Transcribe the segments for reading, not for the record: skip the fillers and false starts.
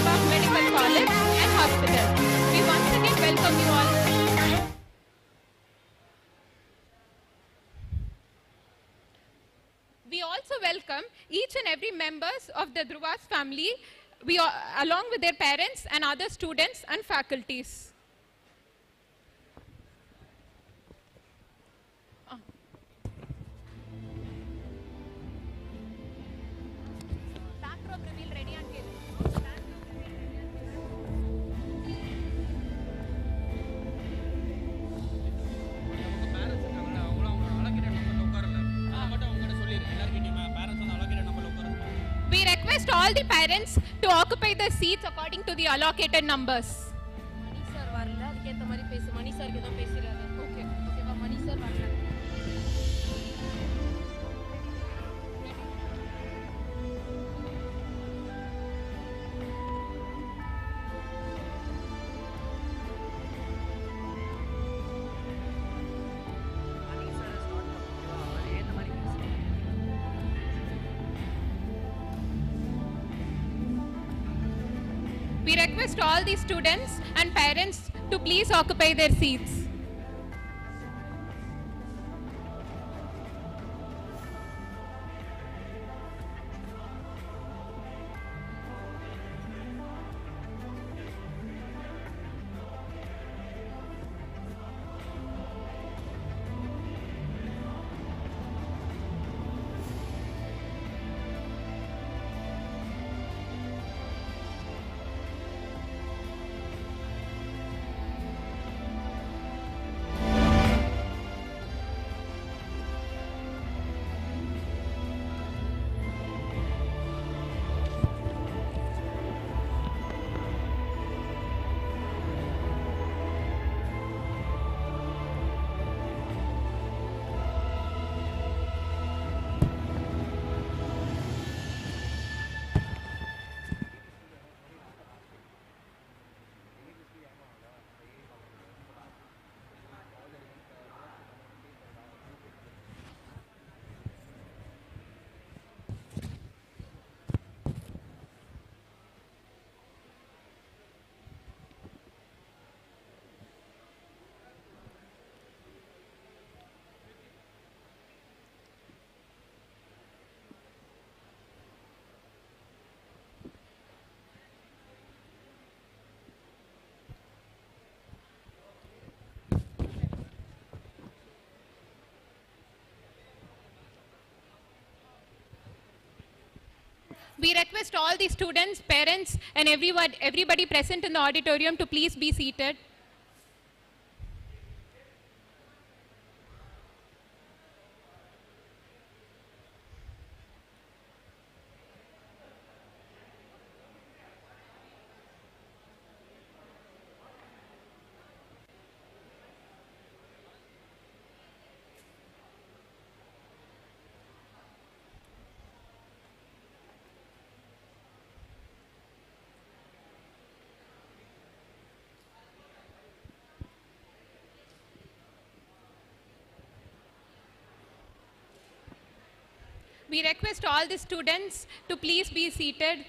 Park Medical College and Hospital. We once again welcome you all. We also welcome each and every members of the Dhruvas family, along with their parents and other students and faculties. We request all the parents to occupy the seats according to the allocated numbers. மணி sir வரல, அதுக்கேற்ற மாதிரி பேசு. மணி சாருக்கு எதுவும் பேசிடாது. Okay ஓகேவா? மணி sir வரல. We request all the students and parents to please occupy their seats. We request all the students, parents, and everybody present in the auditorium to please be seated. We request all the students to please be seated.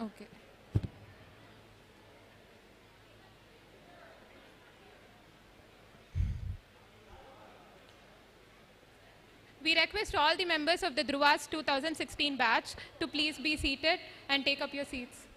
Okay. We request all the members of the Dhruvas 2016 batch to please be seated and take up your seats.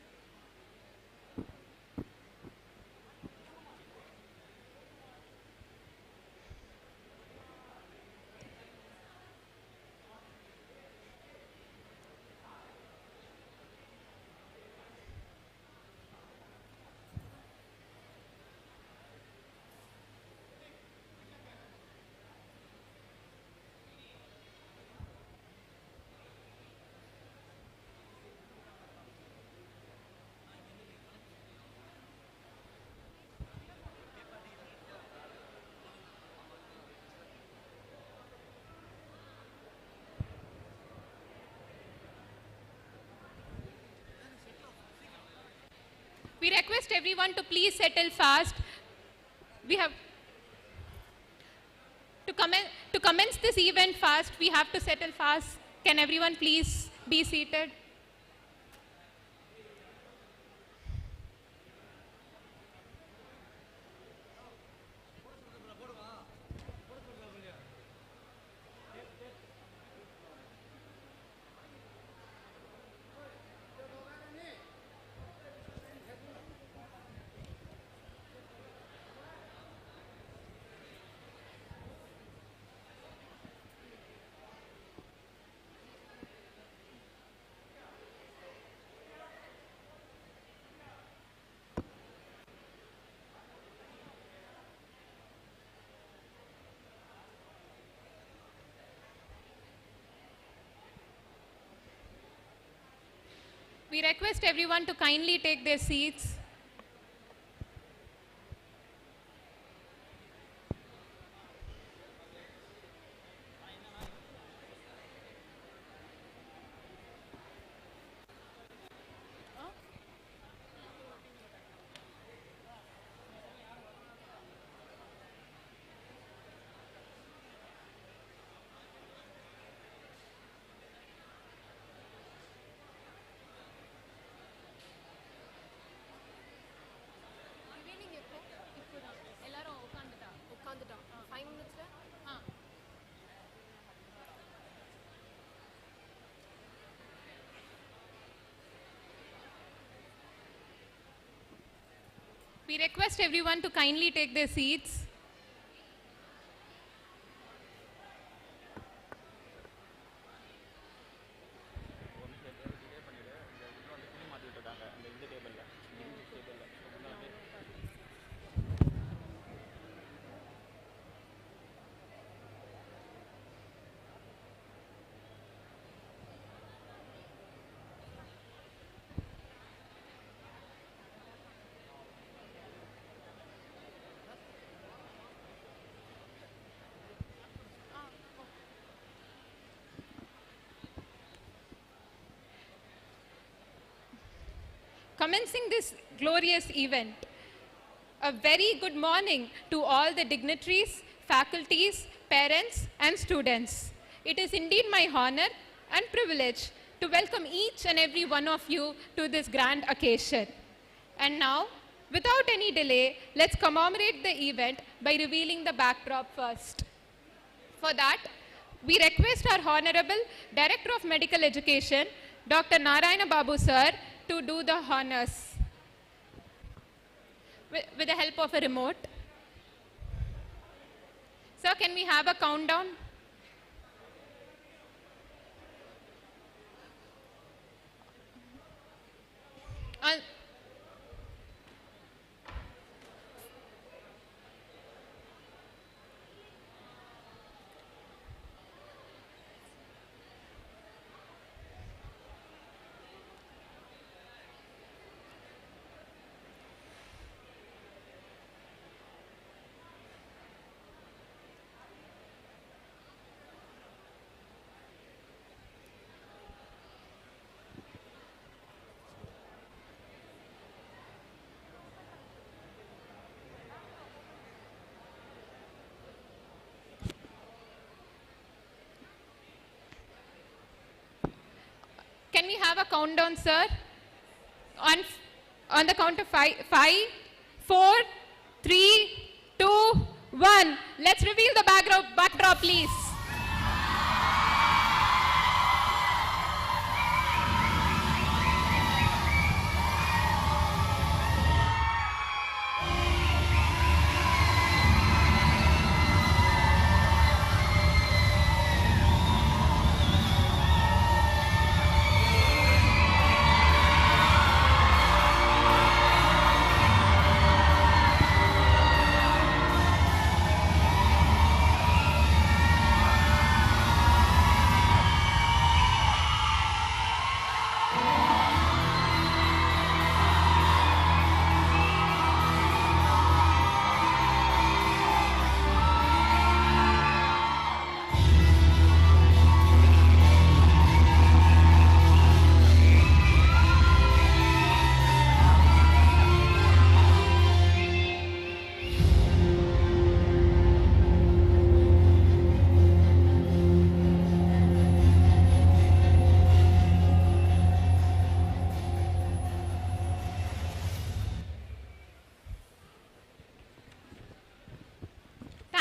We request everyone to please settle fast. We have to commence this event fast. We have to settle fast. Can everyone please be seated? We request everyone to kindly take their seats. உட்காந்துட்டான் 5 minutes We request everyone to kindly take their seats. Commencing this glorious event, a very good morning to all the dignitaries, faculties, parents, and students. It is indeed my honor and privilege to welcome each and every one of you to this grand occasion. And now, without any delay, let's commemorate the event by revealing the backdrop first. For that, we request our Honorable Director of Medical Education, Dr. Narayana Babu Sir, to do the honors with the help of a remote. Sir, can we have a countdown? Can we have a countdown, sir? On the count of 5, 4, 3, 2, 1. Let's reveal the backdrop, please.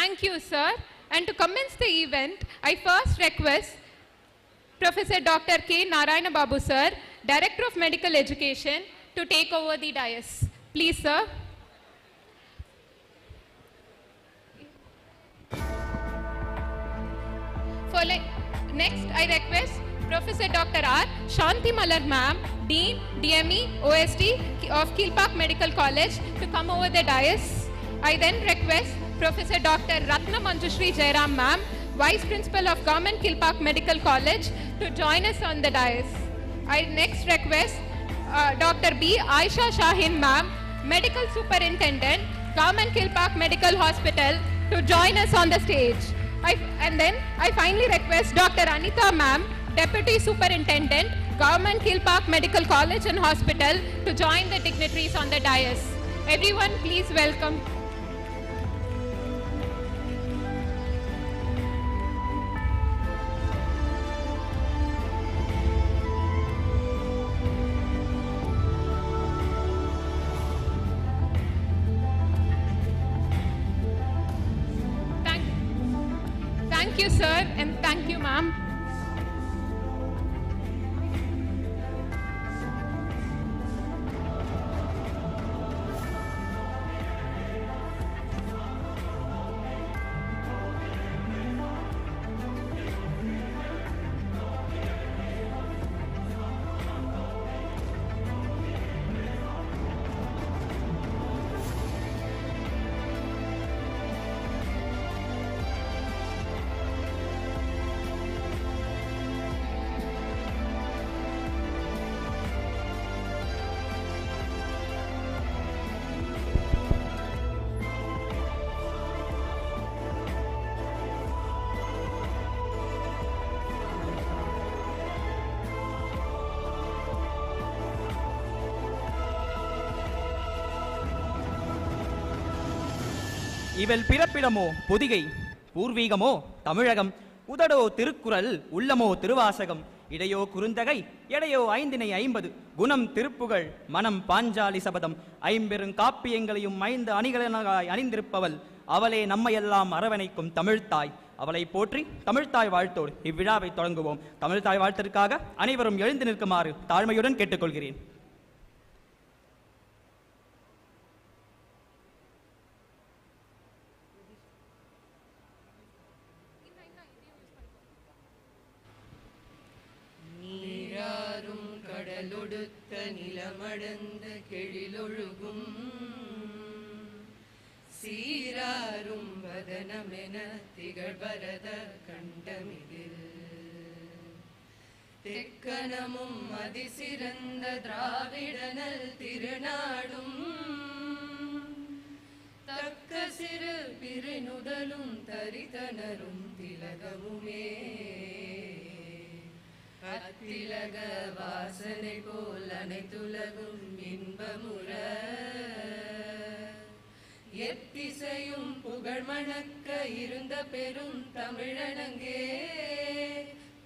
Thank you, sir. And to commence the event, I first request Professor Dr. K. Narayana Babu, sir, Director of Medical Education, to take over the dais. Please, sir. Next, I request Professor Dr. R. Shanti Malar ma'am, Dean, DME, OST of Kilpak Medical College, to come over the dais. I then request Professor Dr. Ratna Manjushri Jairam ma'am, Vice Principal of Government Kilpak Medical College, to join us on the dais. I next request Dr. B. Aisha Shahin ma'am, Medical Superintendent, Government Kilpak Medical Hospital, to join us on the stage. And then I finally request Dr. Anita ma'am, Deputy Superintendent, Government Kilpak Medical College and Hospital, to join the dignitaries on the dais. Everyone, please welcome. Thank you, sir, and thank you, ma'am. இவள் பிறப்பிடமோ பொதிகை, பூர்வீகமோ தமிழகம், உதடோ திருக்குறள், உள்ளமோ திருவாசகம், இடையோ குறுந்தகை, எடையோ 5 குணம் திருப்புகழ், மனம் பாஞ்சாலி சபதம், 50 காப்பியங்களையும் 5 அணிகலனாய் அணிந்திருப்பவள், அவளே நம்மையெல்லாம் அரவணைக்கும் தமிழ்த்தாய். அவளை போற்றி தமிழ்த்தாய் வாழ்த்தோடு இவ்விழாவை தொடங்குவோம். தமிழ்த்தாய் வாழ்த்திற்காக அனைவரும் எழுந்து நிற்குமாறு தாழ்மையுடன் கேட்டுக்கொள்கிறேன். நீராரும் கடலொடுத்த நிலமடந்த கெழிலொழுகும் சீராரும் வதனமென திகழ்பரத கண்டமிதில் தெக்கணமும் அதிசிறந்த திராவிடனல் திருநாடும் தக்க சிறு பிரிநுதலும் தரிதனரும் திலகமுமே அத்திலக வாசனை போல் அனைத்துலகும் இன்பமுற எத்திசையும் புகழ் மணக்க இருந்த பெரும் தமிழனங்கே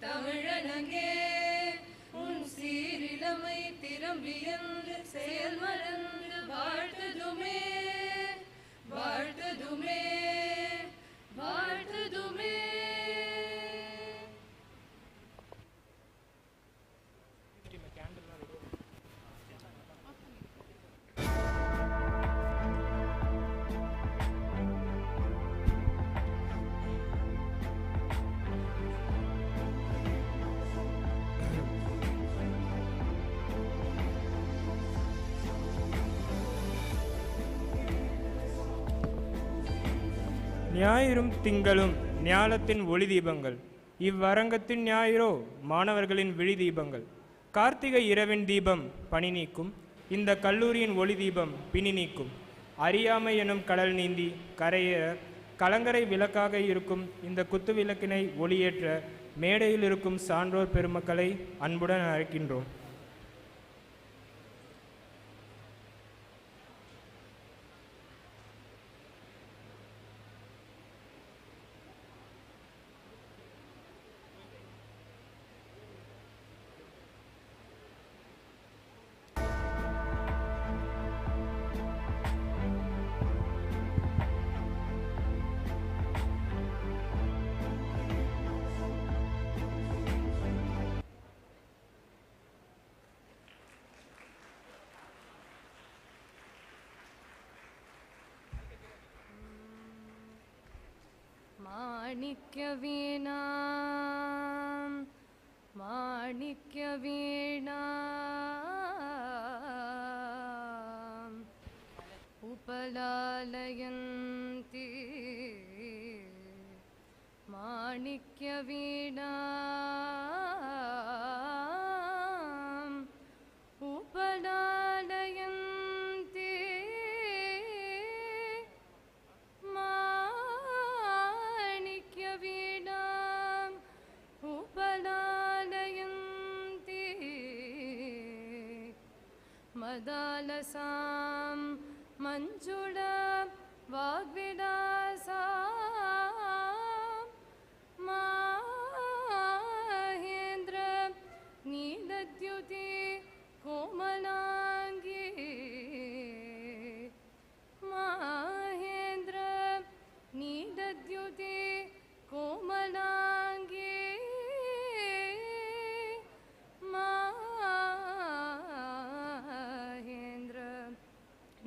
தமிழனங்கே உன் சீரிழமை திரும்பியன்று செயல் மறந்து வாழ்த்ததுமே வாழ்த்ததுமே வாழ்த்ததுமே. ஞாயிறும் திங்களும் ஞாலத்தின் ஒளி தீபங்கள், இவ்வரங்கத்தின் ஞாயிறோ மாணவர்களின் விழி தீபங்கள். கார்த்திகை இரவின் தீபம் பனி நீக்கும், இந்த கல்லூரியின் ஒளி தீபம் பிணி நீக்கும். அறியாமை எனும் கடல் நீந்தி கரையேற கலங்கரை விளக்காக இருக்கும் இந்த குத்து விளக்கினை ஒளியேற்ற மேடையில் இருக்கும் சான்றோர் பெருமக்களை அன்புடன் அழைக்கின்றோம். माणिक्यवीणां माणिक्यवीणाम् उपलालयन्ति माणिक्यवीणाम् उपलालयन्ति माणिक्यवीणाम् उपलालयन्ति मदालसां मञ्जुळा वाग्विलासा माहेन्द्र नीलद्युति कोमलाङ्गी माहेन्द्र नीलद्युति कोमलाङ्गी माहेन्द्र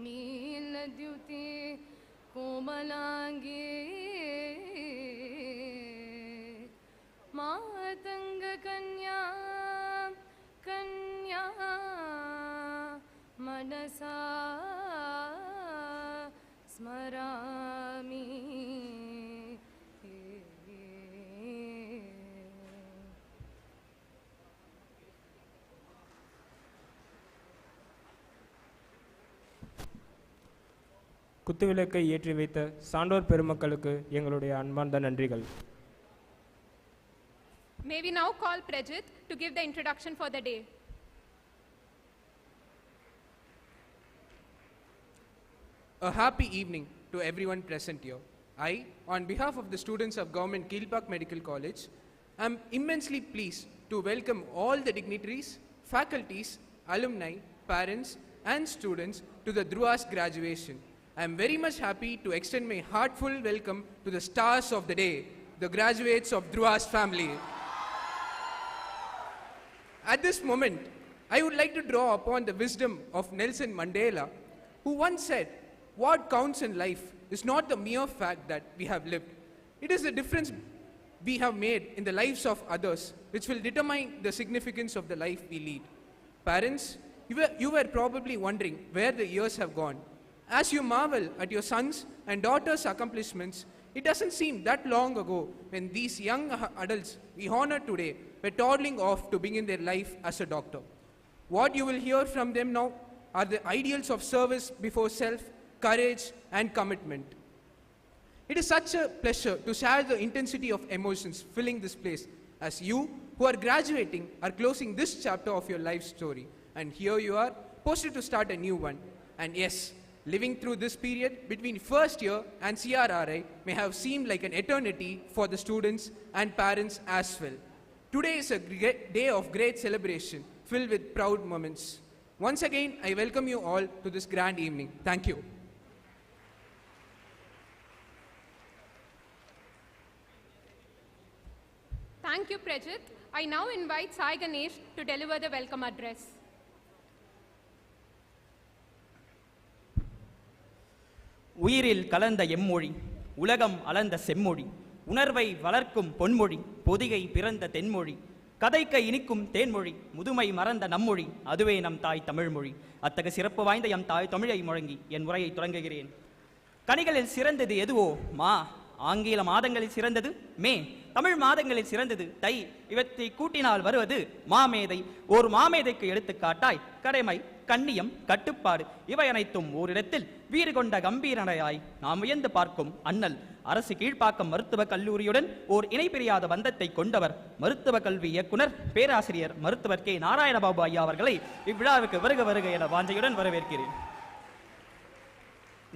नीलद्युति कोमलाङ्गी मातङ्गकन्या कन्या मनसा स्मरामि குத்துவிளக்கை ஏற்றி வைத்த சான்றோர் பெருமக்களுக்கு எங்களுடைய அன்பார்ந்த நன்றிகள். May we now call Prajit to give the introduction for the day. A happy evening to everyone present here. I, on behalf of the students of Government Kilpak Medical College, am immensely pleased to welcome all the dignitaries, faculties, alumni, parents, and students to the Dhruva's graduation. I am very much happy to extend my heartfelt welcome to the stars of the day, the graduates of Dhruva's family. At this moment, I would like to draw upon the wisdom of Nelson Mandela, who once said, "What counts in life is not the mere fact that we have lived. It is the difference we have made in the lives of others which will determine the significance of the life we lead." Parents, you were probably wondering where the years have gone. As you marvel at your sons and daughters' accomplishments, it doesn't seem that long ago when these young adults we honor today were toddling off to begin their life as a doctor. What you will hear from them now are the ideals of service before self, courage, and commitment. It is such a pleasure to share the intensity of emotions filling this place as you, who are graduating, are closing this chapter of your life story. And here you are, posted to start a new one. And yes, living through this period between first year and CRRI may have seemed like an eternity for the students and parents as well. Today is a day of great celebration filled with proud moments. Once again, I welcome you all to this grand evening. Thank you. Thank you, Prajit. I now invite Sai Ganesh to deliver the welcome address. உயிரில் கலந்த எம்மொழி உலகம் அளந்த செம்மொழி உணர்வை வளர்க்கும் பொன்மொழி பொதிகை பிறந்த தென்மொழி கதைக்க இனிக்கும் தேன்மொழி முதுமை மறந்த நம்மொழி அதுவே நம் தாய் தமிழ்மொழி. அத்தகைய சிறப்பு வாய்ந்த எம் தாய் தமிழை முழங்கி என் உரையை தொடங்குகிறேன். கனிகளில் சிறந்தது எதுவோ மா, ஆங்கில மாதங்களில் சிறந்தது மே, தமிழ் மாதங்களில் சிறந்தது தை. இவற்றை கூட்டினால் வருவது மாமேதை. ஒரு மாமேதைக்கு எடுத்துக்காட்டாய் கடமை, கண்ணியம், கட்டுப்பாடு இவை அனைத்தும் ஓரிடத்தில் வீறு கொண்ட கம்பீரனையாய் நாம் வியந்து பார்க்கும் அண்ணல். அரசு கீழ்ப்பாக்கம் மருத்துவக் கல்லூரியுடன் ஓர் இணைபிரியாத பந்தத்தை கொண்டவர் மருத்துவ கல்வி இயக்குனர் பேராசிரியர் மருத்துவர் கே நாராயணபாபு ஐயா அவர்களை இவ்விழாவுக்கு வருக வருக என வாஞ்சையுடன் வரவேற்கிறேன்.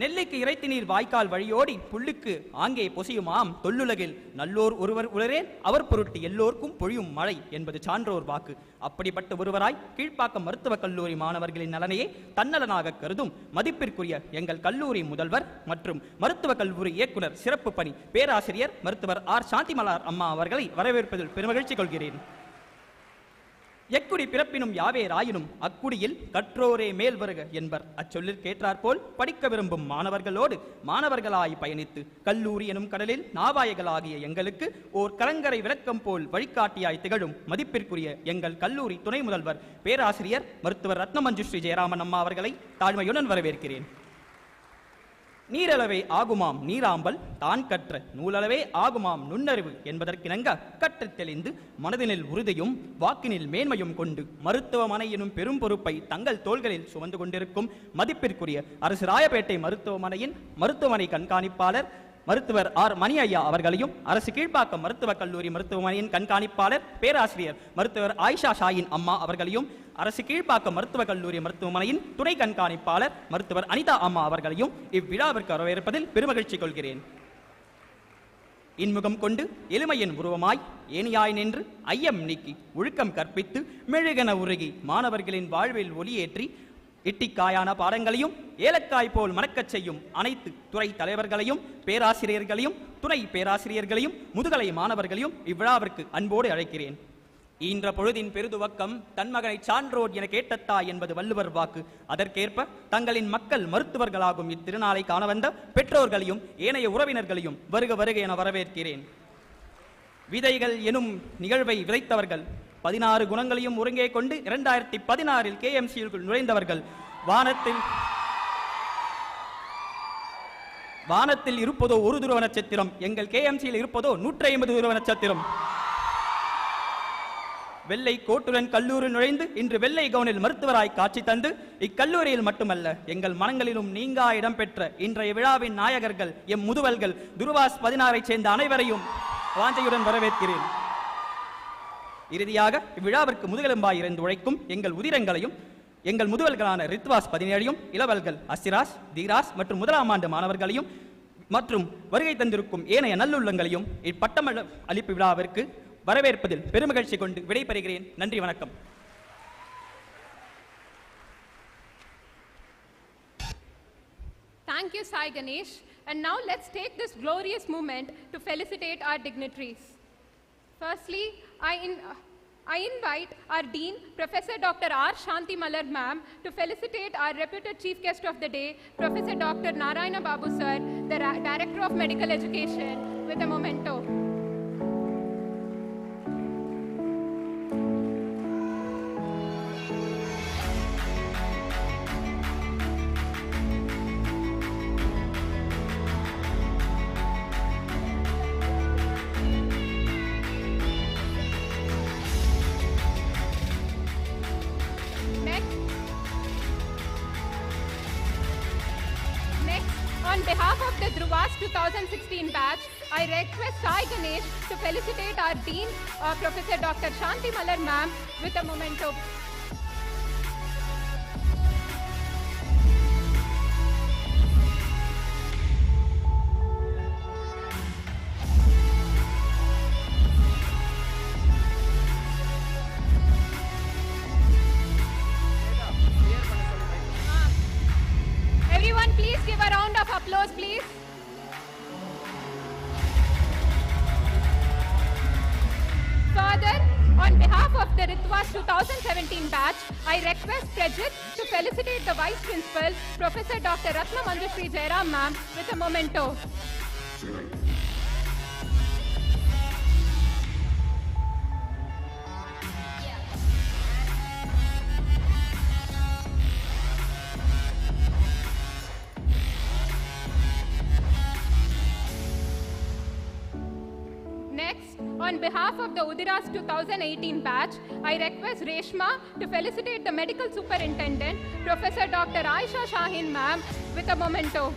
நெல்லுக்கு இறைத்தி நீர் வாய்க்கால் வழியோடி புல்லுக்கு ஆங்கே பொசியுமாம் தொல்லுலகில் நல்லோர் ஒருவர் உளரேன் அவர் பொருட்டு எல்லோருக்கும் பொழியும் மழை என்பது சான்றோர் வாக்கு. அப்படிப்பட்ட ஒருவராய் கீழ்ப்பாக்கம் மருத்துவக் கல்லூரி மாணவர்களின் நலனையே தன்னலனாக கருதும் மதிப்பிற்குரிய எங்கள் கல்லூரி முதல்வர் மற்றும் மருத்துவக் கல்லூரி இயக்குனர் சிறப்பு பணி பேராசிரியர் மருத்துவர் ஆர் சாந்திமலார் அம்மா அவர்களை வரவேற்பதில் பெருமகிழ்ச்சி கொள்கிறேன். எக்குடி பிறப்பினும் யாவே ராயினும் அக்குடியில் கற்றோரே மேல் வருக என்பர். அச்சொல்லிற்கேற்றாற்போல் படிக்க விரும்பும் மாணவர்களோடு மாணவர்களாய் பயணித்து கல்லூரி எனும் கடலில் நாவாயகளாகிய எங்களுக்கு ஓர் கலங்கரை விளக்கம் போல் வழிகாட்டியாய் திகழும் மதிப்பிற்குரிய எங்கள் கல்லூரி துணை முதல்வர் பேராசிரியர் மருத்துவர் ரத்னமஞ்சுஸ்ரீ ஜெயராமன் அம்மா அவர்களை தாழ்மையுடன் வரவேற்கிறேன். நீரளவே ஆகுமாம் நீராம்பல் தான் கற்ற நூலளவே ஆகுமாம் நுண்ணறிவு என்பதற்கிணங்க கற்றுத் தெளிந்து மனதினில் உறுதியும் வாக்கினில் மேன்மையும் கொண்டு மருத்துவமனை எனும் பெரும் பொறுப்பை தங்கள் தோள்களில் சுமந்து கொண்டிருக்கும் மதிப்பிற்குரிய அரசு ராயப்பேட்டை மருத்துவமனை கண்காணிப்பாளர் மருத்துவர் ஆர் மணி ஐயா அவர்களையும், அரசு கீழ்ப்பாக்கம் மருத்துவக் கல்லூரி மருத்துவமனையின் கண்காணிப்பாளர் பேராசிரியர் மருத்துவர் ஆயிஷா ஷாயின் அம்மா அவர்களையும், அரசு கீழ்ப்பாக்கம் மருத்துவக் கல்லூரி மருத்துவமனையின் துணை கண்காணிப்பாளர் மருத்துவர் அனிதா அம்மா அவர்களையும் இவ்விழாவிற்கு வரவேற்பதில் பெருமகிழ்ச்சி கொள்கிறேன். இன்முகம் கொண்டு எளிமையின் உருவமாய் ஏனியாய் நின்று ஐயம் நீக்கி ஒழுக்கம் கற்பித்து மெழுகென உருகி மாணவர்களின் வாழ்வில் ஒளியேற்றி இட்டிக்காயான பாடங்களையும் ஏலக்காய் போல் மணக்கச் செய்யும் அனைத்து துறை தலைவர்களையும் பேராசிரியர்களையும் துணை பேராசிரியர்களையும் முதுகலை மாணவர்களையும் இவ்விழாவிற்கு அன்போடு அழைக்கிறேன். ஈன்ற பொழுதின் பெருதுவக்கம் தன்மகனை சான்றோர் என கேட்டத்தா என்பது வள்ளுவர் வாக்கு. அதற்கேற்ப தங்களின் மக்கள் மருத்துவர்களாகும் இத்திருநாளை காண வந்த பெற்றோர்களையும் ஏனைய உறவினர்களையும் வருக வருக என வரவேற்கிறேன். விதைகள் எனும் நிகழ்வை விதைத்தவர்கள், 16 குணங்களையும் ஒருங்கே கொண்டு 2016 KMCக்குள் நுழைந்தவர்கள், வானத்தில் இருப்பதோ ஒரு துருவ நட்சத்திரம், எங்கள் KMCயில் இருப்பதோ 150 துருவ நட்சத்திரம். வெள்ளை கோட்டுடன் கல்லூரியில் நுழைந்து இன்று வெள்ளை கவுனில் மருத்துவராய் காட்சி தந்து இக்கல்லூரியில் மட்டுமல்ல எங்கள் மனங்களிலும் நீங்கா இடம்பெற்ற இன்றைய விழாவின் நாயகர்கள் எம் முதுவல்கள் துருவாஸ் 16 சேர்ந்த அனைவரையும் வாஞ்சையுடன் வரவேற்கிறேன். இறுதியாக இவ்விழாவிற்கு முதுகெலும்பாய் இருந்து உழைக்கும் எங்கள் உதிரங்களையும் எங்கள் முதுவல்களான ரித்வாஸ் 17 இளவல்கள் அசிராஸ், தீராஸ் மற்றும் முதலாம் ஆண்டு மாணவர்களையும் மற்றும் வருகை தந்திருக்கும் ஏனைய நல்லுள்ளங்களையும் இப்பட்டம் அளிப்பு விழாவிற்கு வரவேற்பதில் பெருமகிழ்ச்சி கொண்டு விடைபெறுகிறேன். நன்றி, வணக்கம். Thank you, Sai Ganesh. And now let's take this glorious moment to felicitate our dignitaries. Firstly, I invite our Dean, Professor Dr. R. Shanti Malar Ma'am, to felicitate our reputed Chief Guest of the Day, Professor Dr. Narayana Babu Sir, the Director of Medical Education, with a memento. On behalf of the Dhruvas 2016 batch, I request Sai Ganesh to felicitate our Dean, Professor Dr. Shanti Malar Ma'am, with a memento. Everyone, please give a round of applause, please. Further, on behalf of the Ritwas 2017 batch, I request Prajit to felicitate the Vice Principal, Professor Dr. Ratna Manjushri Jairam Ma'am, with a memento. Next, on behalf of the Udiras 2018 batch, I request Reshma to felicitate the Medical Superintendent, Professor Dr. Aisha Shahin Ma'am, with a memento.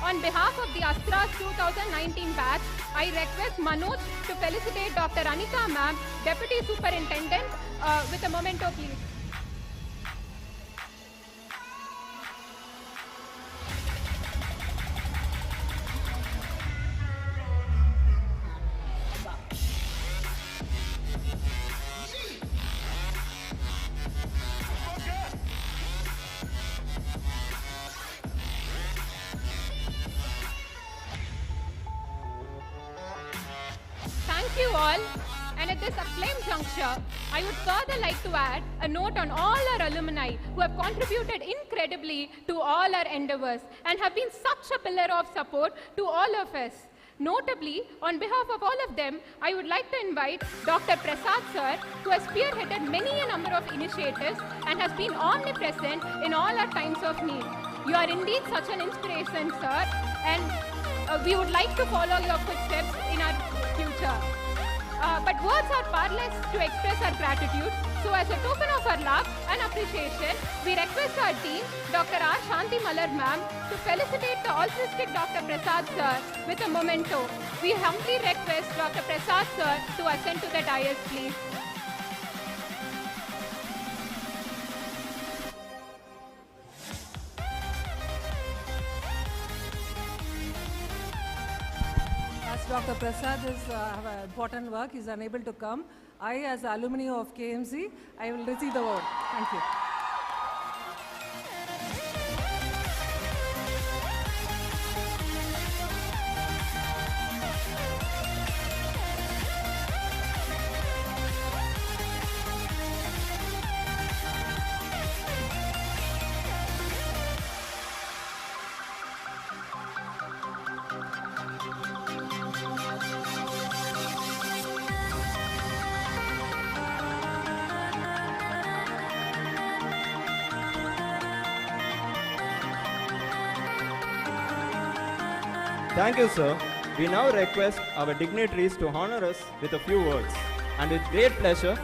On behalf of the Astras 2019 batch, I request Manoj to felicitate Dr. Anita ma'am, Deputy Superintendent, with a memento, please. Thank you all. And at this acclaimed juncture, I would further like to add a note on all our alumni who have contributed incredibly to all our endeavors and have been such a pillar of support to all of us. Notably, on behalf of all of them, I would like to invite Dr. Prasad sir, who has spearheaded many a number of initiatives and has been omnipresent in all our times of need. You are indeed such an inspiration, sir, and we would like to follow your footsteps in our future. But words are powerless to express our gratitude. So as a token of our love and appreciation, we request our dean, Dr. R. Shanti Malar ma'am, to felicitate the altruistic Dr. Prasad sir with a memento. We humbly request Dr. Prasad sir to ascend to the dais, please. As Dr. Prasad is have an important work, he is unable to come. I, as alumni of KMC, I will receive the award. Thank you. Thank you, sir. We now request our dignitaries to honor us with a few words. And with great pleasure,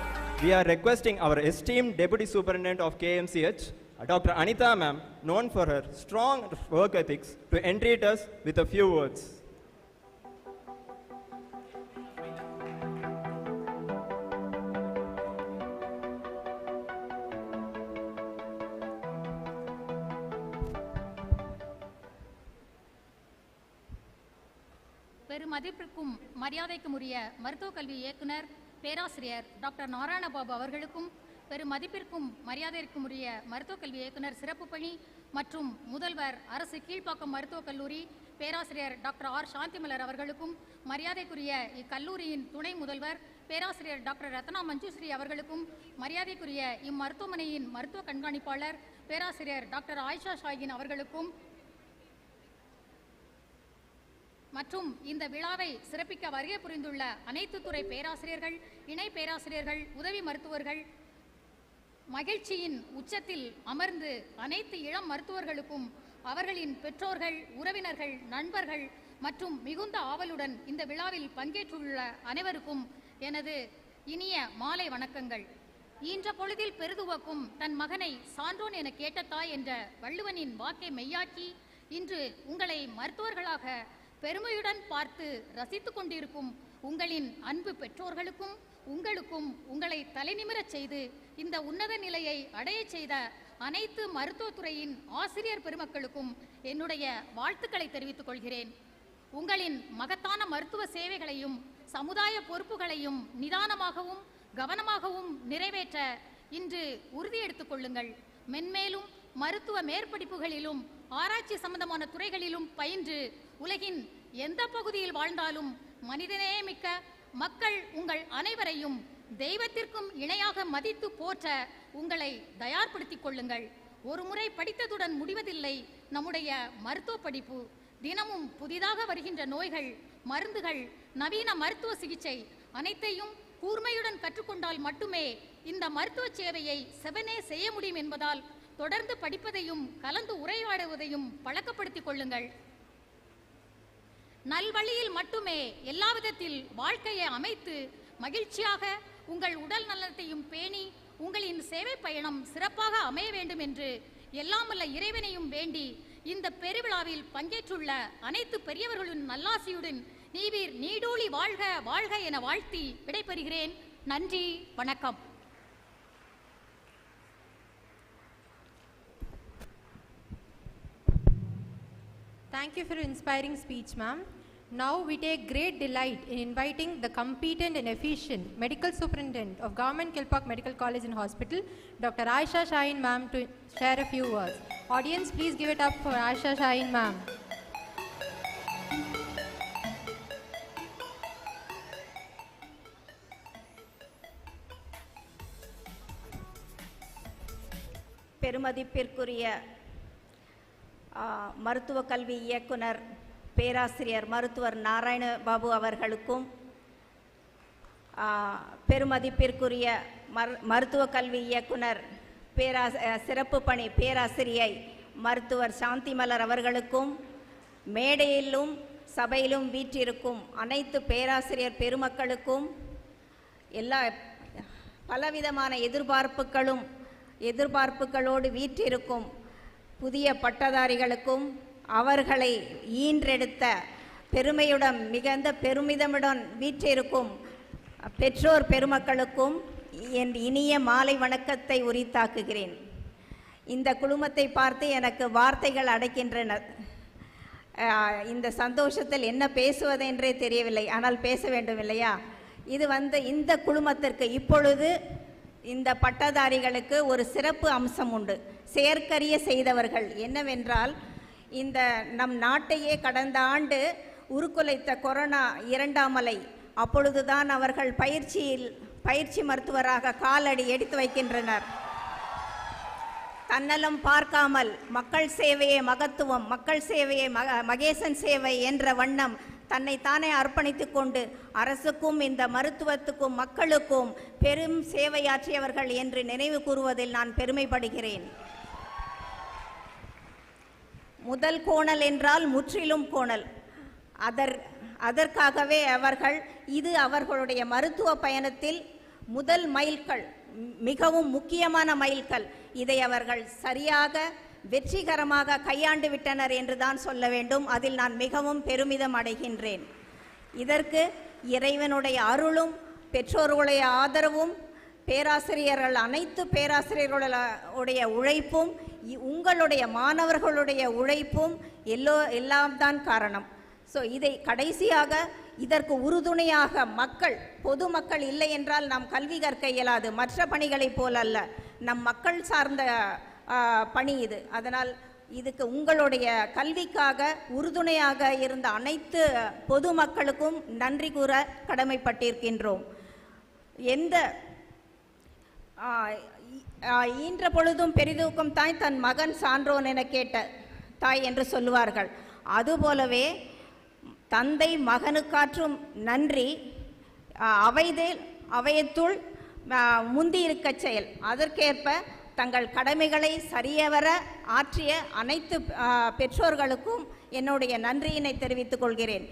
we are requesting our esteemed Deputy Superintendent of KMCH, Dr. Anita ma'am, known for her strong work ethics, to entreat us with a few words. பெருமதிப்பிற்கும் மரியாதைக்கும் உரிய மருத்துவக் கல்வி இயக்குனர் பேராசிரியர் doctor Narayana Babu அவர்களுக்கும் பெருமதிப்பிற்கும் மரியாதைக்கும் உரிய மருத்துவக் கல்வி இயக்குனர் சிறப்பு பணி மற்றும் முதல்வர் அரசு கீழ்ப்பாக்கம் மருத்துவக் கல்லூரி பேராசிரியர் டாக்டர் ஆர் சாந்திமலர் அவர்களுக்கும் மரியாதைக்குரிய இக்கல்லூரியின் துணை முதல்வர் பேராசிரியர் டாக்டர் ரத்னா மஞ்சுஸ்ரீ அவர்களுக்கும் மரியாதைக்குரிய இம்மருத்துவமனையின் மருத்துவ கண்காணிப்பாளர் பேராசிரியர் டாக்டர் ஆயிஷா ஷாகின் அவர்களுக்கும் மற்றும் இந்த விழாவை சிறப்பிக்க வருகை புரிந்துள்ள அனைத்து துறை பேராசிரியர்கள், இணை பேராசிரியர்கள், உதவி மருத்துவர்கள், மகிழ்ச்சியின் உச்சத்தில் அமர்ந்து அனைத்து இளம் மருத்துவர்களுக்கும் அவர்களின் பெற்றோர்கள், உறவினர்கள், நண்பர்கள் மற்றும் மிகுந்த ஆவலுடன் இந்த விழாவில் பங்கேற்றுள்ள அனைவருக்கும் எனது இனிய மாலை வணக்கங்கள். ஈன்ற பொழுதில் பெருதுவக்கும் தன் மகனை சான்றோன் என கேட்ட தாய் என்ற வள்ளுவனின் வாக்கை மெய்யாக்கி இன்று உங்களை மருத்துவர்களாக பெருமையுடன் பார்த்து ரசித்துக் கொண்டிருக்கும் உங்களின் அன்பு பெற்றோர்களுக்கும் உங்களுக்கும் உங்களை தலைநிமிரச் செய்து இந்த உன்னத நிலையை அடையச் செய்த அனைத்து மருத்துவத்துறையின் ஆசிரியர் பெருமக்களுக்கும் என்னுடைய வாழ்த்துக்களை தெரிவித்துக் கொள்கிறேன். உங்களின் மகத்தான மருத்துவ சேவைகளையும் சமுதாய பொறுப்புகளையும் நிதானமாகவும் கவனமாகவும் நிறைவேற்ற இன்று உறுதி எடுத்துக் கொள்ளுங்கள். மென்மேலும் மருத்துவ மேற்படிப்புகளிலும் ஆராய்ச்சி சம்பந்தமான துறைகளிலும் பயின்று உலகின் எந்த பகுதியில் வாழ்ந்தாலும் மனிதநேயமிக்க மக்கள் உங்கள் அனைவரையும் தெய்வத்திற்கும் இணையாக மதித்து போற்ற உங்களை தயார்படுத்திக் கொள்ளுங்கள். ஒரு முறை படித்ததுடன் முடிவதில்லை நம்முடைய மருத்துவ படிப்பு. தினமும் புதிதாக வருகின்ற நோய்கள், மருந்துகள், நவீன மருத்துவ சிகிச்சை அனைத்தையும் கூர்மையுடன் கற்றுக்கொண்டால் மட்டுமே இந்த மருத்துவ சேவையை செவனே செய்ய முடியும் என்பதால் தொடர்ந்து படிப்பதையும் கலந்து உரையாடுவதையும் பழக்கப்படுத்திக் கொள்ளுங்கள். நல்வழியில் மட்டுமே எல்லா விதத்தில் வாழ்க்கையை அமைத்து மகிழ்ச்சியாக உங்கள் உடல் நலத்தையும் பேணி உங்களின் சேவை பயணம் சிறப்பாக அமைய வேண்டும் என்று எல்லாம் வல்ல இறைவனையும் வேண்டி இந்த பெருவிழாவில் பங்கேற்றுள்ள அனைத்து பெரியவர்களின் நல்லாசியுடன் நீவீர் நீடூழி வாழ்க வாழ்க என வாழ்த்தி விடைபெறுகிறேன். நன்றி, வணக்கம். Thank you for your inspiring speech, ma'am. Now we take great delight in inviting the competent and efficient Medical Superintendent of Government Kilpauk Medical College and Hospital, Dr. Aisha Shaheen ma'am, to share a few words. Audience, please give it up for Aisha Shaheen ma'am. பெருமதிப்பிற்குரிய மருத்துவ கல்வி இயக்குனர் பேராசிரியர் மருத்துவர் நாராயண பாபு அவர்களுக்கும், பெருமதிப்பிற்குரிய மருத்துவ கல்வி இயக்குனர் சிறப்பு பணி பேராசிரியை மருத்துவர் சாந்தி மலர் அவர்களுக்கும், மேடையிலும் சபையிலும் வீற்றிருக்கும் அனைத்து பேராசிரியர் பெருமக்களுக்கும், எல்லா பலவிதமான எதிர்பார்ப்புகளோடு வீற்றிருக்கும் புதிய பட்டதாரிகளுக்கும், அவர்களை ஈன்றெடுத்த பெருமையுடன் மிகுந்த பெருமிதமுடன் வீற்றிருக்கும் பெற்றோர் பெருமக்களுக்கும் என் இனிய மாலை வணக்கத்தை உரித்தாக்குகிறேன். இந்த குழுமத்தை பார்த்து எனக்கு வார்த்தைகள் அடைக்கின்றன. இந்த சந்தோஷத்தில் என்ன பேசுவதென்றே தெரியவில்லை, ஆனால் பேச வேண்டும் இல்லையா? இது இந்த குழுமத்திற்கு இப்பொழுது இந்த பட்டதாரிகளுக்கு ஒரு சிறப்பு அம்சம் உண்டு. செயற்கரிய செய்தவர்கள் என்னவென்றால், இந்த நம் நாட்டையே கடந்த ஆண்டு உருக்குலைத்த கொரோனா 2ஆம் அலை, அப்பொழுதுதான் அவர்கள் பயிற்சி மருத்துவராக காலடி எடுத்து வைக்கின்றனர். தன்னலம் பார்க்காமல் மக்கள் சேவையே மகத்துவம், மக்கள் சேவையே மகேசன் சேவை என்ற வண்ணம் தன்னைத்தானே அர்ப்பணித்து கொண்டு அரசுக்கும் இந்த மருத்துவத்துக்கும் மக்களுக்கும் பெரும் சேவையாற்றியவர்கள் என்று நினைவு கூறுவதில் நான் பெருமைப்படுகிறேன். முதல் கோணல் என்றால் முற்றிலும் கோணல். அதற்காகவே இது அவர்களுடைய மருத்துவ பயணத்தில் முதல் மைல்கல், மிகவும் முக்கியமான மைல்கல். இதை அவர்கள் சரியாக வெற்றிகரமாக கையாண்டு விட்டனர் என்று தான் சொல்ல வேண்டும். அதில் நான் மிகவும் பெருமிதம் அடைகின்றேன். இதற்கு இறைவனுடைய அருளும் பெற்றோர்களுடைய ஆதரவும் பேராசிரியர்கள் அனைத்து பேராசிரியர்களுடைய உழைப்பும் உங்களுடைய மாணவர்களுடைய உழைப்பும் எல்லாம் தான் காரணம். ஸோ இதை கடைசியாக இதற்கு உறுதுணையாக பொதுமக்கள் இல்லை என்றால் நாம் கல்வி கற்க இயலாது. மற்ற பணிகளைப் போல் அல்ல, நம் மக்கள் சார்ந்த பணி இது. அதனால் இதுக்கு உங்களுடைய கல்விக்காக உறுதுணையாக இருந்த அனைத்து பொதுமக்களுக்கும் நன்றி கூற கடமைப்பட்டிருக்கின்றோம். ஈன்ற பொழுதும் பெரிதூக்கும் தாய் தன் மகன் சான்றோன் என கேட்ட தாய் என்று சொல்லுவார்கள். அதுபோலவே தந்தை மகனுக்காற்றும் நன்றி அவையத்துள் முந்தியிருக்க செயல். அதற்கேற்ப தங்கள் கடமைகளை சரியவர ஆற்றிய அனைத்து பெற்றோர்களுக்கும் என்னுடைய நன்றியினை தெரிவித்துக் கொள்கிறேன்.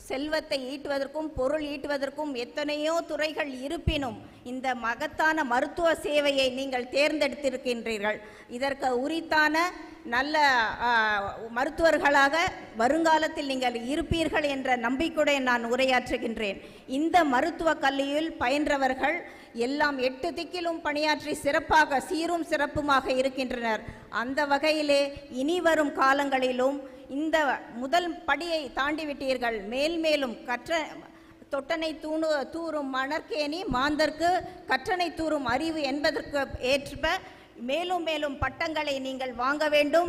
செல்வத்தை ஈட்டுவதற்கும் பொருள் ஈட்டுவதற்கும் எத்தனையோ துறைகள் இருப்பினும் இந்த மகத்தான மருத்துவ சேவையை நீங்கள் தேர்ந்தெடுத்திருக்கின்றீர்கள். இதற்கு உரித்தான நல்ல மருத்துவர்களாக வருங்காலத்தில் நீங்கள் இருப்பீர்கள் என்ற நம்பிக்கையுடன் நான் உரையாற்றுகின்றேன். இந்த மருத்துவ கல்வியில் பயின்றவர்கள் எல்லாம் 8 திக்கிலும் பணியாற்றி சிறப்பாக சீரும் சிறப்புமாக இருக்கின்றனர். அந்த வகையிலே இனி வரும் காலங்களிலும் இந்த முதல் படியை தாண்டிவிட்டீர்கள். மேலும் தொட்டனை தூறும் மணற்கேணி மாந்தர்க்கு கற்றனை தூறும் அறிவு என்பதற்கு ஏற்ப மேலும் பட்டங்களை நீங்கள் வாங்க வேண்டும்,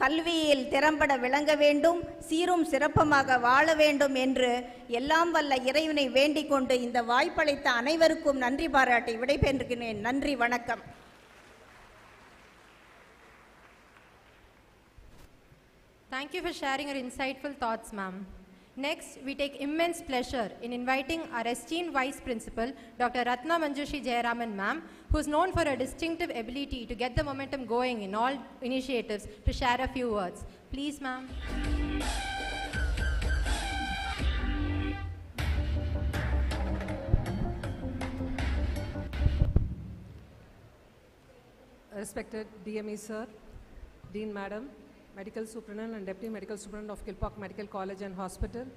கல்வியில் திறம்பட விளங்க வேண்டும், சீரும் சிறப்பமாக வாழ வேண்டும் என்று எல்லாம் வல்ல இறைவனை வேண்டிக் கொண்டு இந்த வாய்ப்பளித்த அனைவருக்கும் நன்றி பாராட்டி விடைபெறுகிறேன். நன்றி, வணக்கம். Thank you for sharing your insightful thoughts, ma'am. Next, we take immense pleasure in inviting our esteemed Vice Principal, Dr. Ratna Manjushi Jayaraman, ma'am, who is known for her distinctive ability to get the momentum going in all initiatives, to share a few words. Please, ma'am. Respected DME sir, Dean madam, Medical Superintendent and Deputy Medical Superintendent of Kilpauk Medical College and Hospital,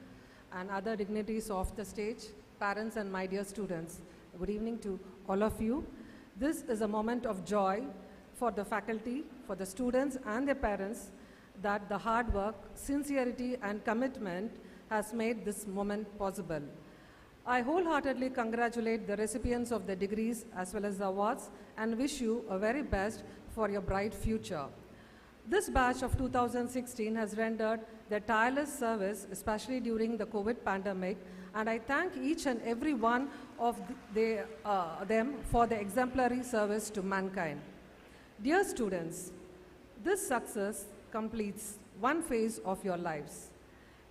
and other dignitaries off the stage, parents and my dear students. Good evening to all of you. This is a moment of joy for the faculty, for the students and their parents, that the hard work, sincerity and commitment has made this moment possible. I wholeheartedly congratulate the recipients of the degrees as well as the awards and wish you a very best for your bright future. This batch of 2016 has rendered their tireless service, especially during the COVID pandemic, and I thank each and every one of them for the exemplary service to mankind. Dear students, this success completes one phase of your lives.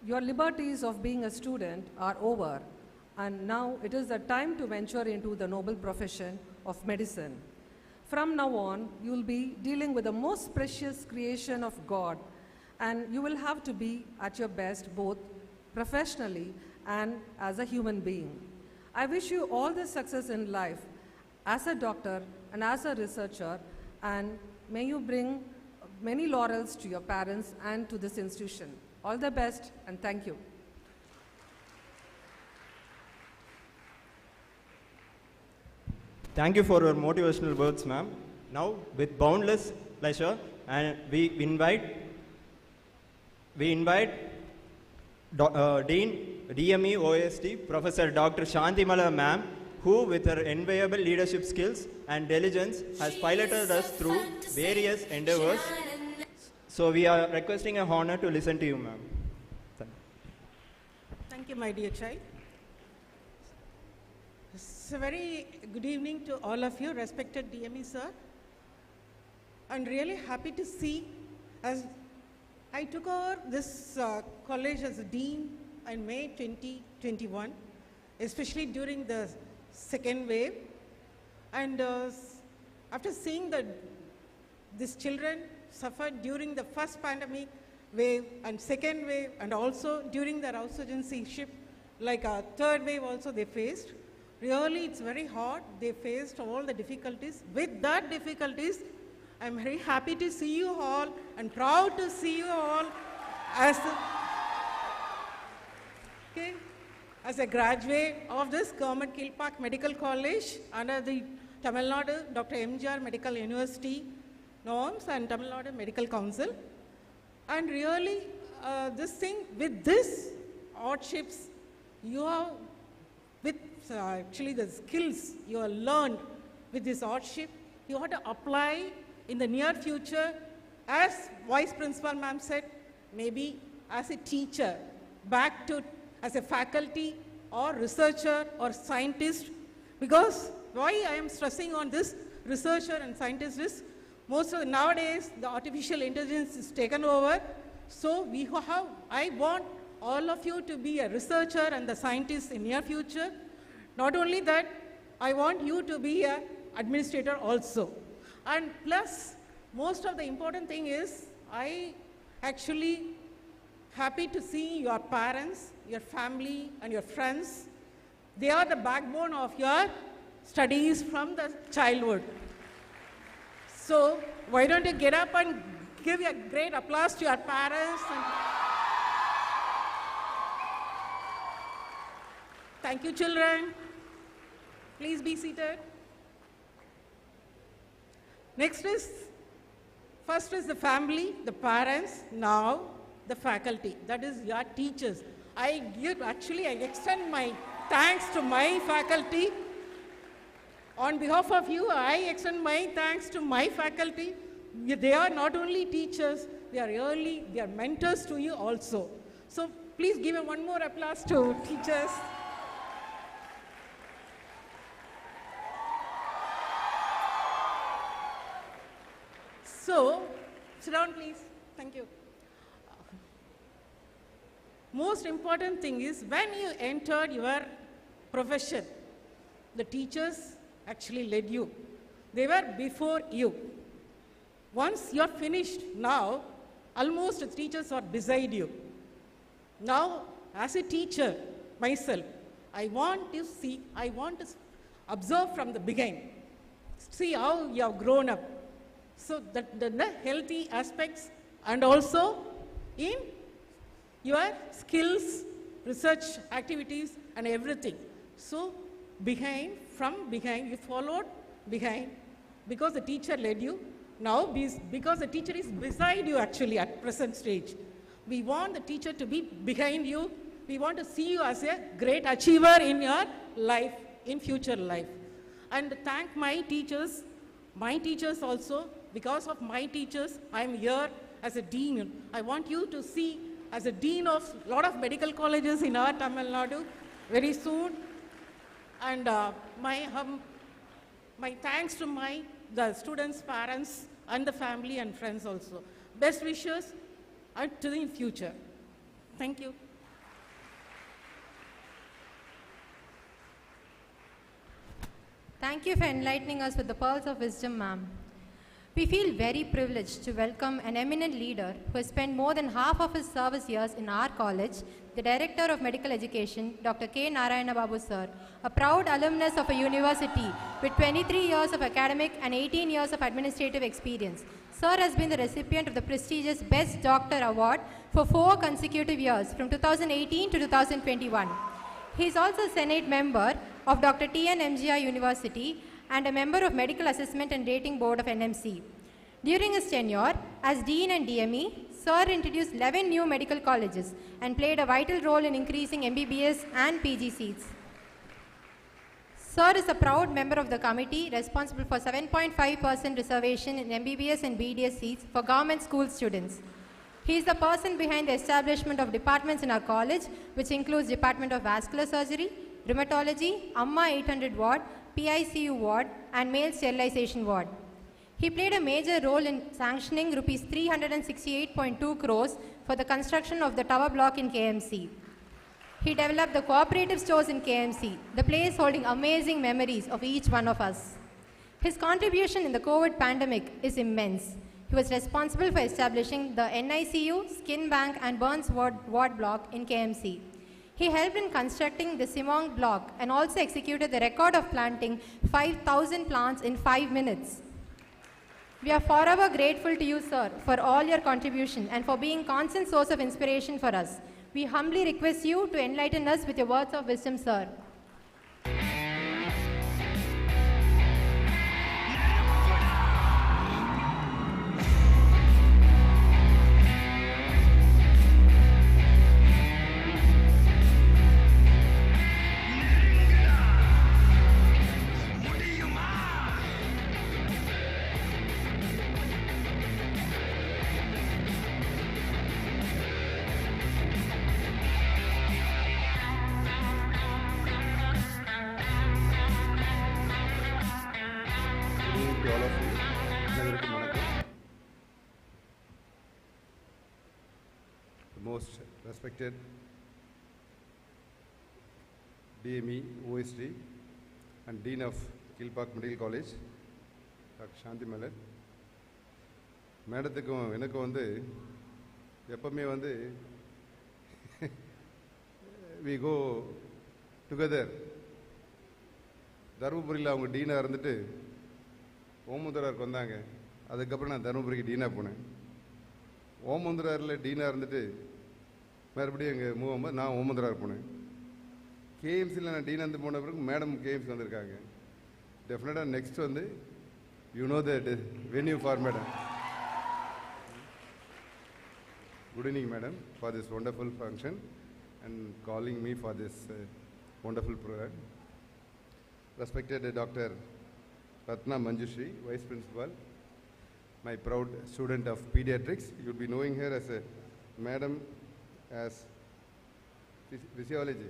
Your liberties of being a student are over, and now it is the time to venture into the noble profession of medicine. From now on, you will be dealing with the most precious creation of God, and you will have to be at your best both professionally and as a human being. I wish you all the success in life as a doctor and as a researcher, and may you bring many laurels to your parents and to this institution. All the best, and thank you. Thank you for your motivational words, ma'am. Now, with boundless pleasure, and we invite Dean DME OST, Professor Dr. Shantimala ma'am, who with her enviable leadership skills and diligence has piloted us through various endeavors. So we are requesting a honor to listen to you, ma'am. Thank you, my dear child. It's a very good evening to all of you, respected DME sir. I'm really happy to see, as I took over this college as a dean in May 2021, especially during the second wave. And after seeing that these children suffered during the first pandemic wave and second wave, and also during the resurgency, like a third wave also they faced. Really, it's very hard. They faced all the difficulties. With that difficulties, I'm very happy to see you all and proud to see you all as a graduate of this Government Kilpauk Medical College under the Tamil Nadu Dr. MGR Medical University norms and Tamil Nadu Medical Council. And really, this thing, with this hardships, you have, with actually the skills you have learned with this hardship, you have to apply in the near future, as Vice Principal ma'am said, maybe as a teacher, back to as a faculty or researcher or scientist. Because why I am stressing on this researcher and scientist is, most of nowadays the artificial intelligence is taken over. So I want all of you to be a researcher and the scientist in near future. Not only that, I want you to be an administrator also. And plus, most of the important thing is, I actually happy to see your parents, your family, and your friends. They are the backbone of your studies from the childhood. So why don't you get up and give a great applause to your parents. Thank you, children. Please be seated. First is the family, the parents, now the faculty, that is your teachers. I extend my thanks to my faculty. On behalf of you, I extend my thanks to my faculty. They are not only teachers, they are mentors to you also. So please give one more applause to teachers. So, sit down please. Thank you. Most important thing is, when you entered your profession, the teachers actually led you. They were before you. Once you're finished, now almost the teachers are beside you. Now, as a teacher myself, I want to observe from the beginning, see how you have grown up. So the healthy aspects and also in your skills, research activities and everything. So from behind, you followed behind because the teacher led you. Now, because the teacher is beside you actually at present stage, we want the teacher to be behind you. We want to see you as a great achiever in your life, in future life. And thank my teachers also. Because of my teachers, I am here as a dean. I want you to see as a dean of a lot of medical colleges in our Tamil Nadu very soon. And my thanks to the students, parents, and the family and friends also. Best wishes to the future. Thank you. Thank you for enlightening us with the pearls of wisdom, ma'am. We feel very privileged to welcome an eminent leader who has spent more than half of his service years in our college, the Director of Medical Education, Dr. K. Narayana Babu sir, a proud alumnus of a university with 23 years of academic and 18 years of administrative experience. Sir has been the recipient of the prestigious Best Doctor Award for 4 consecutive years from 2018 to 2021. He is also a Senate member of Dr. T.N. MGI University and a member of Medical Assessment and Rating Board of NMC. During his tenure as Dean and DME, Sir introduced 11 new medical colleges and played a vital role in increasing MBBS and PG seats. Sir is a proud member of the committee responsible for 7.5% reservation in MBBS and BDS seats for government school students. He is the person behind the establishment of departments in our college, which includes Department of Vascular Surgery, Rheumatology, Amma 800 Ward, PICU Ward, and Male Sterilization Ward. He played a major role in sanctioning Rs 368.2 crores for the construction of the tower block in KMC. He developed the cooperative stores in KMC, the place holding amazing memories of each one of us. His contribution in the COVID pandemic is immense. He was responsible for establishing the NICU, Skin Bank, and Burns Ward block in KMC. He helped in constructing the Simong block and also executed the record of planting 5,000 plants in 5 minutes. We are forever grateful to you, sir, for all your contribution and for being a constant source of inspiration for us. We humbly request you to enlighten us with your words of wisdom, sir. Most respected DME, OSD, and Dean of Kilpack Medical College, Dr. Shanti Mallet. மேடத்துக்கும் எனக்கும் வந்து எப்பவுமே வந்து we go together. தருமபுரியில் அவங்க டீனாக இருந்துட்டு ஓமுந்தராருக்கு வந்தாங்க. அதுக்கப்புறம் நான் தருமபுரிக்கு டீனாக போனேன். ஓமுந்தராரில் டீனாக இருந்துட்டு மறுபடியும் எங்கள் மூவ் நான் ஓமுந்தரார் போனேன். கேஎம்சியில் நான் டீனாக இருந்து போன பிறகு மேடம் கேஎம்சி வந்திருக்காங்க. டெஃபினட்டாக நெக்ஸ்ட் வந்து you know the venue for madam. Good evening, madam, for this wonderful function and calling me for this wonderful program. Respected Dr. Ratna Manjushri, Vice Principal, my proud student of pediatrics. You'll be knowing her as a madam as physiology,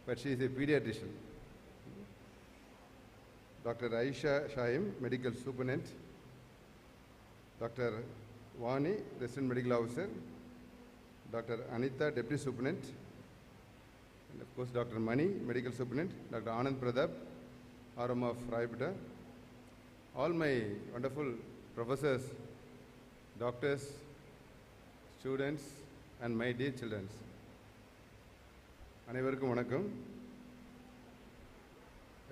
but she is a pediatrician. Dr. Aisha Shaim, Medical Superintendent. Dr. Vani, Resident Medical Officer. Dr. Anita, Deputy Superintendent. And of course, Dr. Mani, Medical Superintendent. Dr. Anand Pradap, RM of Raipeta. All my wonderful professors, doctors, students, and my dear children. அனைவருக்கும் வணக்கம்.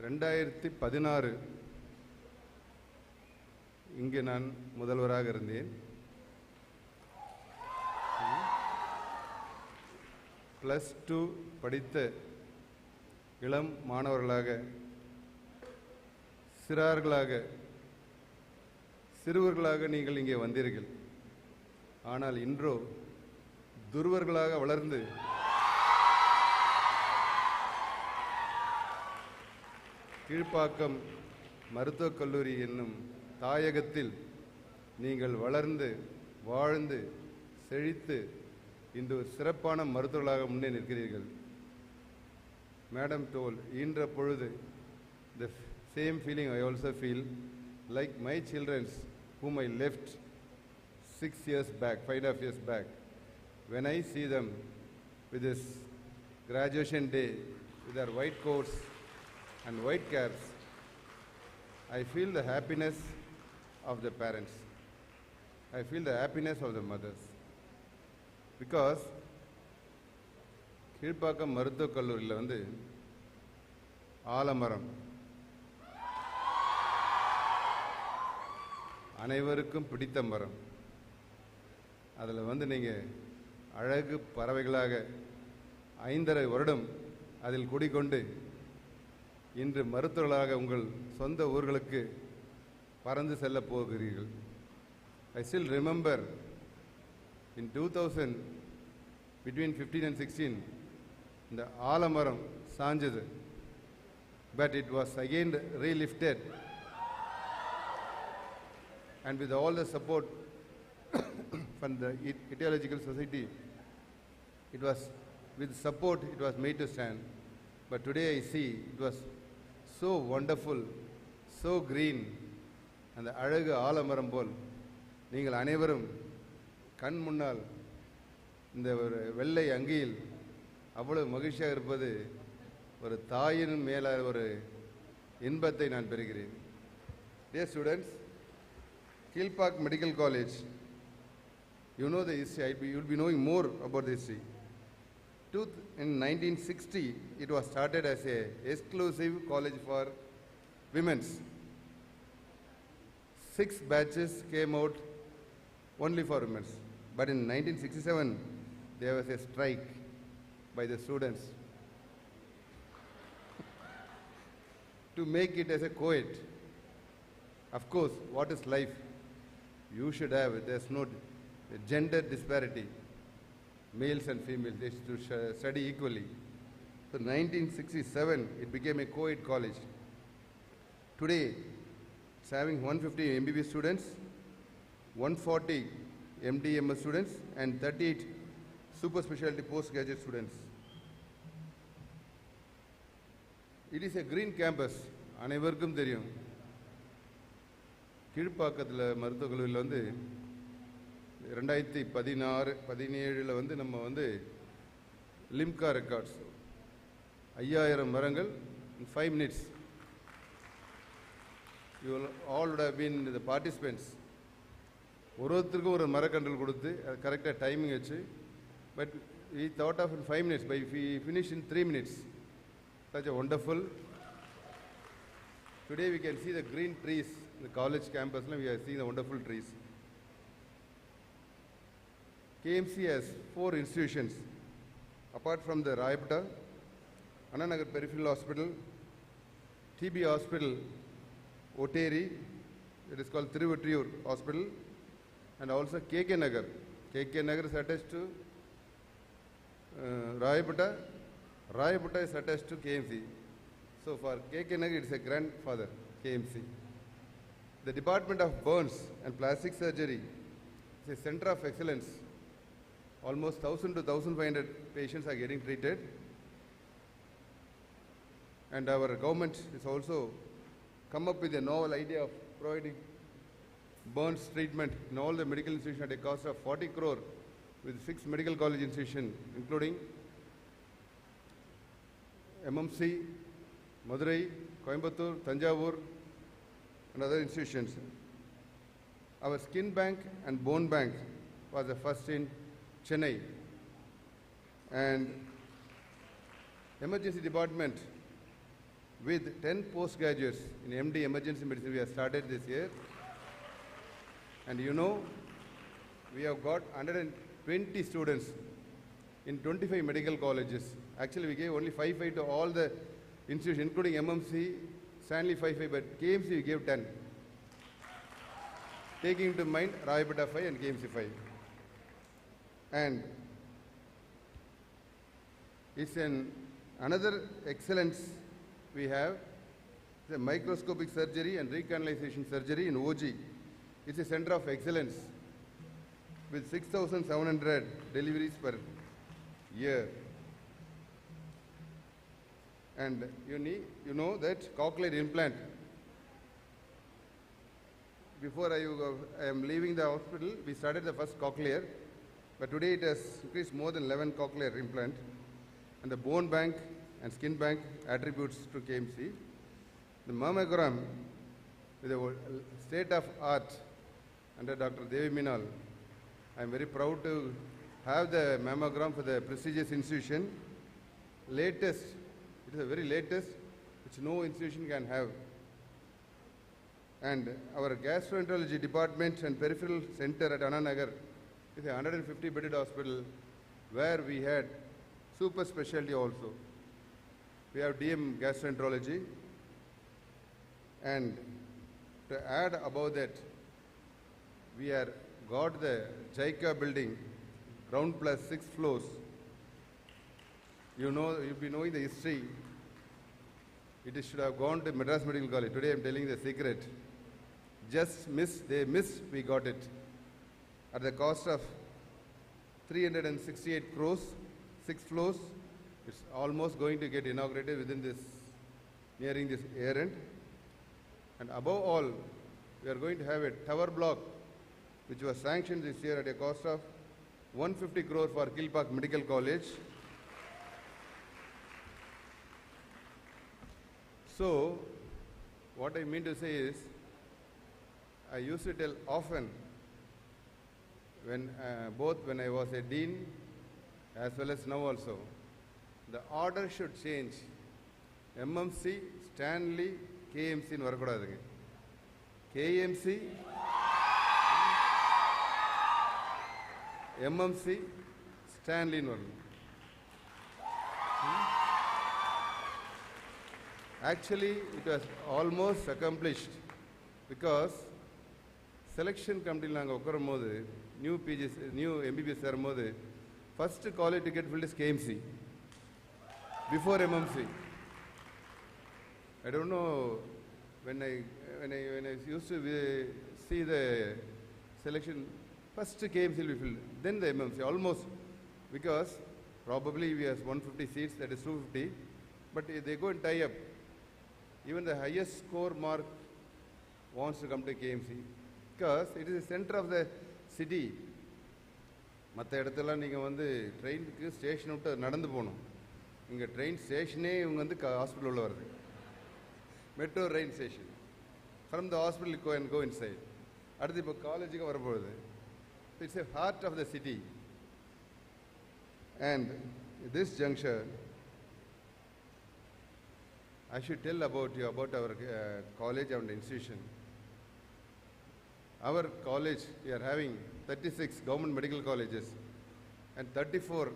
2016 இங்கே நான் முதல்வராக இருந்தேன். +2 படித்த இளம் மாணவர்களாக, சிறுவர்களாக நீங்கள் இங்கே வந்தீர்கள். ஆனால் இன்றோ துருவர்களாக வளர்ந்து கீழ்ப்பாக்கம் மருத்துவக் கல்லூரி என்னும் தாயகத்தில் நீங்கள் வளர்ந்து வாழ்ந்து செழித்து இந்த ஒரு சிறப்பான மருத்துவர்களாக முன்னே நிற்கிறீர்கள். மேடம் told, ஈன்ற பொழுது the same feeling I also feel like my children whom I left 6 years back, 5.5 years back. When I see them with this graduation day, with their white coats and white caps, I feel the happiness of the parents. I feel the happiness of the mothers. Because Kilpauk மருத்துவக் கல்லூரியில் வந்து ஆலமரம் அனைவருக்கும் பிடித்த மரம். அதில் வந்து நீங்கள் அழகு பறவைகளாக 5.5 வருடம் அதில் குடிக்கொண்டு இன்று மருத்துவர்களாக உங்கள் சொந்த ஊர்களுக்கு பறந்து செல்ல போகிறீர்கள். I still remember in 2000, between 15 and 16, இந்த ஆலமரம் சாஞ்சது. But it was again relifted, and with all the support from the Etiological Society, it was with support it was made to stand. But today I see it was so wonderful, so green, அந்த அழகு ஆலமரம் போல் நீங்கள் அனைவரும் கண் முன்னால் இந்த ஒரு வெள்ளை அங்கியில் அவ்வளவு மகிழ்ச்சியாக இருப்பது ஒரு தாயின் மேல ஒரு இன்பத்தை நான் பெறுகிறேன். Dear students, Kilpak Medical College, you know the history. You will be knowing more about the history. In 1960, it was started as a exclusive college for women's. 6 batches came out only for women's. But in 1967, there was a strike by the students to make it as a co-ed. Of course, what is life? You should have, there's no gender disparity. Males and females, they should study equally. So 1967, it became a co-ed college. Today, it's having 150 MBBS students, 140 MD/MS students, and 38 super specialty postgraduate students. It is a green campus. அனைவருக்கும் தெரியும். கீழ்ப்பாக்கத்தில் மருத்துவக் கல்லூரியில் வந்து 2016-17 வந்து நம்ம வந்து Limca records 5000 மரங்கள் in 5 minutes. You all would have been the participants. ஒருத்தருக்கும் ஒரு மரக்கன்றல் கொடுத்து அது கரெக்டாக டைமிங் வச்சு, but we thought of in 5 minutes, but we finished in 3 minutes. Such a wonderful. Today we can see the green trees in the college campus. We are seeing the wonderful trees. KMC has 4 institutions. Apart from the Rayapata, Ananagar Peripheral Hospital, TB Hospital, Oteri, it is called Thiruvattriyur Hospital, and also KK Nagar. KK Nagar is attached to Rayapata. Rayapata is attached to KMC. So for KK Nagar, it is a grandfather, KMC. The Department of Burns and Plastic Surgery is a center of excellence. Almost 1,000 to 1,500 patients are getting treated. And our government has also come up with a novel idea of providing burns treatment in all the medical institutions at a cost of 40 crore with 6 medical college institutions, including MMC, Madurai, Coimbatore, Tanjavur, and other institutions. Our skin bank and bone bank was the first in Chennai. And emergency department with 10 postgraduates in MD emergency medicine we have started this year. And you know, we have got 20 students in 25 medical colleges. Actually, we gave only 5 to all the institutions, including MMC, Stanley 5, but KMC we gave 10. Taking into mind Rayapeta 5 and KMC 5. And it's another excellence we have, the microscopic surgery and recanalization surgery in OG. It's a center of excellence with 6,700 deliveries per year. And you know that cochlear implant. Before I am leaving the hospital, we started the first cochlear, but today it has increased more than 11 cochlear implant. And the bone bank and skin bank attributes to KMC. The mammogram with the state of art under Dr. Devi Minal. I am very proud to have the mammogram for the prestigious institution. Latest, it is the very latest, which no institution can have. And our gastroenterology department and peripheral center at Anna Nagar is a 150-bedded hospital where we had super specialty also. We have DM gastroenterology. And to add above that, we are got the JICA building, ground plus 6 floors. You know, you'll be knowing the history. It should have gone to Madras Medical College. Today I'm telling the secret. Just missed, they missed, we got it. At the cost of 368 crores, 6 floors. It's almost going to get inaugurated within this, nearing this year end. And above all, we are going to have a tower block which was sanctioned this year at a cost of 150 crore for Kilpauk Medical College. So, what I mean to say is, I used to tell often, both when I was a dean as well as now also, the order should change. MMC, Stanley, KMC in varakodaadunga. KMC, MMC, Stanley in varanum. Actually, it was almost accomplished because selection committee naanga ukkarumbodhu new PGs, new MBBS varumbodhu first college to get filled is KMC before MMC. I don't know, when I used to see the selection, first KMC will be filled, then the MMC, almost, because probably we have 150 seats, that is 250, but they go and tie up. Even the highest score mark wants to come to KMC, because it is the center of the city. மற்ற இடத்துலாம் நீங்கள் வந்து ட்ரெயினுக்கு station விட்டு நடந்து போகணும். இங்கே train ஸ்டேஷனே இவங்க வந்து ஹாஸ்பிட்டல் உள்ள வருது. Metro rail station. From the hospital go and go inside. அடுத்து இப்போ காலேஜுக்கு வரப்போகுது. It's a heart of the city. And this juncture, I should tell about you about our college and institution. Our college, we are having 36 government medical colleges and 34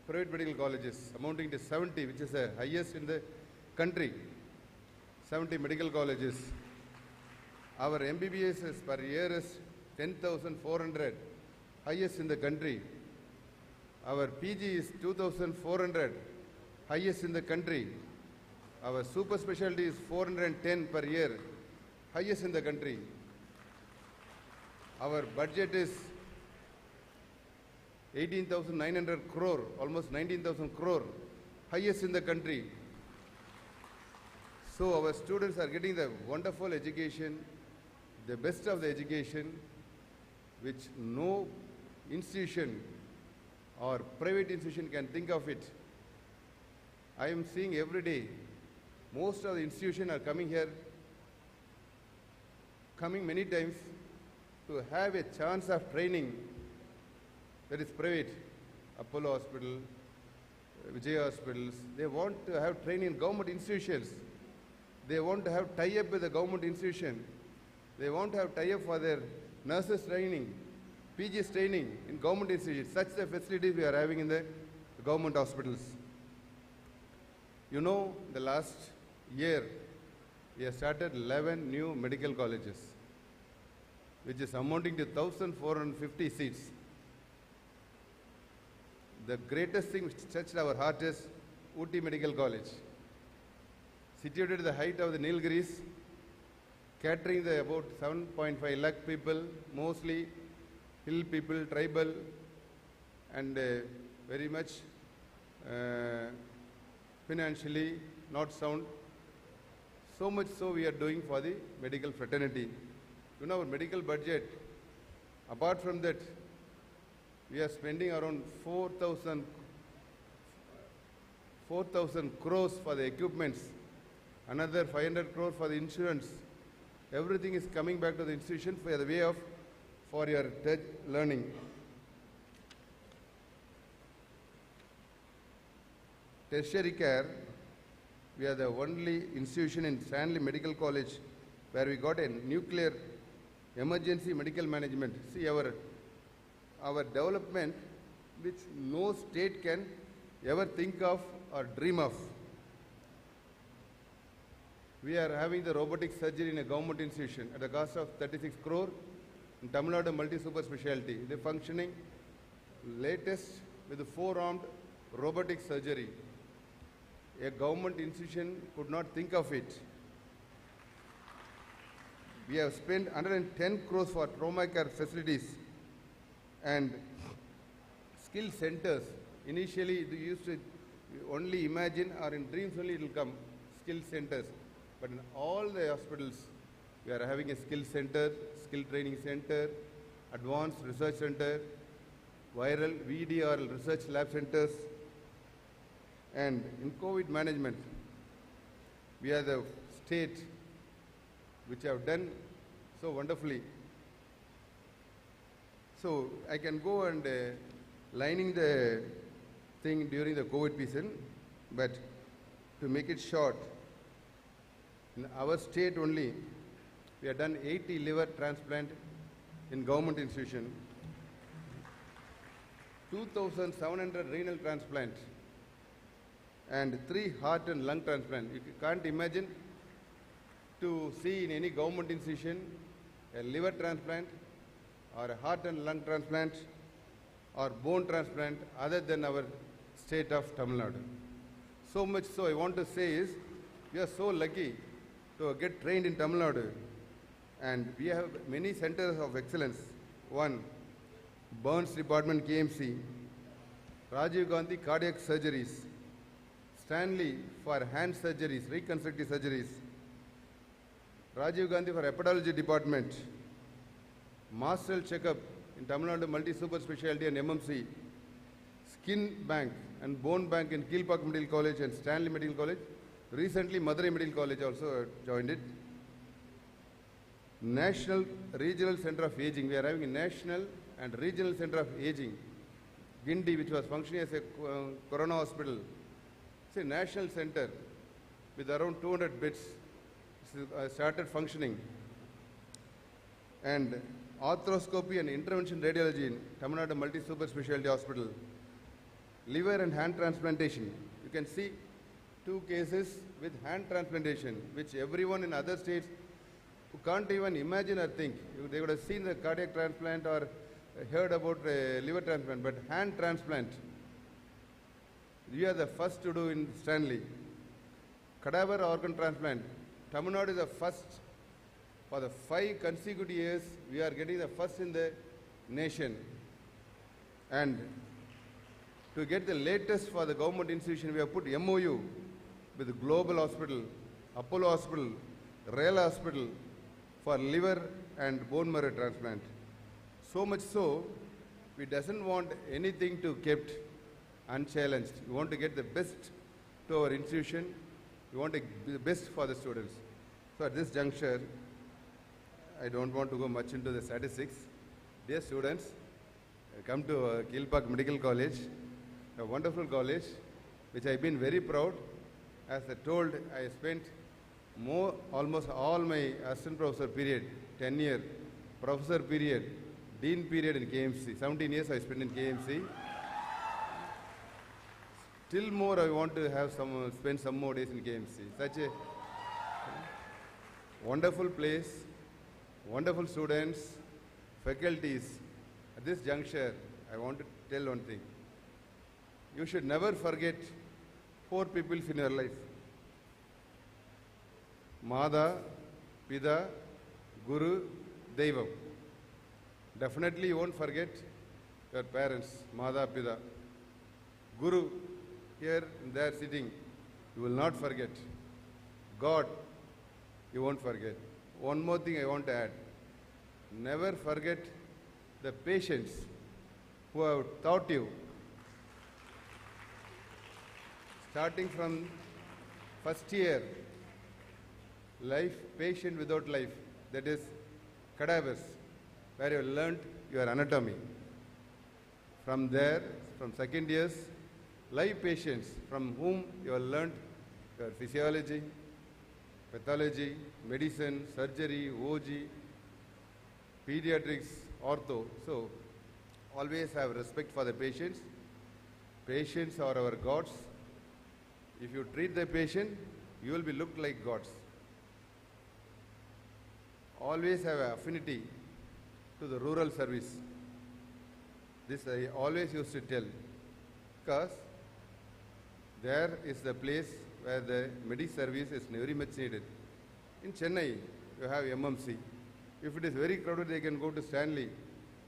private medical colleges, amounting to 70, which is the highest in the country. 70 medical colleges. Our MBBS per year is 10,400, highest in the country. Our PG is 2,400, highest in the country. Our super specialty is 410 per year, highest in the country. Our budget is 18,900 crore, almost 19,000 crore, highest in the country. So our students are getting the wonderful education, the best of the education, which no institution or private institution can think of it. I am seeing every day, most of the institutions are coming here, coming many times to have a chance of training that is private. Apollo Hospital, Vijay Hospitals, they want to have training in government institutions. They want to have tie-up with the government institution. They want to have tie-up for their nurses training. PG's training in government institutions, such the facilities we are having in the government hospitals. You know, the last year, we have started 11 new medical colleges, which is amounting to 1,450 seats. The greatest thing which touched our heart is Ooty Medical College. Situated at the height of the Nilgiris, catering the about 7.5 lakh people, mostly hill people, tribal, and very much financially not sound. So much so we are doing for the medical fraternity. You know, our medical budget, apart from that, we are spending around 4,000 crores for the equipments, another 500 crores for the insurance. Everything is coming back to the institution for the way of for your learning. Tertiary care, we are the only institution in Stanley Medical College where we got a nuclear emergency medical management. See, our development which no state can ever think of or dream of. We are having the robotic surgery in a government institution at a cost of 36 crore in Tamil Nadu multi-super specialty. The functioning latest with the four-armed robotic surgery. A government institution could not think of it. We have spent 110 crores for trauma care facilities and skill centers. Initially, we used to only imagine, or in dreams only it will come, skill centers. But in all the hospitals, we are having a skill center, skill training center, advanced research center, viral VDR research lab centers, and in COVID management, we are the state which have done so wonderfully. So I can go and lining the thing during the COVID season, but to make it short, in our state only, we have done 80 liver transplant in government institution, 2,700 renal transplant, and 3 heart and lung transplant. You can't imagine to see in any government institution a liver transplant or a heart and lung transplant or bone transplant other than our state of Tamil Nadu. So much so I want to say is, we are so lucky to get trained in Tamil Nadu, and we have many centers of excellence. One, Burns Department KMC, Rajiv Gandhi Cardiac Surgeries, Stanley for hand surgeries, reconstructive surgeries, Rajiv Gandhi for Hepatology Department, Master Checkup in Tamil Nadu Multi-Super Specialty and MMC, Skin Bank and Bone Bank in Kilpak Medical College and Stanley Medical College. Recently, Madurai Medical College also joined it. National Regional Center of Aging. We are having a National and Regional Center of Aging. Gindi, which was functioning as a Corona hospital. It's a national center with around 200 beds. Started functioning. And arthroscopy and intervention radiology in Tamil Nadu Multi-Super Specialty Hospital. Liver and hand transplantation. You can see 2 cases with hand transplantation, which everyone in other states who can't even imagine or think. They would have seen the cardiac transplant or heard about liver transplant, but hand transplant, we are the first to do in Stanley. Cadaver organ transplant, Tamil Nadu is the first. For the 5 consecutive years, we are getting the first in the nation. And to get the latest for the government institution, we have put MOU with Global Hospital, Apollo Hospital, Rail Hospital for liver and bone marrow transplant. So much so, we doesn't want anything to kept unchallenged. We want to get the best to our institution. We want the best for the students. So at this juncture, I don't want to go much into the statistics. Dear students, come to Kilpak Medical College, a wonderful college, which I've been very proud. As I told, I spent almost all my assistant professor period, 10-year, professor period, Dean period in KMC. 17 years I spent in KMC. Still more I want to have spend some more days in KMC. Such a wonderful place, wonderful students, faculties. At this juncture, I want to tell one thing. You should never forget 4 people in your life. Mada, Pida, Guru, Devam. Definitely you won't forget your parents, Mada, Pida. Guru, here and there sitting, you will not forget. God, you won't forget. One more thing I want to add. Never forget the patients who have taught you. Starting from first year, life, patient without life, that is cadavers, where you learnt your anatomy. From there, from second years, live patients from whom you have learnt your physiology, pathology, medicine, surgery, OG, pediatrics, ortho. So, always have respect for the patients. Patients are our gods. If you treat the patient, you will be looked like gods. Always have an affinity to the rural service. This I always used to tell, because there is the place where the service is very much needed. In Chennai, you have MMC. If it is very crowded, they can go to Stanley.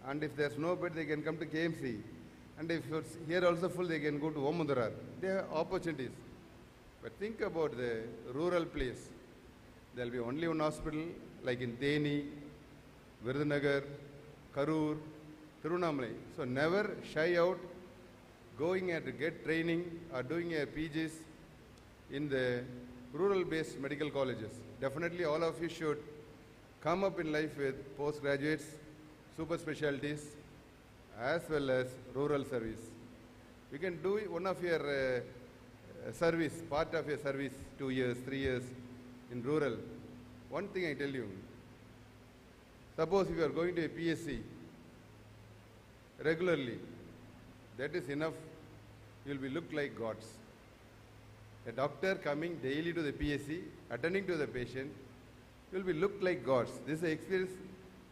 And if there's no bed, they can come to KMC. And if it's here also full, they can go to Omundarar. They have opportunities. But think about the rural place. There will be only one hospital, like in Theni, Virudhunagar, Karur, Tirunnamalai. So never shy out going and to get training or doing a PGs in the rural-based medical colleges. Definitely all of you should come up in life with postgraduates, super specialties, as well as rural service. You can do one of your service, part of your service, 2 years, 3 years in rural. One thing I tell you, suppose if you are going to a PSC regularly, that is enough. You will be looked like gods. A doctor coming daily to the PSC, attending to the patient, you will be looked like gods. This is the experience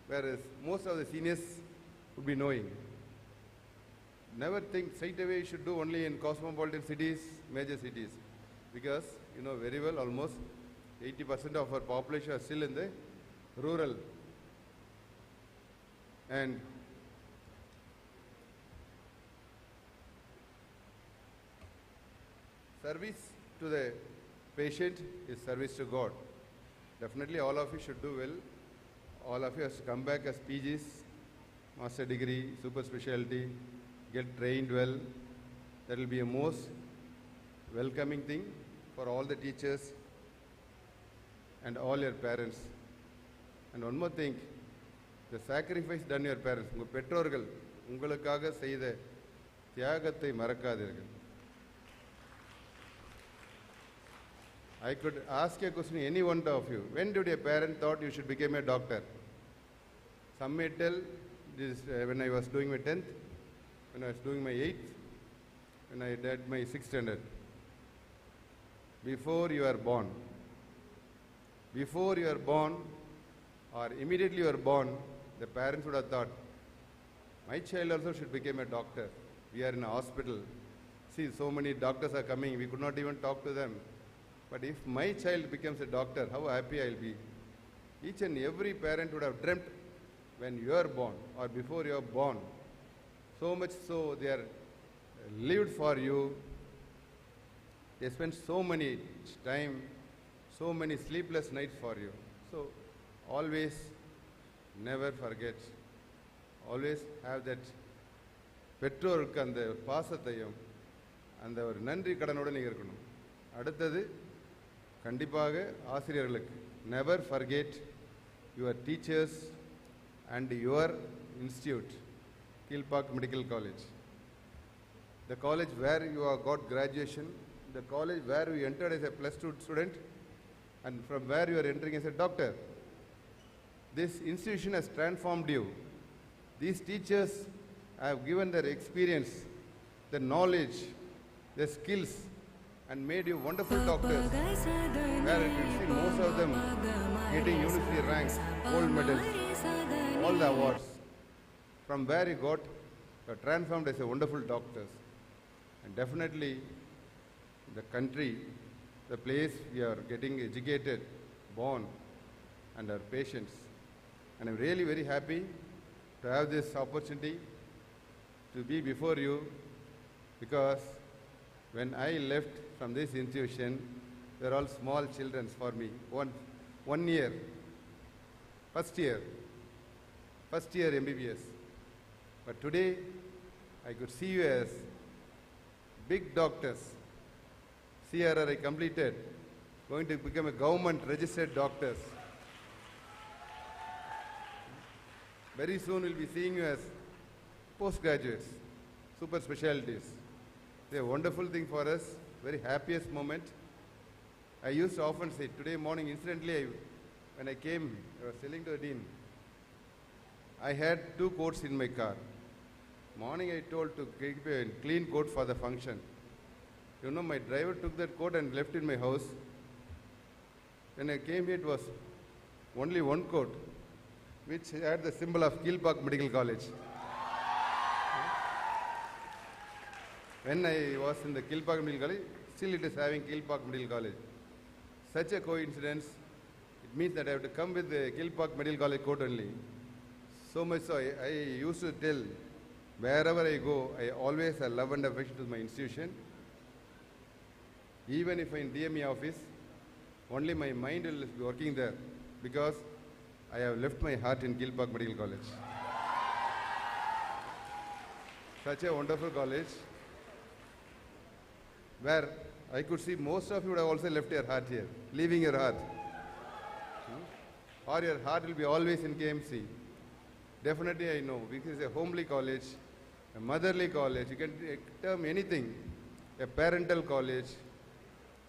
whereas most of the seniors would be knowing. Never think straight away you should do only in cosmopolitan cities, major cities. Because you know very well almost 80% of our population are still in the rural. And service to the patient is service to God. Definitely all of you should do well. All of you have to come back as PGs, master degree, super specialty, get trained well. That will be a most welcoming thing for all the teachers and all your parents. And one more thing, the sacrifice done your parents, உங்கள் பெற்றோர்கள் உங்களுக்காக செய்த தியாகத்தை மறக்காதீர்கள். I could ask a question any one of you. When did your parent thought you should become a doctor? Some may tell this when I was doing my 10th, when I was doing my 8th, when I did my 6th standard. Before you are born. Before you are born or immediately you are born, the parents would have thought, my child also should become a doctor. We are in a hospital. See, so many doctors are coming. We could not even talk to them. But if my child becomes a doctor, how happy I will be. Each and every parent would have dreamt when you are born or before you are born. So much so they are lived for you. They spend so many time, so many sleepless nights for you. So always never forget. Always have that பெற்றோருக்கு அந்த பாசத்தையும் அந்த ஒரு நன்றி கடனோடு நீங்கள் இருக்கணும். அடுத்தது கண்டிப்பாக ஆசிரியர்களுக்கு never forget your teachers and your institute, Kilpauk Medical College. The college where you have got graduation, the college where you entered as a +2 student and from where you are entering as a doctor. This institution has transformed you These teachers have given their experience, their knowledge, their skills, and made you wonderful doctors, where you see most of them getting university ranks, gold medals, all the awards. From where you got, you are transformed as a wonderful doctors. And definitely, the country, the place we are getting educated, born, and our patients. And I'm really very happy to have this opportunity to be before you, because when I left from this institution, they were all small children for me. One year, first year MBBS. But today, I could see you as big doctors. CRR I completed, going to become a government registered doctors. Very soon we'll be seeing you as postgraduates, super specialties. It's a wonderful thing for us, very happiest moment. I used to often say, today morning, incidentally, when I came, I was telling to the dean, I had 2 coats in my car. Morning I told to keep a clean coat for the function. You know, my driver took that coat and left in my house. When I came here, it was only 1 coat, which had the symbol of Kilpauk Medical College. When I was in the Kilpauk Medical College, still it is having Kilpauk Medical College. Such a coincidence, it means that I have to come with the Kilpauk Medical College coat only. So much so, I used to tell, wherever I go, I always have love and affection to my institution. Even if I'm in DME office, only my mind will be working there, because I have left my heart in Kilpauk Medical College. Such a wonderful college, where I could see most of you would have also left your heart here, leaving your heart. Or your heart will be always in KMC. Definitely I know, because it's a homely college, a motherly college, you can term anything, a parental college,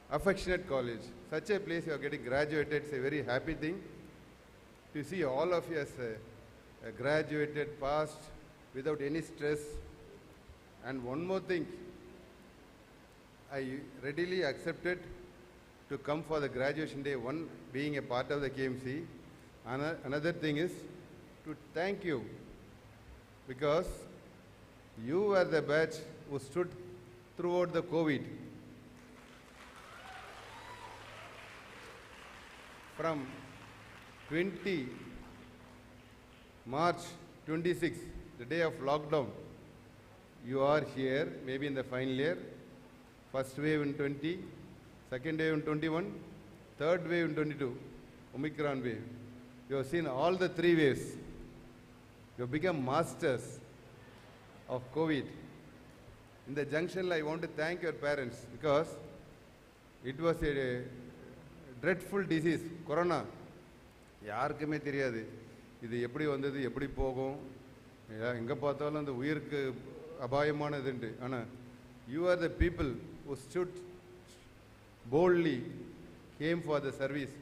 affectionate college. Such a place you are getting graduated, it's a very happy thing. To see all of you as a graduated, passed, without any stress. And one more thing, I readily accepted to come for the graduation day, one being a part of the KMC. Another thing is to thank you, because you were the batch who stood throughout the COVID. From March 26, the day of lockdown, you are here, maybe in the final year. First wave in 20, second wave in 21, third wave in 22, Omicron wave. You have seen all the 3 waves. You have become masters of COVID. In the junction, I want to thank your parents, because it was a dreadful disease, corona. யாருக்குமே தெரியாது இது எப்படி வந்தது, எப்படி போகும், எங்கே பார்த்தாலும் அந்த உயிருக்கு அபாயமானதுண்டு. ஆனால் you are the people who stood boldly, came for the service,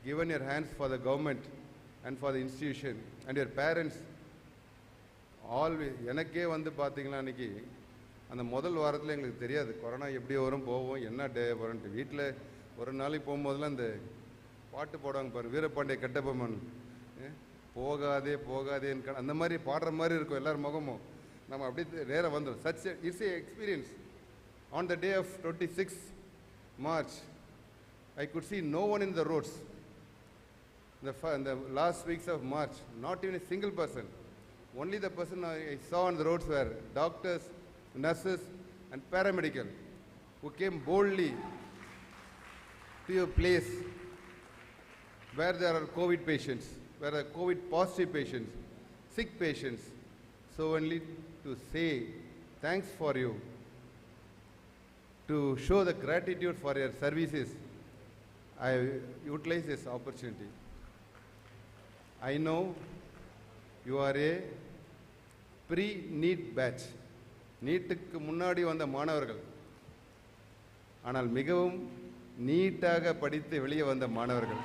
given your hands for the government and for the institution, and your parents always. எனக்கே வந்து பார்த்தீங்களா, அன்றைக்கி அந்த முதல் வாரத்தில் எங்களுக்கு தெரியாது கொரோனா எப்படி வரும், போவோம், என்ன டே வரும்ன்ட்டு. வீட்டில் ஒரு நாளைக்கு போகும்போதெல்லாம் அந்த பாட்டு போடுவாங்க பாரு, வீரபாண்டிய கட்டபொம்மன், போகாதே போகாதேன்னு அந்த மாதிரி பாடுற மாதிரி இருக்கும் எல்லாரும் முகமும். நம்ம அப்படியே நேராக வந்துடும். Such it's a experience. On the day of 26 March, I could see no one in the roads. In the last weeks of March, not even a single person. Only the person I saw on the roads were doctors, nurses, and paramedical, who came boldly to your place where there are COVID patients, where there are COVID positive patients, sick patients. So only to say thanks for you, to show the gratitude for your services, I utilize this opportunity. I know you are a pre-NEET batch. நீட்டுக்கு முன்னாடி வந்த மாணவர்கள், ஆனால் மிகவும் நீட்டாக படித்து வெளியே வந்த மாணவர்கள்.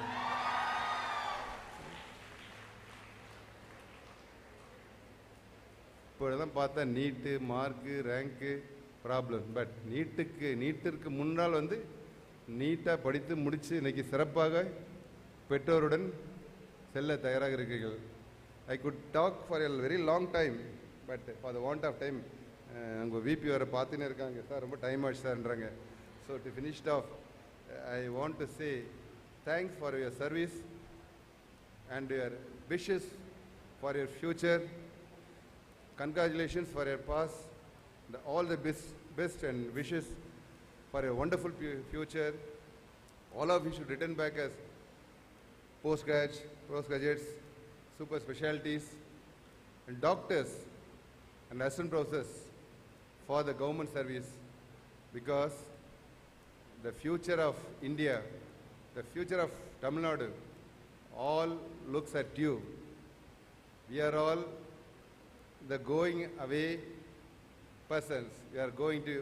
இப்பொழுதுதான் பார்த்தா நீட்டு, மார்க்கு, ரேங்க்கு ப்ராப்ளம். பட் நீட்டிற்கு முன்னால் நீட்டாக படித்து முடித்து இன்றைக்கி சிறப்பாக பெற்றோருடன் செல்ல தயாராக இருக்கிறீர்கள். I could talk for a very long time, but for the want of time உங்கள் விபி வர பார்த்துன்னு இருக்காங்க, சார் ரொம்ப டைம் ஆச்சு சார்ன்றாங்க. So to finished off, I want to say thanks for your service and your wishes for your future. Congratulations for your past. All the best and wishes for a wonderful future. All of you should return back as postgraduates, super specialties, and doctors and assistant professors for the government service, because the future of India, the future of Tamil Nadu, all looks at you. We are all the going away persons. We are going to,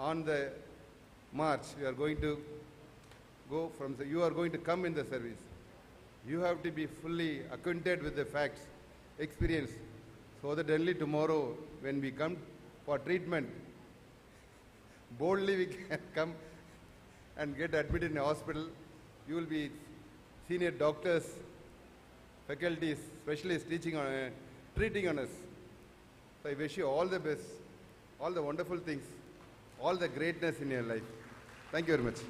on the march, we are going to go from, you are going to come in the service. You have to be fully acquainted with the facts, experience, so that only tomorrow when we come for treatment, boldly we can come and get admitted in a hospital. You will be senior doctors, faculties, specialists treating on us. So I wish you all the best, all the wonderful things, all the greatness in your life. Thank you very much.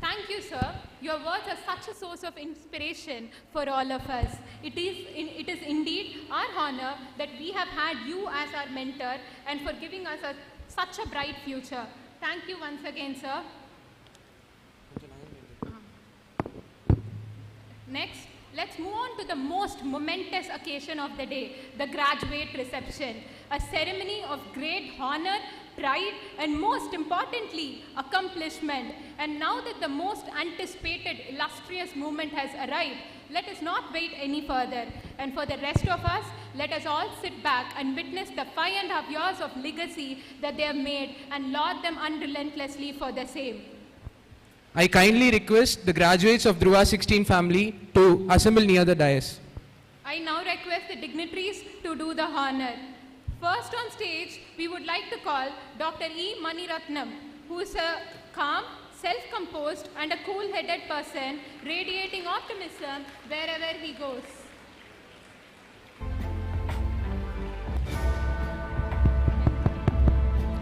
Thank you, sir. Your words are such a source of inspiration for all of us. It is indeed our honor that we have had you as our mentor and for giving us such a bright future. Thank you once again, sir. Next, let's move on to the most momentous occasion of the day, the graduate reception, a ceremony of great honor, pride, and most importantly, accomplishment. And now that the most anticipated illustrious moment has arrived, let us not wait any further. And for the rest of us, let us all sit back and witness the 5.5 years of legacy that they have made and laud them unrelentlessly for the same. I kindly request the graduates of Dhruva 16 family to assemble near the dais. I now request the dignitaries to do the honor. First on stage, we would like to call Dr. E. Maniratnam, who is a calm, self-composed and a cool-headed person, radiating optimism wherever he goes.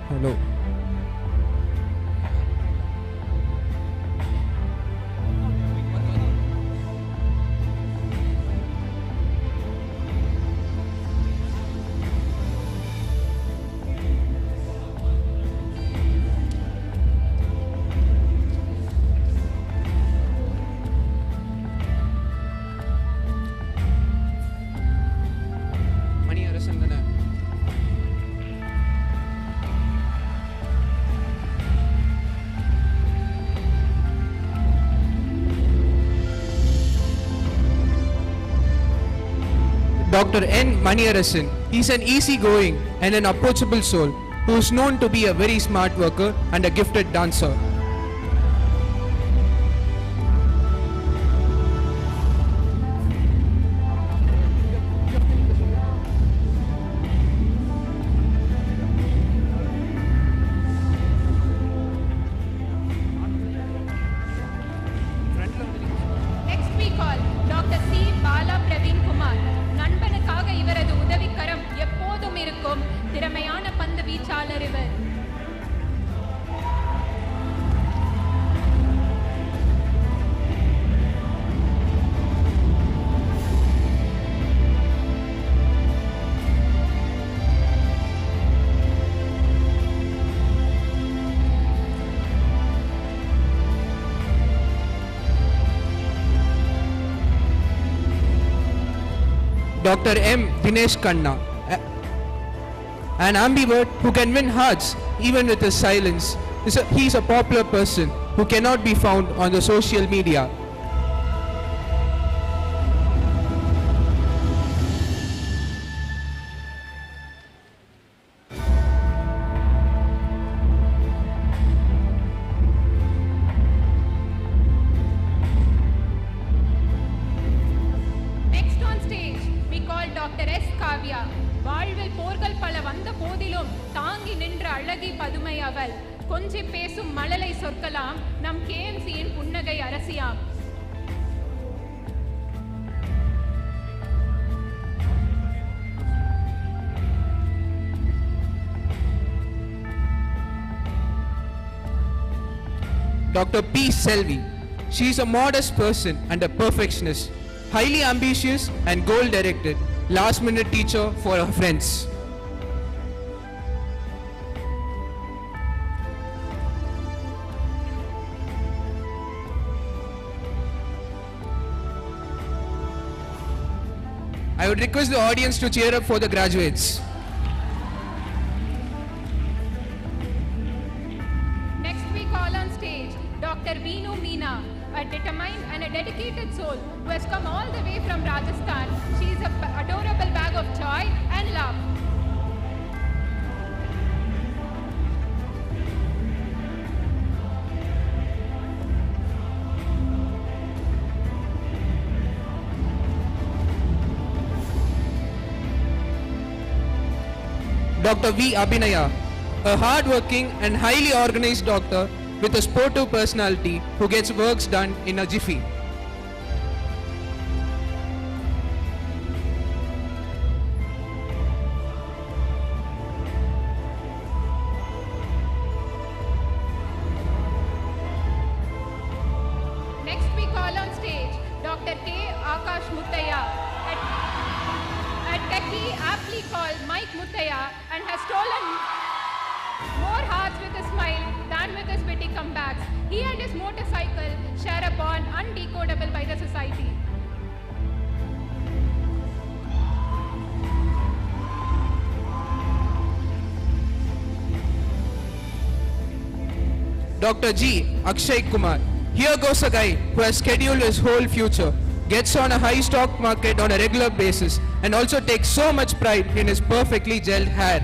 Hello. Dr. N. Maniarasan. He is an easygoing and an approachable soul who is known to be a very smart worker and a gifted dancer. Next we call Dr. C. Bala Praveen Kumar. நண்பனுக்காக இவரது உதவிக்கரம் எப்போதும் இருக்கும் திறமையான பந்து வீச்சாளர் இவர். Dr. M. Dinesh Khanna, an ambivert who can win hearts even with his silence. He is a popular person who cannot be found on the social media. அழகி பதுமை அவள். கொஞ்சி பேசும் மழலை சொற்கலாம் நம் கேஎம்சியின் புன்னகை அரசியாம். Dr. P. Selvi. She is a modest person and a perfectionist, highly ambitious and goal-directed, last-minute teacher for her friends. I would request the audience to cheer up for the graduates. Next we call on stage Dr. Veenu Meena, a determined and a dedicated soul who has come all the way from Rajasthan. She is an adorable bag of joy and love. Dr. V. Abhinaya, a hard-working and highly organized doctor with a sportive personality who gets works done in a jiffy. Next we call on stage Dr. K. Akash Muttaya, a techie aptly called Mike Muttaya, and has stolen more hearts with a smile than with his witty comebacks. He and his motorcycle share a bond undecodable by the society. Dr. G. Akshay Kumar. Here goes a guy who has scheduled his whole future, gets on a high stock market on a regular basis, and also takes so much pride in his perfectly gelled hair.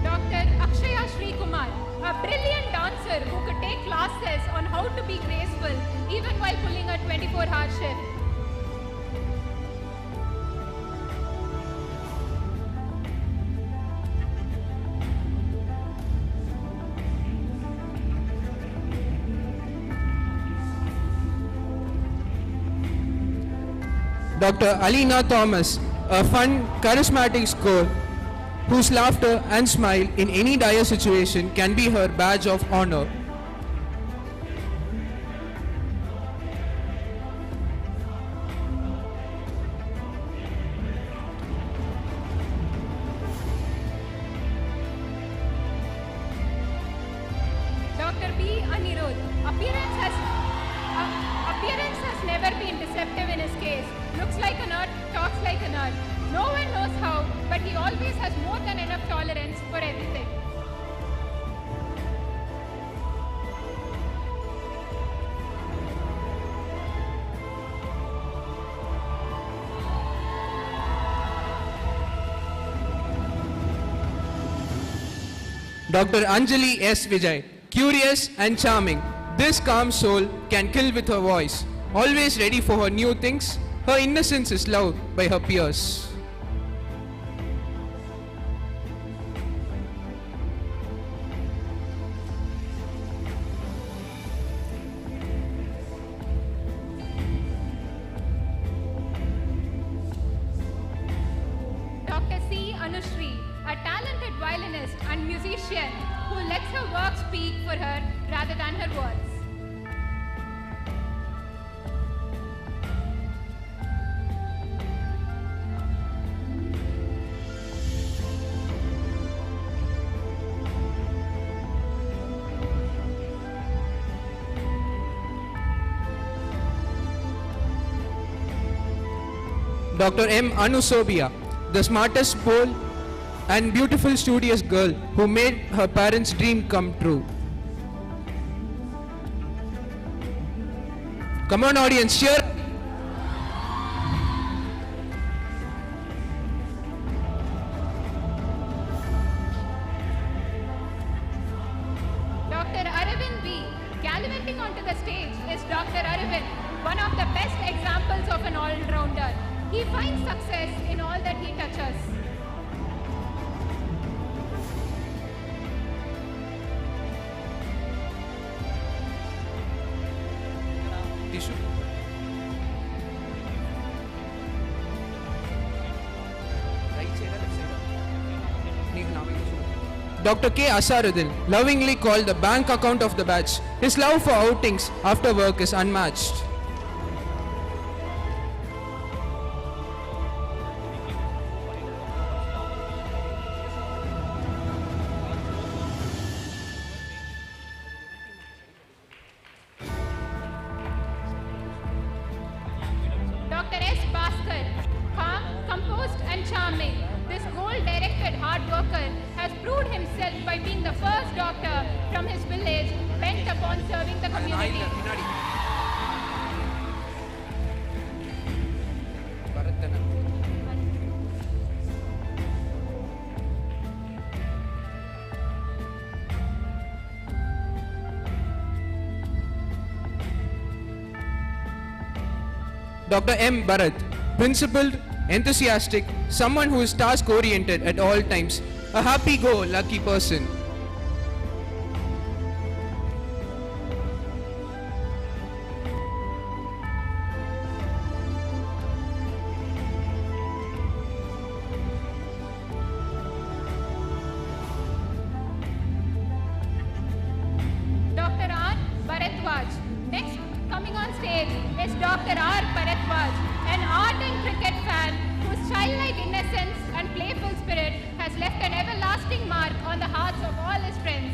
Dr. Akshaya Sri Kumar, a brilliant dancer who could take classes on how to be graceful even while pulling a 24-hour shift. Dr. Alina Thomas, a fun, charismatic scout whose laughter and smile in any dire situation can be her badge of honor. Dr. B. Anirudh, appearance has never been deceptive in his case. Looks like a nerd, talks like a nerd. No one knows how, but he always has more than enough tolerance for everything. Dr. Anjali S. Vijay, curious and charming, this calm soul can kill with her voice. Always ready for her new things, her innocence is loved by her peers. Dr. C. Anushri, a talented violinist and musician who lets her work speak for her rather than her words. Dr. M. Anusobia, the smartest, bold, and beautiful studious girl who made her parents' dream come true. Come on, audience, cheer! Gallivanting onto the stage is Dr. Aravind, one of the best examples of an all-rounder. He finds success in all that he touches. Dr. K. Asaruddin, lovingly called the bank account of the batch, his love for outings after work is unmatched. Dr. S. Bhaskar, calm, composed and charming. This goal-directed hard worker has proved himself by being the first doctor from his village bent upon serving the community. Dr. M. Bharat, principled, enthusiastic, someone who is task-oriented at all times, a happy-go-lucky person. Dr. R. Bharatwaj. Next coming on stage is Dr. R. Bharatwaj, an ardent cricket fan whose childlike innocence and playful spirit has left an everlasting mark on the hearts of all his friends.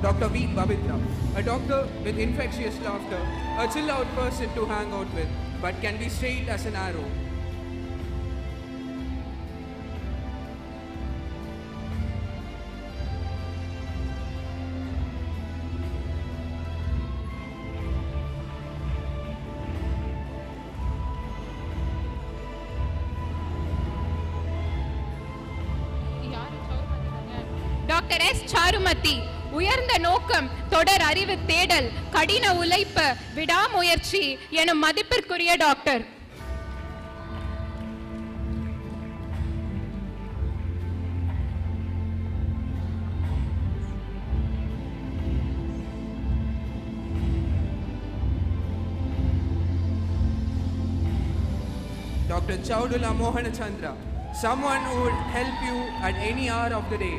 Dr. V. Babitra, a doctor with infectious laughter, a chill-out person to hang out with, but can be straight as an arrow. Dr. S. Charumati, உயர்ந்த நோக்கம், தொடர் அறிவு தேடல், கடின உழைப்பு, விடாமுயற்சி எனும் மதிப்பிற்குரிய doctor. Dr. Chaudula Mohanachandra, someone who would help you at any hour of the day.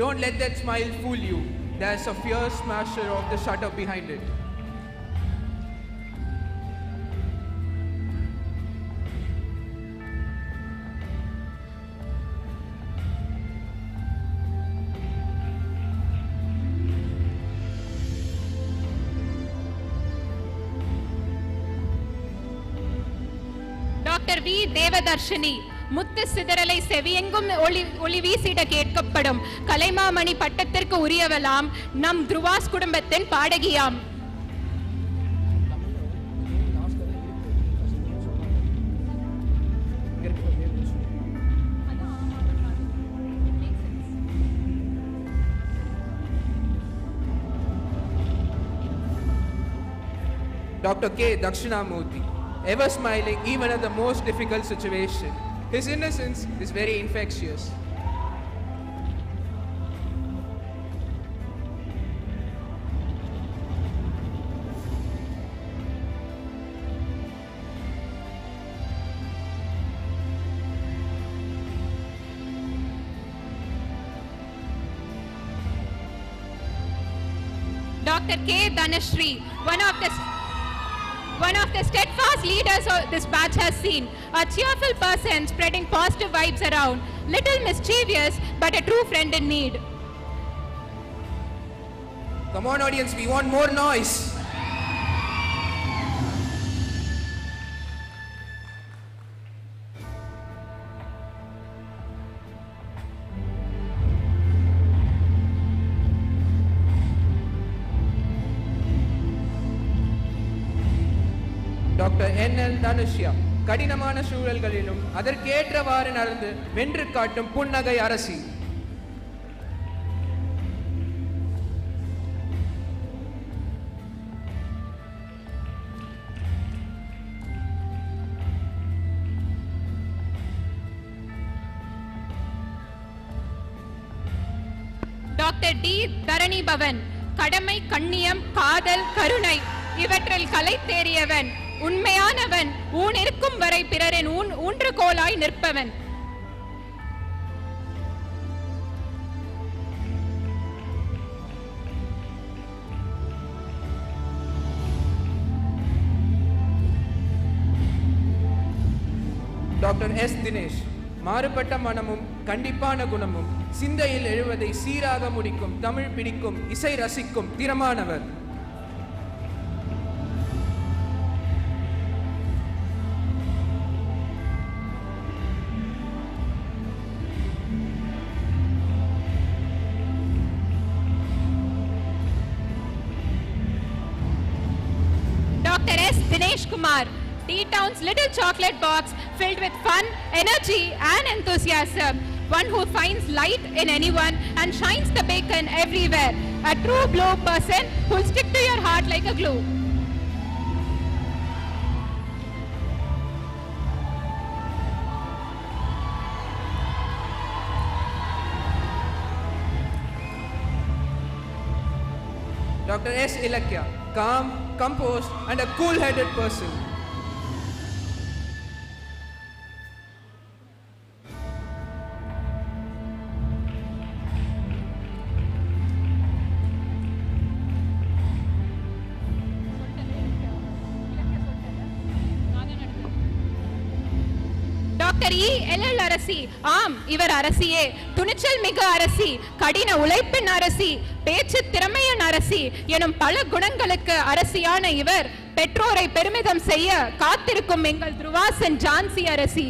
Don't let that smile fool you. There's a fierce smasher of the shutter behind it. Doctor V Devadharshini, முத்து சிதறலை செவியெங்கும் ஒளி வீசிட கேட்கப்படும் கலைமாமணி பட்டத்திற்கு உரியவலாம், நம் துருவாஸ் குடும்பத்தின் பாடகியாம். Dr. K. Dakshinamurthy, ever smiling even at the most difficult situation. His innocence is very infectious. Dr. K. Dhanashri, one of the steadfast leaders this batch has seen, a cheerful person spreading positive vibes around, little mischievous but a true friend in need. Come on audience, we want more noise. Doctor N L. Dhanushya, கடினமான சூழல்களிலும் அதற்கேற்றவாறு நடந்து வென்று காட்டும் புன்னகை அரசி. Doctor D. Dharani Pavan, கடமை, கண்ணியம், காதல், கருணை இவற்றில் கலை தேறியவன், உண்மையானவன், ஊன் இருக்கும் வரை பிறரின் ஊன்றுகோலாய் நிற்பவன். Doctor S. தினேஷ், மாறுபட்ட மனமும் கண்டிப்பான குணமும், சிந்தையில் எழுவதை சீராக முடிக்கும், தமிழ் பிடிக்கும், இசை ரசிக்கும் திறமானவர். Dr. S. Dinesh Kumar, T-Town's little chocolate box filled with fun, energy and enthusiasm. One who finds light in anyone and shines the beacon everywhere. A true blue person who'll stick to your heart like a glue. Dr. S. Ilakya, calm, composed and a cool-headed person. Doctor E. L. Arasi, ஆம் இவர் அரசியே, துணிச்சல் மிகு அரசி, கடின உழைப்பின் அரசி, பேச்சு திறமையின் அரசி எனும் பல குணங்களுக்கு அரசியான இவர் பெற்றோரை பெருமிதம் செய்ய காத்திருக்கும் எங்கள் துருவாசன் ஜான்சி அரசி.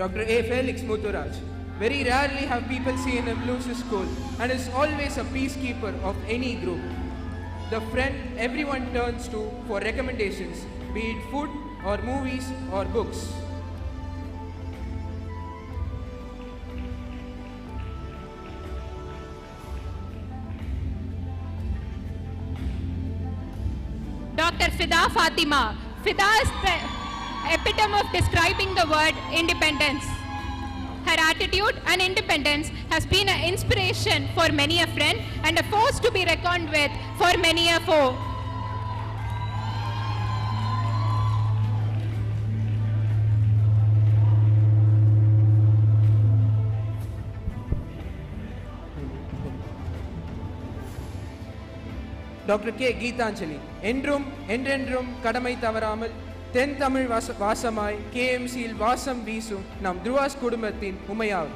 Dr. A. Felix Mutturaj, very rarely have people seen him lose his cool and is always a peacekeeper of any group. The friend everyone turns to for recommendations, be it food or movies or books. Dr. Fida Fatima, Fida is the epitome of describing the word independence. Her attitude and independence has been an inspiration for many a friend and a force to be reckoned with for many a foe. Doctor K. Geethanjali, என்றும் என்றென்றும் கடமை தவறாமல் தென் தமிழ் வாசமாய் KMCயில் வாசம் வீசும் நம் துருவாஸ் குடும்பத்தின் Umaiyal.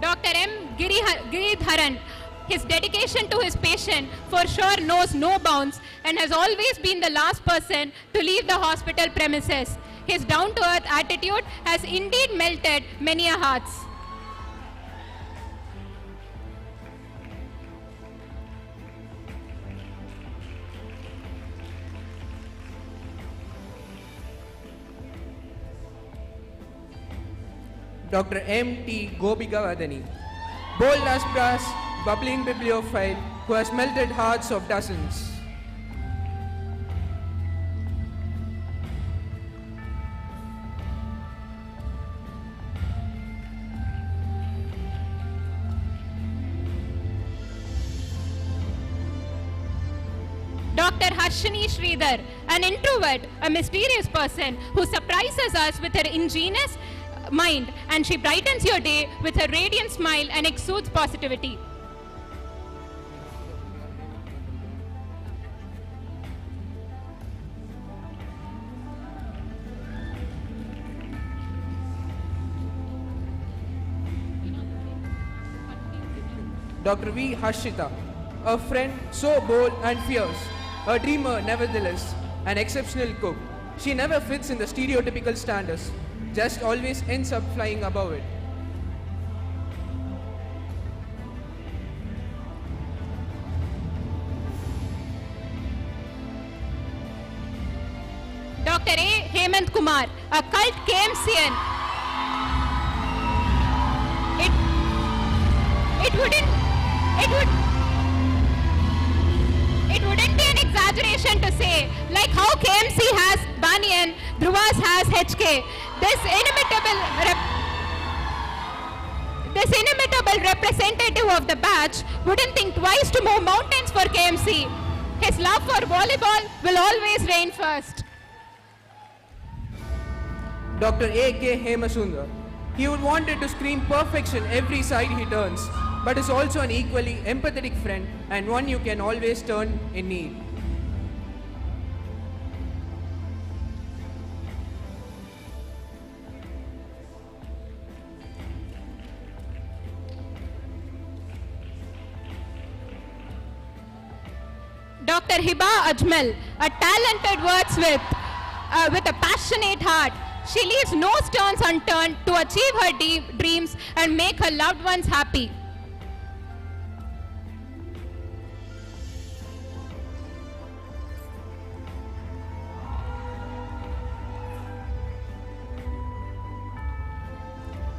Dr. M. Giridharan, his dedication to his patient for sure knows no bounds and has always been the last person to leave the hospital premises. His down-to-earth attitude has indeed melted many a hearts. Dr. M.T. Gobigavadani, bold as brass, bubbling bibliophile who has melted hearts of dozens. Dr. Harshini Sridhar, an introvert, a mysterious person who surprises us with her ingenious mind, and she brightens your day with her radiant smile and exudes positivity. Dr. V. Harshita, a friend so bold and fierce, a dreamer nevertheless, an exceptional cook. She never fits in the stereotypical standards, just always ends up flying above it. Dr. A. Hemant Kumar, a cult KMCN. It wouldn't be an exaggeration to say, like how KMC has Banyan, Dhruvas has HK. This inimitable representative of the batch wouldn't think twice to move mountains for KMC. His love for volleyball will always reign first. Dr. A.K. Hemasundar. He would wanted to scream perfection every side he turns, but is also an equally empathetic friend and one you can always turn in need. Dr. Hiba Ajmal, a talented wordsmith with a passionate heart. She leaves no stones unturned to achieve her dreams and make her loved ones happy.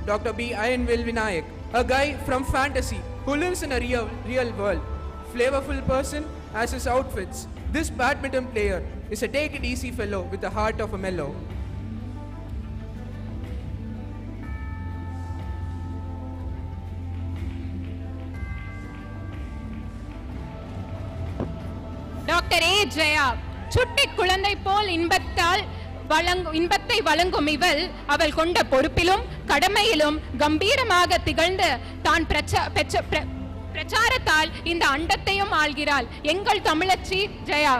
Dr. B. Ironville Vinayak, a guy from fantasy who lives in a real world. Flavorful person as his outfits. This badminton player is a take-it-easy fellow with the heart of a mellow. Dr. A. Jaya, சுட்டி குழந்தை போல் இன்பத்தை வழங்கும் இவள் அவள் கொண்ட பொறுப்பிலும் கடமையிலும் கம்பீரமாக திகழ்ந்து தான் பிரச்சாரத்தால் இந்த அண்டத்தையும் ஆள்கிறாள். எங்கள் தமிழச்சி Jaya.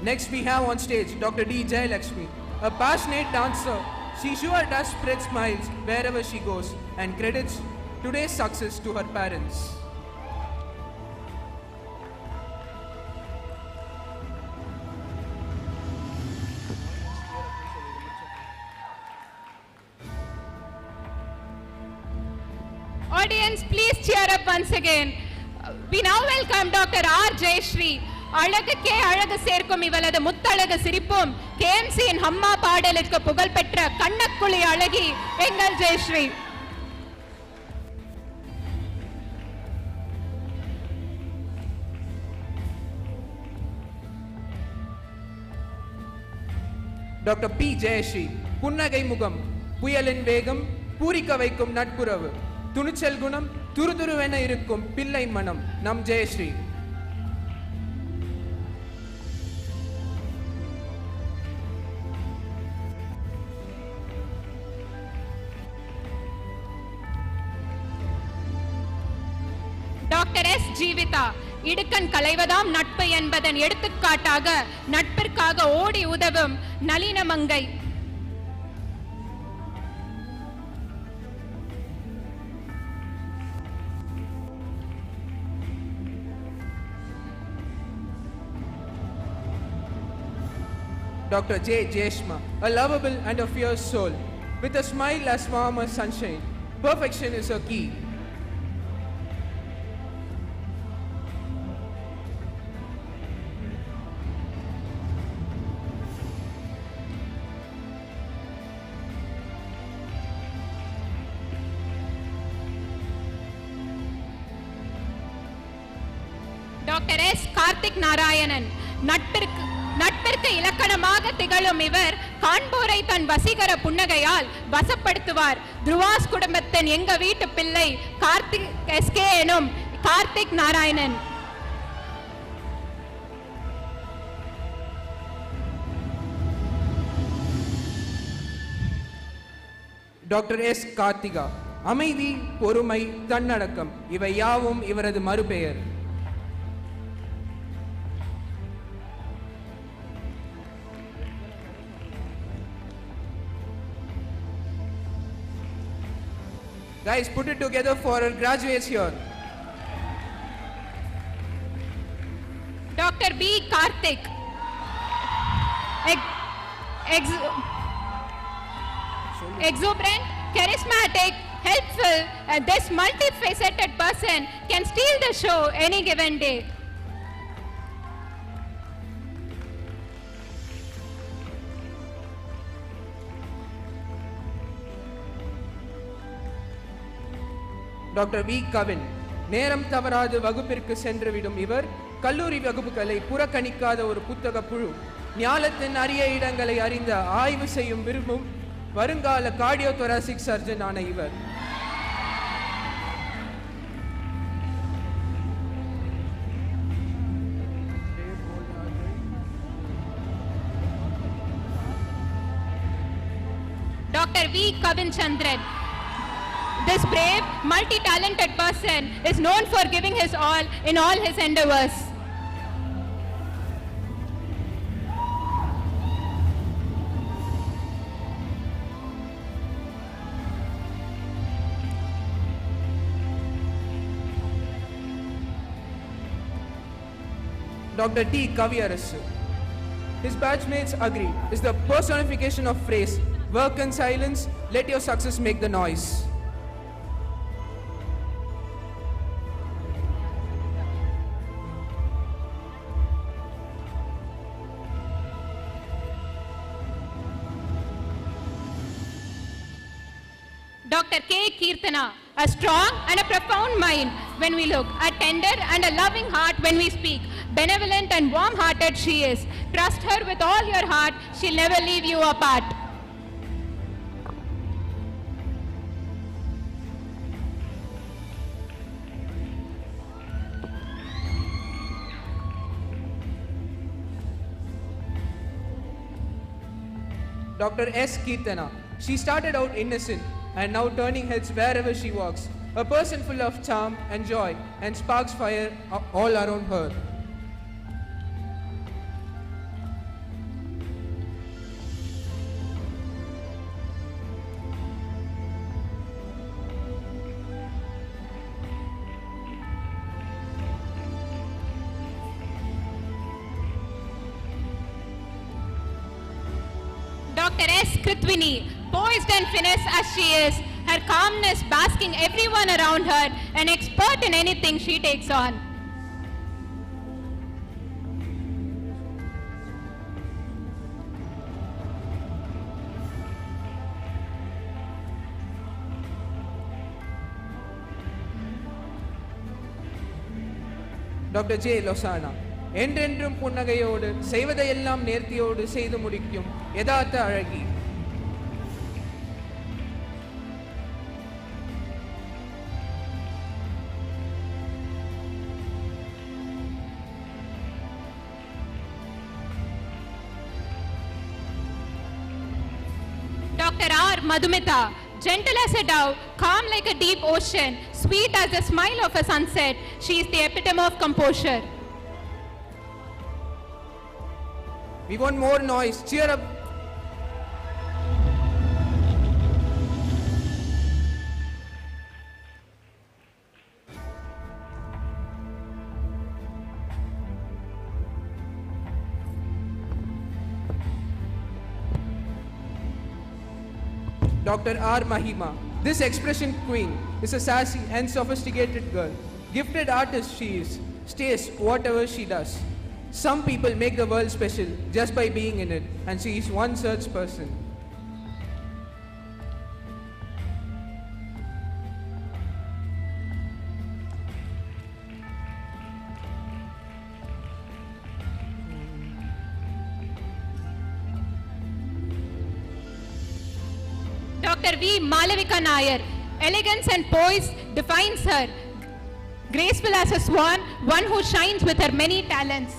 Next we have on stage Dr. D. Jayalakshmi, a passionate dancer. She sure does spread smiles wherever she goes and credits today's success to her parents. Audience, please cheer up once again. We now welcome Dr. R. Jayashree. அழகுக்கே அழகு சேர்க்கும் இவளது முத்தழகு சிரிப்பும் கேஎம்சியின் அம்மா பாடலுக்கு புகழ்பெற்ற கண்ணக்குழி அழகி எங்கள் Jayashree. Dr. P. Jayashree, புன்னகை முகம், புயலின் வேகம், பூரிக்க வைக்கும் நட்புறவு, துணிச்சல் குணம், துருதுருவென இருக்கும் பிள்ளை மனம், நம் ஜெயஸ்ரீ. டாக்டர் எஸ் ஜீவிதா, இடுக்கண் களைவதாம் நட்பு என்பதன் எடுத்துக்காட்டாக நட்பிற்காக ஓடி உதவும் நளினமங்கை. Dr. J. Jeshma, a lovable and a fierce soul, with a smile as warm as sunshine. Perfection is her key. Doctor S Karthik Narayanan, நட்பிற்கு இலக்கணமாக திகழும் இவர் காண்போரை தன் வசீகர புன்னகையால் வசப்படுத்துவார். துருவாஸ் குடும்பத்தின் எங்க வீட்டு பிள்ளை கார்த்திக் எஸ்கே எனும் Karthik Narayanan. Dr. S. Karthika, அமைதி, பொறுமை, தன்னடக்கம் இவை யாவும் இவரது மறுபெயர். Guys, put it together for our graduates here. Dr. B. Karthik. Exuberant, charismatic, helpful, and this multifaceted person can steal the show any given day. Doctor V Kavin. நேரம் தவறாது வகுப்பிற்கு சென்றுவிடும் இவர் கல்லூரி வகுப்புகளை புறக்கணிக்காத ஒரு புத்தக புழு. ஞாலத்தின் அரிய இடங்களை அறிந்த ஆய்வு செய்யும் விரும்பும் வருங்கால கார்டியோதொராசிக் சர்ஜன் ஆன இவர். Dr. V. Kavin Chandran. This brave, multi-talented person is known for giving his all in all his endeavors. Dr. T. Kaviyarasu. His batchmates agree, is the personification of phrase, work in silence, let your success make the noise. Dr. K. Kirtana, a strong and a profound mind when we look, a tender and a loving heart when we speak, benevolent and warm-hearted she is. Trust her with all your heart, she'll never leave you apart. Dr. S. Kirtana. She started out innocent and now turning heads wherever she walks. A person full of charm and joy and sparks fire all around her. Dr. S. Krithwini, poised and finesse as she is, her calmness basking everyone around her, an expert in anything she takes on. Dr. J. Losana. என்றென்றும் புன்னகையோடு செய்வதையெல்லாம் நேர்த்தியோடு செய்து முடிக்கும் யதார்த்த அழகி. Dr. R. Madhumita, gentle as a dove, calm like a deep ocean, sweet as the smile of a sunset, she is the epitome of composure. We want more noise. Cheer up. Dr. R. Mahima. This expression queen is a sassy and sophisticated girl. Gifted artist she is. Stays whatever she does. Some people make the world special just by being in it, and she is one such person. Dr. V. Malavika Nair, elegance and poise defines her. Graceful as a swan, one who shines with her many talents.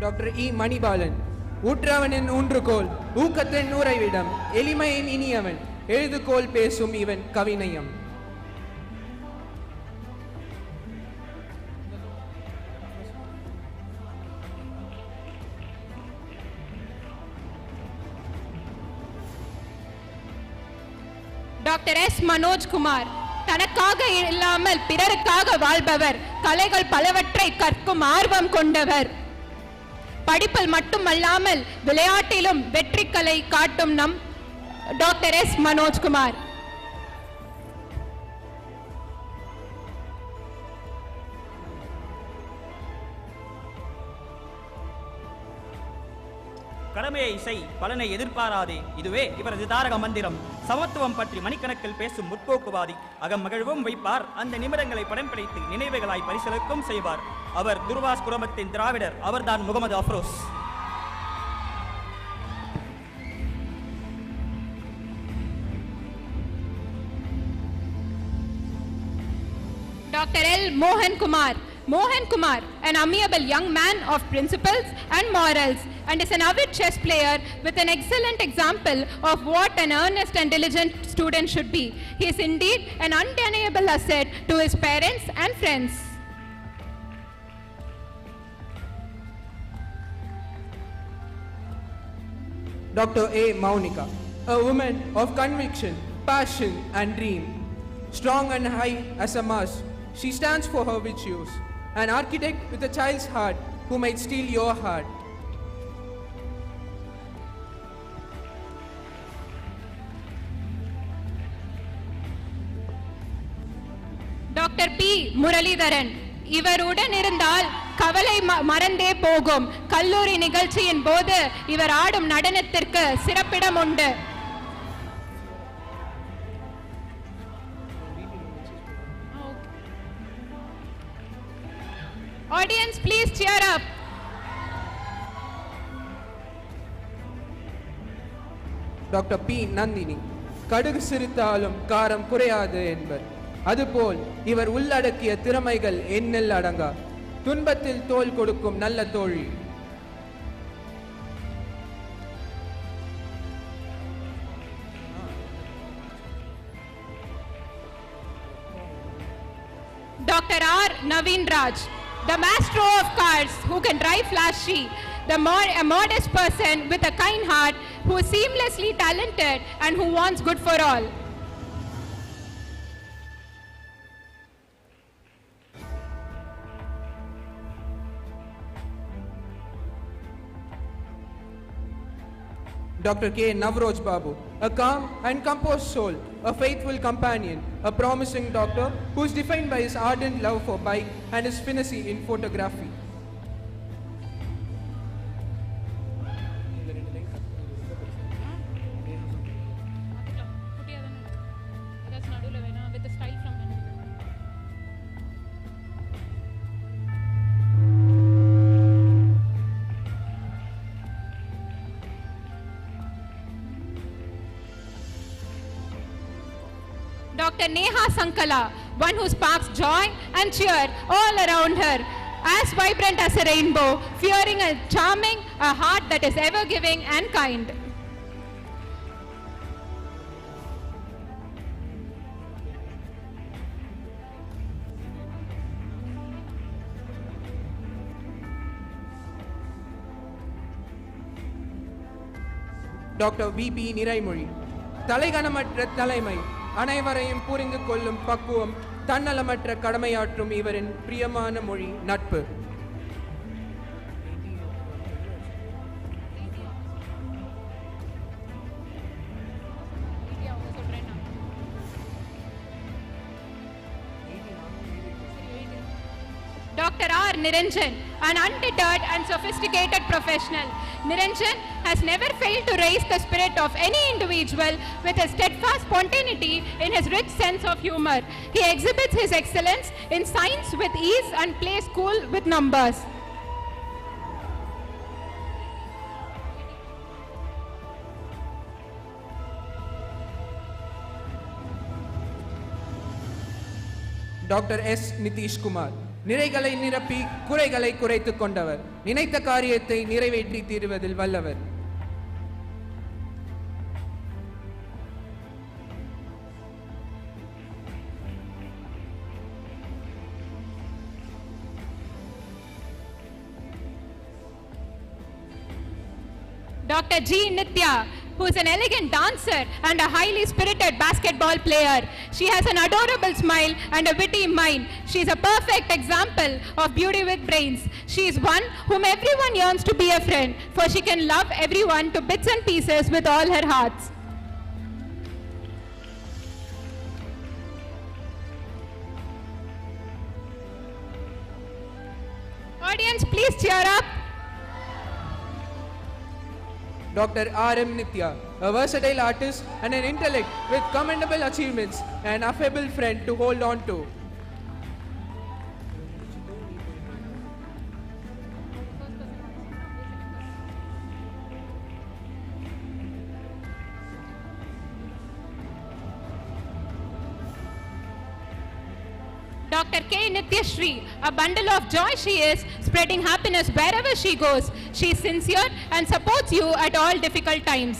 Dr. E. Manibalan. ஊற்றவனின் ஊன்றுகோல் ஊக்கத்தின் நூறைவிடம் எளிமையின் இனியவன் எழுதுகோல் பேசும் இவன் கவிநயம். Doctor S Manoj Kumar. தனக்காக இல்லாமல் பிறருக்காக வாழ்பவர், கலைகள் பலவற்றை கற்கும் ஆர்வம் கொண்டவர், படிப்பில் மட்டுமல்லாமல் விளையாட்டிலும் வெற்றிக்கலை காட்டும் நம் டாக்டர் எஸ் மனோஜ் குமார். கடமையை செய், பலனை எதிர்பாராதே, இதுவே இவரது தாரக மந்திரம். சமத்துவம் பற்றி மணிக்கணக்கில் பேசும் முற்போக்குவாதி, அகமகிழ்வும் வைப்பார், அந்த நிமிடங்களை படம் பிடித்து நினைவுகளாய் பரிசீலிக்கும் செய்வார். அவர் துர்வாஸ் குடும்பத்தின் திராவிடர், அவர்தான் Mohammed Afroz. Dr. L. Mohan Kumar. Mohan Kumar, an amiable young man of principles and morals, and is an avid chess player with an excellent example of what an earnest and diligent student should be. He is indeed an undeniable asset to his parents and friends. Dr. A. Maunika, a woman of conviction, passion and dream. Strong and high as a mast, she stands for her virtues. An architect with a child's heart who might steal your heart. Dr. P. Muralidharan. இவருடன் இருந்தால் கவலை மறந்தே போகும். கல்லூரி நிகழ்ச்சியின் போது இவர் ஆடும் நடனத்திற்கு சிறப்பிடம் உண்டு. Audience, please cheer up. Dr. P. Nandini, கடுகு சிரித்தாலும் காரம் குறையாது என்பர். அதுபோல் இவர் உள்ளடக்கிய திறமைகள் எண்ணில் அடங்கா. துன்பத்தில் தோள் கொடுக்கும் நல்ல தோழி. Dr. R. Naveen Raj, the maestro of cars who can drive flashy, a modest person with a kind heart who is seamlessly talented and who wants good for all. Dr. K. Navroj Babu, a calm and composed soul, a faithful companion, a promising doctor who is defined by his ardent love for bike and his finesse in photography. Dr. Neha Sankala, one who sparks joy and cheer all around her, as vibrant as a rainbow, fearing a charming, a heart that is ever giving and kind. Dr. V.P. Niraimuri, தலைகணமற்ற தலைமை, அனைவரையும் புரிந்து கொள்ளும் பக்குவம், தன்னலமற்ற கடமையாற்றும் இவரின் பிரியமான மொழி நட்பு. Dr. R. Niranjan, an undeterred and sophisticated professional. Niranjan has never failed to raise the spirit of any individual with a steadfast spontaneity in his rich sense of humor. He exhibits his excellence in science with ease and plays cool with numbers. Dr. S. Nitish Kumar, நிறைகளை நிரப்பி குறைகளை குறைத்துக் கொண்டவர், நினைத்த காரியத்தை நிறைவேற்றி தீருவதில் வல்லவர். Dr. G. Nitya, who is an elegant dancer and a highly spirited basketball player. She has an adorable smile and a witty mind. She is a perfect example of beauty with brains. She is one whom everyone yearns to be a friend, for she can love everyone to bits and pieces with all her hearts. Audience, please cheer up. Dr. R.M. Nitya, a versatile artist and an intellect with commendable achievements, an affable friend to hold on to. Dr. K. Nityashri, a bundle of joy she is, spreading happiness wherever she goes. She is sincere and supports you at all difficult times.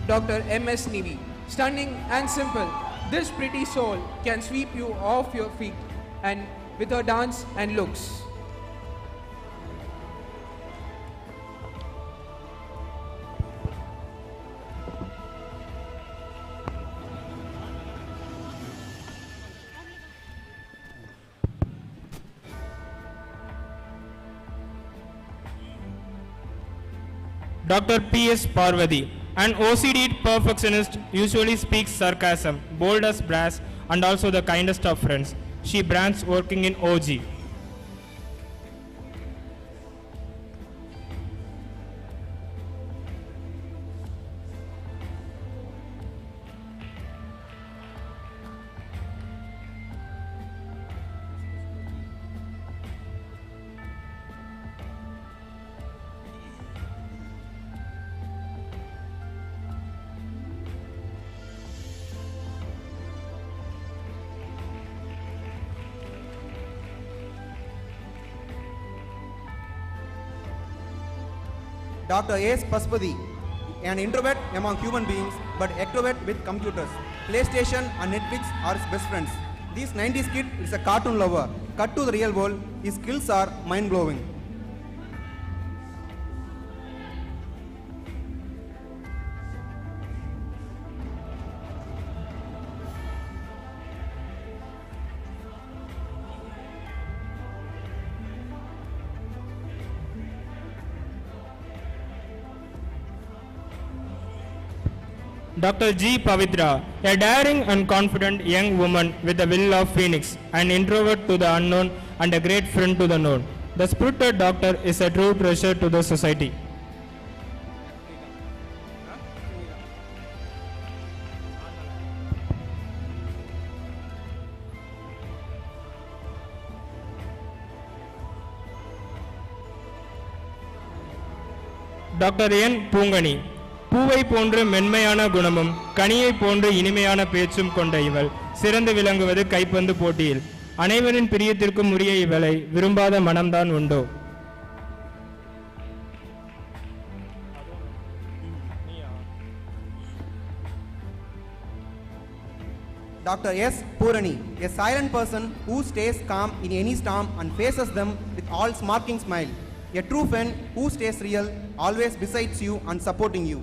Dr. M.S. Nivi, stunning and simple, this pretty soul can sweep you off your feet and with her dance and looks. Dr. P.S. Parvati, an OCD perfectionist, usually speaks sarcasm, bold as brass, and also the kindest of friends. She brands working in OG. Dr. A.S. Paspadi, an introvert among human beings but extrovert with computers. PlayStation and Netflix are his best friends. This 90s kid is a cartoon lover. Cut to the real world, his skills are mind-blowing. Dr. G. Pavitra, a daring and confident young woman with the will of phoenix, an introvert to the unknown and a great friend to the known. The spirited doctor is a true treasure to the society. Dr. N. Pungani, பூவை போன்று மென்மையான குணமும் கனியை போன்று இனிமையான பேச்சும் கொண்ட இவள் சிறந்து விளங்குவது கைப்பந்து போட்டியில். அனைவரின் பிரியத்திற்கும் உரிய இவளை விரும்பாத மனம்தான் உண்டோ? Dr. S. Purani, a silent person who stays calm in any storm and faces them with all smirking smile. A true friend who stays real, always besides you and supporting you.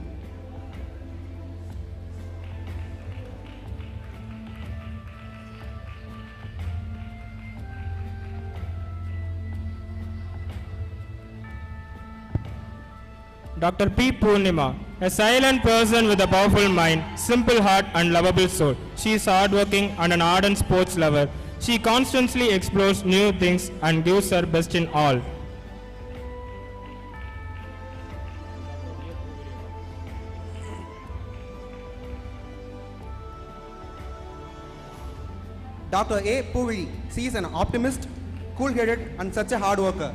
Dr. P. Purnima, a silent person with a powerful mind, simple heart and lovable soul. She is hardworking and an ardent sports lover. She constantly explores new things and gives her best in all. Dr. A. Puvili, she is an optimist, cool-headed and such a hard worker.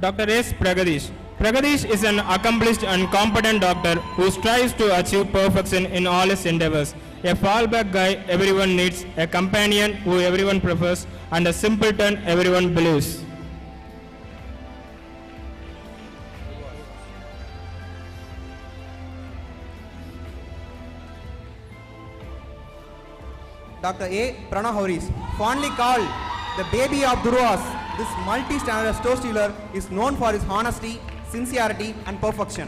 Dr. S. Pragadish. Pragadish is an accomplished and competent doctor who strives to achieve perfection in all his endeavors. A fallback guy everyone needs, a companion who everyone prefers, and a simpleton everyone believes. Dr. A. Pranahoris, fondly called the baby of Durvas, this multi-standard store stealer is known for his honesty, sincerity and perfection.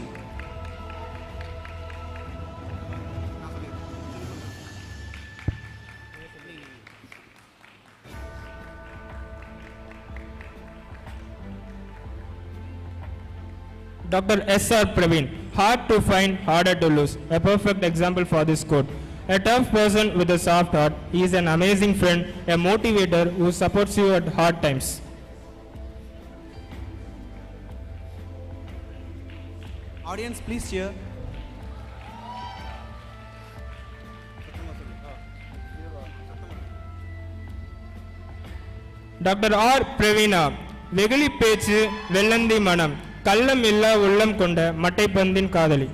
Dr. S.R. Praveen, hard to find, harder to lose. A perfect example for this quote. A tough person with a soft heart. He is an amazing friend, a motivator who supports you at hard times. Audience, please cheer. Dr. R. Pravina, வெகுளி பேச்சு வெள்ளந்தி மனம் கள்ளம் இல்லா உள்ளம் கொண்ட மட்டைப்பந்தின் காதலி.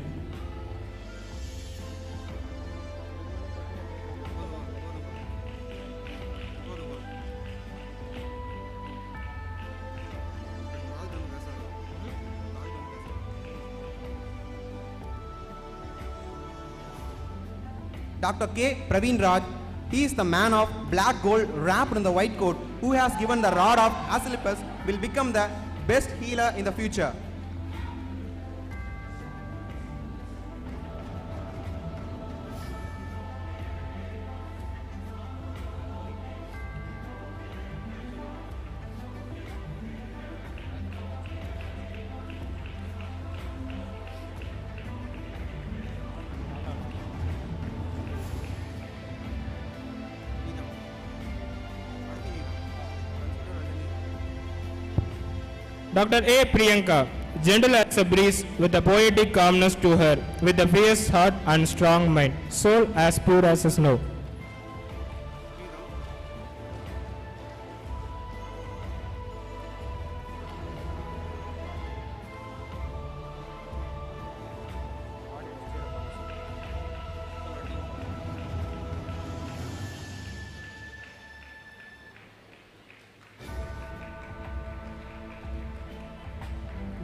Dr. K. Praveen Raj, he is the man of black gold wrapped in the white coat who has given the rod of Asclepius will become the best healer in the future. Dr. A. Priyanka, gentle as a breeze with a poetic calmness to her, with a fierce heart and strong mind, soul as pure as a snow.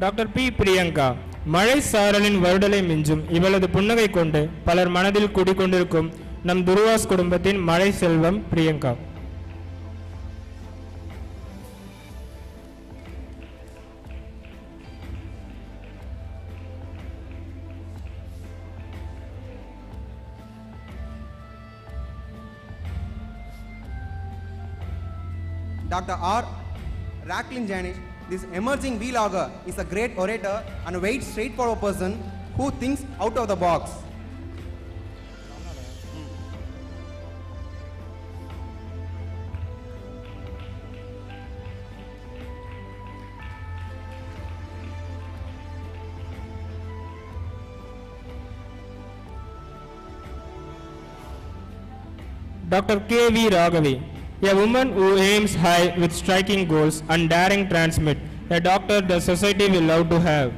Doctor P Priyanka, மழை சாரலின் வருடலை மிஞ்சும் இவளது புன்னகை கொண்டு பலர் மனதில் குடிக்கொண்டிருக்கும் நம் துருவாஸ் குடும்பத்தின் மழை செல்வம் Priyanka. Dr. R. Racklin Janish, this emerging vlogger is a great orator and a very straightforward person who thinks out of the box. Dr. K.V. Raghavi, a woman who aims high with striking goals and daring transmit, a doctor the society will love to have.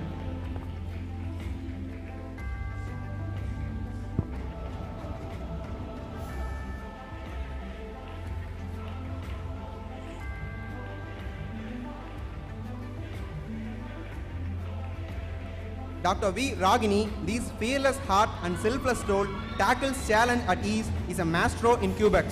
Dr. V. Ragini, this fearless heart and selfless soul tackles challenge at ease, is a maestro in Quebec.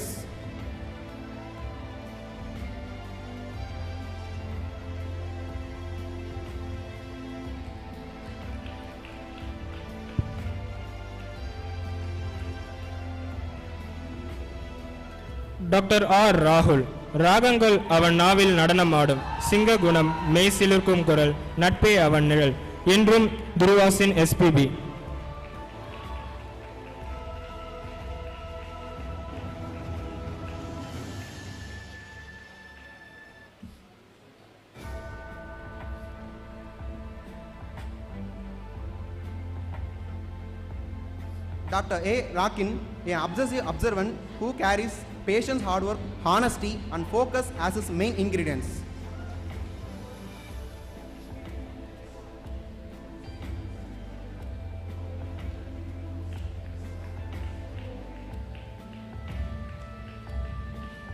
Doctor R ராகுல், ராகங்கள் அவன் நாவில் நடனமாடும், சிங்க குணம், மெய் சிலிர்க்கும் குரல், நட்பே அவன் நிழல், என்றும் துருவாசின் SPB. Dr. A. Rakin, an obsessive observant who carries patience, hard work, honesty, and focus as his main ingredients.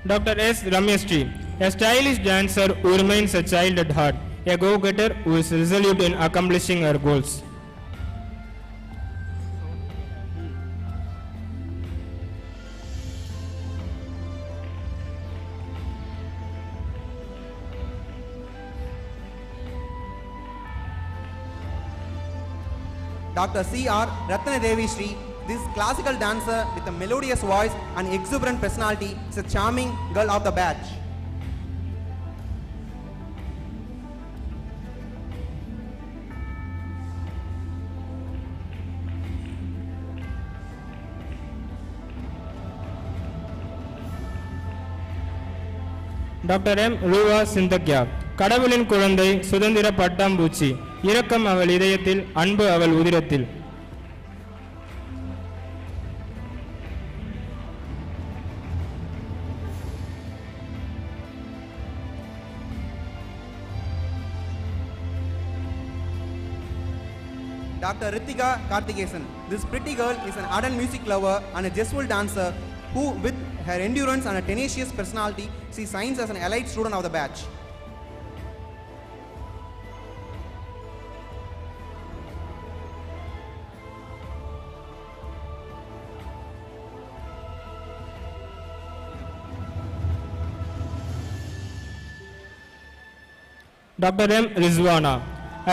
Dr. S. Ramyasri, a stylish dancer who remains a child at heart, a go-getter who is resolute in accomplishing her goals. Dr. C.R. Ratnadevi Sri, this classical dancer with a melodious voice and exuberant personality, is a charming girl of the batch. Doctor M ரூவா சிந்தக்யா, கடவுளின் குழந்தை, சுதந்திர பட்டாம்பூச்சி, இரக்கம் அவள் இதயத்தில், அன்பு அவள் உதிரத்தில். Dr. Ritika Karthikesan, this pretty girl is an ardent music lover and a zestful dancer who, with her endurance and a tenacious personality, she shines as an elite student of the batch. Dr. M. Rizwana,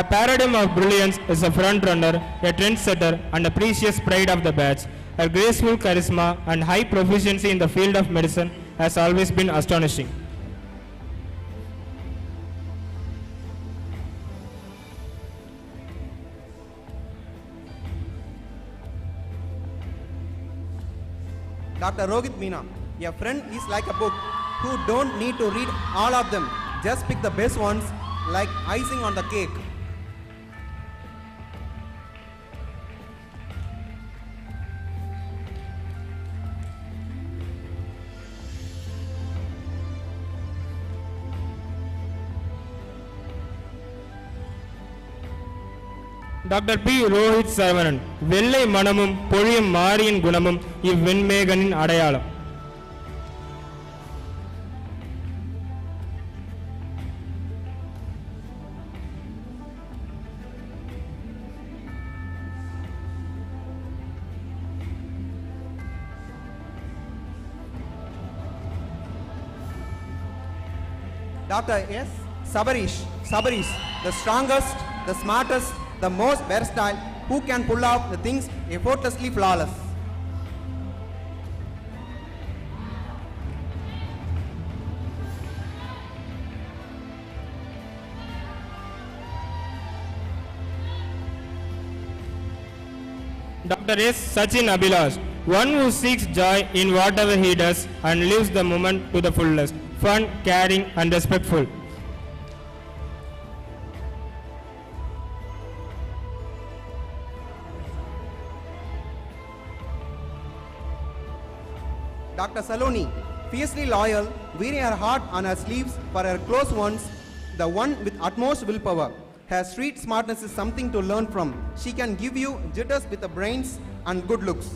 a paradigm of brilliance, is a front-runner, a trendsetter, and a precious pride of the batch. Her graceful charisma and high proficiency in the field of medicine has always been astonishing. Dr. Rohit Meena, a friend is like a book who don't need to read all of them, just pick the best ones like icing on the cake. Doctor P Rohith Saravanan, வெள்ளை மனமும் பொழியும் மாரியின் குணமும் இவ்வெண்மேகனின் அடையாளம். Dr. S. Sabarish, the strongest, the smartest, the most versatile, who can pull off the things effortlessly flawless. Dr. S. Sachin Abhilash, one who seeks joy in whatever he does and lives the moment to the fullest, fun, caring, and respectful. Dr. Saloni, fiercely loyal, wearing her heart on her sleeves for her close ones, the one with utmost willpower. Her street smartness is something to learn from. She can give you jitters with the brains and good looks.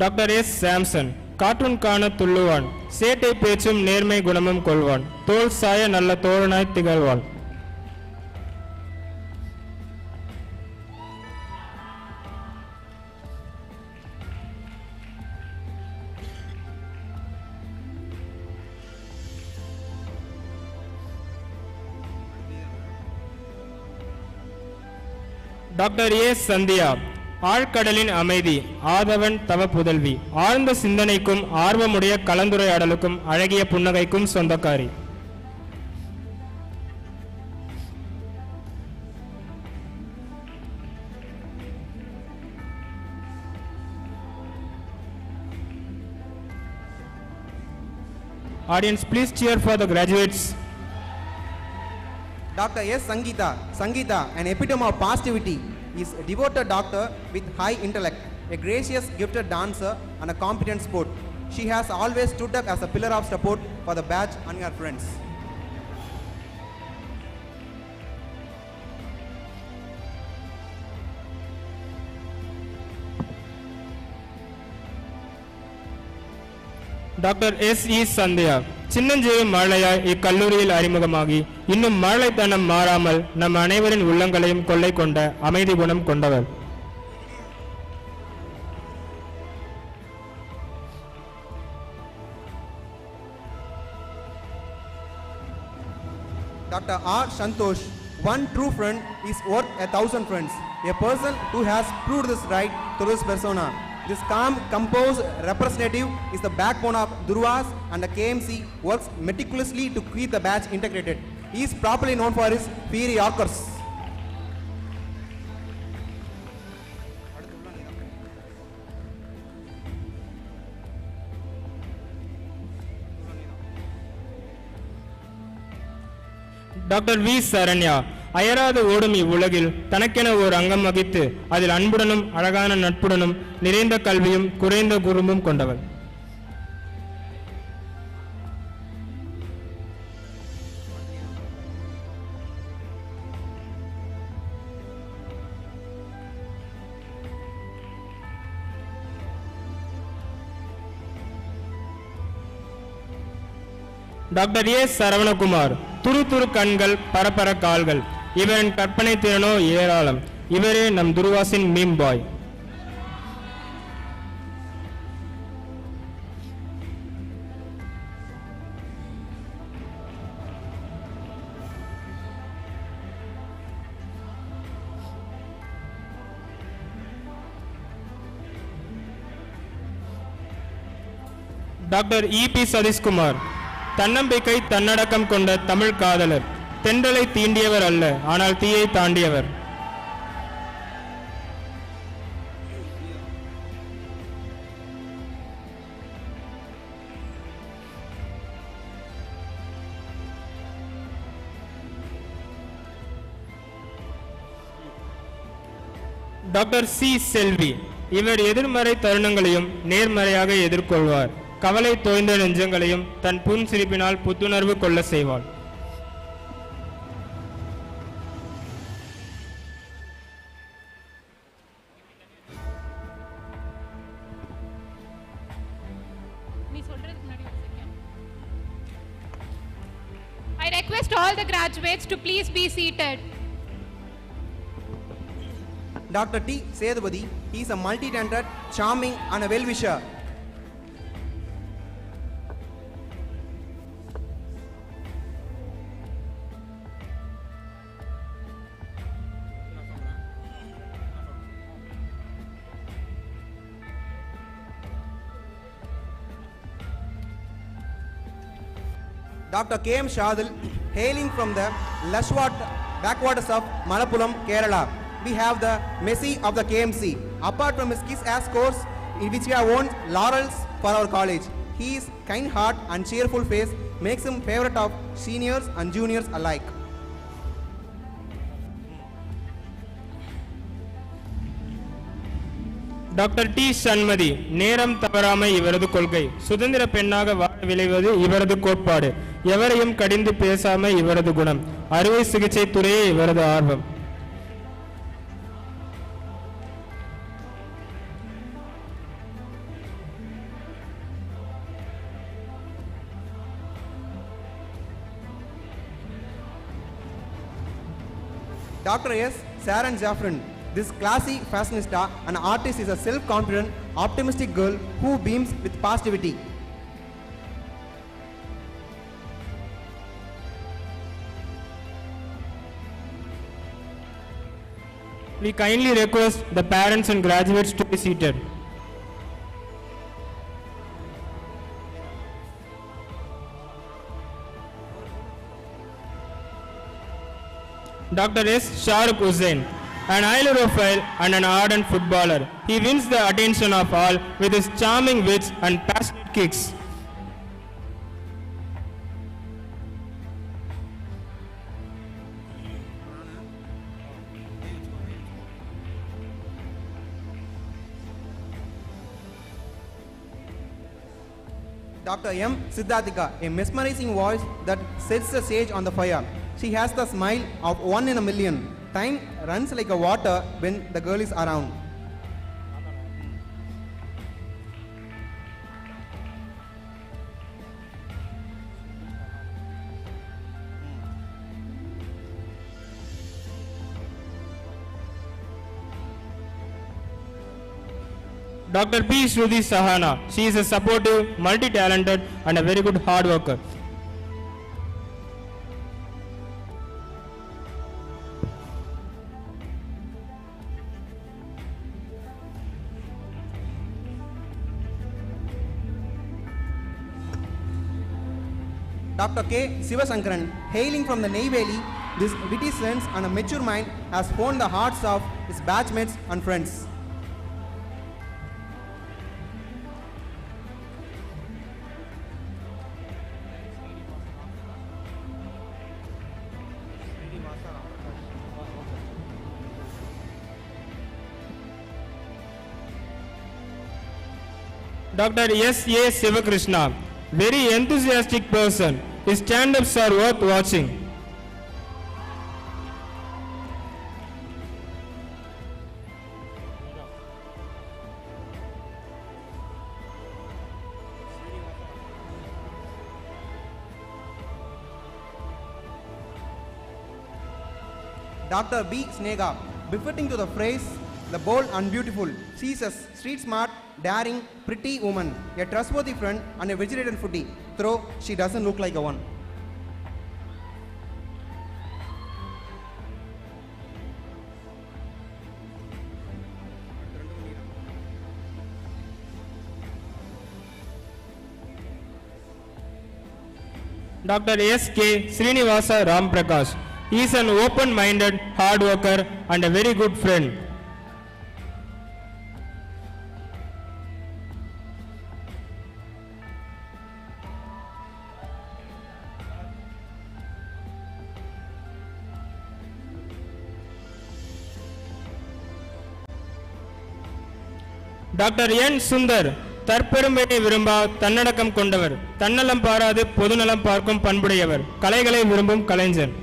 Doctor S Samson, cartoon காண துள்ளுவான், சேட்டை பேச்சும் நேர்மை குணமும் கொள்வான், தோல் சாய நல்ல தோழனாய் திகழ்வான். டாக்டர் ஏ சந்தியா, ஆழ்கடலின் அமைதி, ஆதவன் தவ புதல்வி, ஆழ்ந்த சிந்தனைக்கும் ஆர்வமுடைய கலந்துரையாடலுக்கும் அழகிய புன்னகைக்கும் சொந்தக்காரி. Audience, please cheer for the graduates. Dr. S. Sangeeta, an epitome of positivity, is a devoted doctor with high intellect, a gracious, gifted dancer, and a competent sport. She has always stood up as a pillar of support for the batch and her friends. Doctor S E. Sandhya சின்னஞ்சிறு மழலையாய் இக்கல்லூரியில் அறிமுகமாகி இன்னும் மழலைத்தனம் மாறாமல் நம் அனைவரின் உள்ளங்களையும் கொள்ளை கொண்ட அமைதி குணம் கொண்டவர். Dr. R. Santosh, one true friend is worth 1,000 friends. A person who has proved this right through his persona. This calm, composed representative is the backbone of Durvas, and the KMC works meticulously to keep the batch integrated. He is properly known for his fiery Yorkers. Doctor V. Saranya அயராது ஓடும் இவ்வுலகில் தனக்கென ஓர் அங்கம் வகித்து அதில் அன்புடனும் அழகான நட்புடனும் நிறைந்த கல்வியும் குறைந்த குறும்பும் கொண்டவர். Doctor A. சரவணகுமார் துரு துரு கண்கள் பரபர கால்கள் இவரின் கற்பனை திறனோ ஏராளம். இவரே நம் துருவாசின் மீம் பாய். டாக்டர் இ.பி. சதீஷ்குமார் தன்னம்பிக்கை தன்னடக்கம் கொண்ட தமிழ் காதலர். தென்றலை தீண்டியவர் அல்ல, ஆனால் தீயை தாண்டியவர். Doctor C. செல்வி இவர் எதிர்மறை தருணங்களையும் நேர்மறையாக எதிர்கொள்வார். கவலை தோய்ந்த நெஞ்சங்களையும் தன் புன் சிரிப்பினால் புத்துணர்வு கொள்ள செய்வாள். I request all the graduates to please be seated. Dr. T. Sedupati, he is a multi-talented, charming and a well-wisher. Dr. K.M. Shadil, hailing from the lush backwaters of Malappuram, Kerala. We have the Messi of the KMC. Apart from his kiss-ass course, in which we have won laurels for our college, his kind heart and cheerful face makes him favorite of seniors and juniors alike. Doctor D. Shanmathi நேரம் தவறாமை இவரது கொள்கை. சுதந்திர பெண்ணாக வாழ விளைவது இவரது கோட்பாடு. எவரையும் கடிந்து பேசாம இவரது குணம். அறுவை சிகிச்சை துறையே இவரது ஆர்வம். Dr. S. Saran Jaffrin, this classy fashionista and artist is a self-confident, optimistic girl who beams with positivity. We kindly request the parents and graduates to be seated. Dr. S. Shahrukh Hussain, an Ailerophile and an ardent footballer. He wins the attention of all with his charming wits and passionate kicks. Dr. M. Siddharthika, a mesmerizing voice that sets the sage on the fire. She has the smile of one in a million. Time runs like a water when the girl is around. Dr. P. Shruti Sahana. She is a supportive, multi-talented and a very good hard worker. Dr. K. Sivasankaran, hailing from the Neyveli, this witty sense and a mature mind has won the hearts of his batchmates and friends. Dr. S. A. Sivakrishna, very enthusiastic person. His stand-ups are worth watching. Dr. B. Snega, befitting to the phrase, the bold and beautiful. She is a street smart, daring, pretty woman, a trustworthy friend and a vegetarian foodie, though she doesn't look like a one. Dr. S. K. Srinivasa Ramprakash. He is an open-minded, hard worker and a very good friend. Doctor N Sundar தற்பெருமையை விரும்பா தன்னடக்கம் கொண்டவர், தன்னலம் பாராது பொதுநலம் பார்க்கும் பண்புடையவர், கலைகளை விரும்பும் கலைஞர்.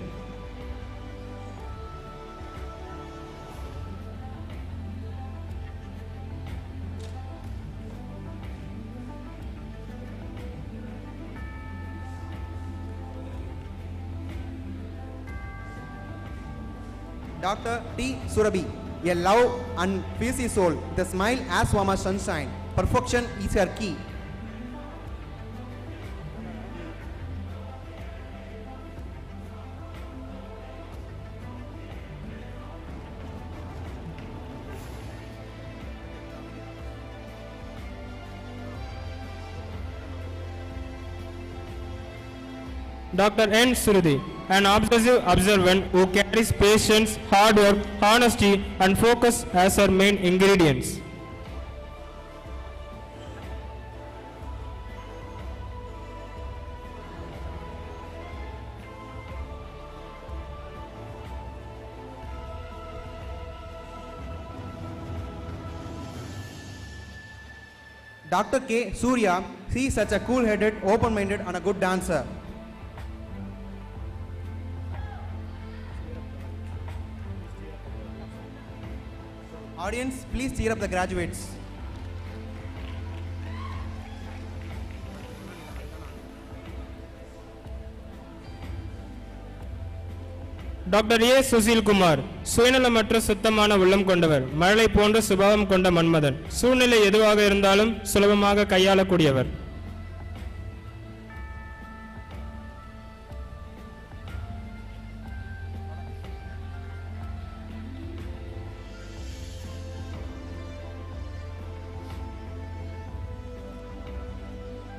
Dr. T. Surabhi, a love and fierce soul, the smile as warm as sunshine. Perfection is her key. Dr. N. Surudi, an obsessive observant who carries patience, hard work, honesty and focus as her main ingredients. Dr. K. Surya, he is such a cool-headed, open-minded and a good dancer. Audience, please cheer up the graduates. Doctor A Sushil Kumar, சுயநலமற்ற சுத்தமான உள்ளம் கொண்டவர், மழலை போன்ற சுபாவம் கொண்ட மன்மதன், சூழ்நிலை எதுவாக இருந்தாலும் சுலபமாக கையாளக்கூடியவர்.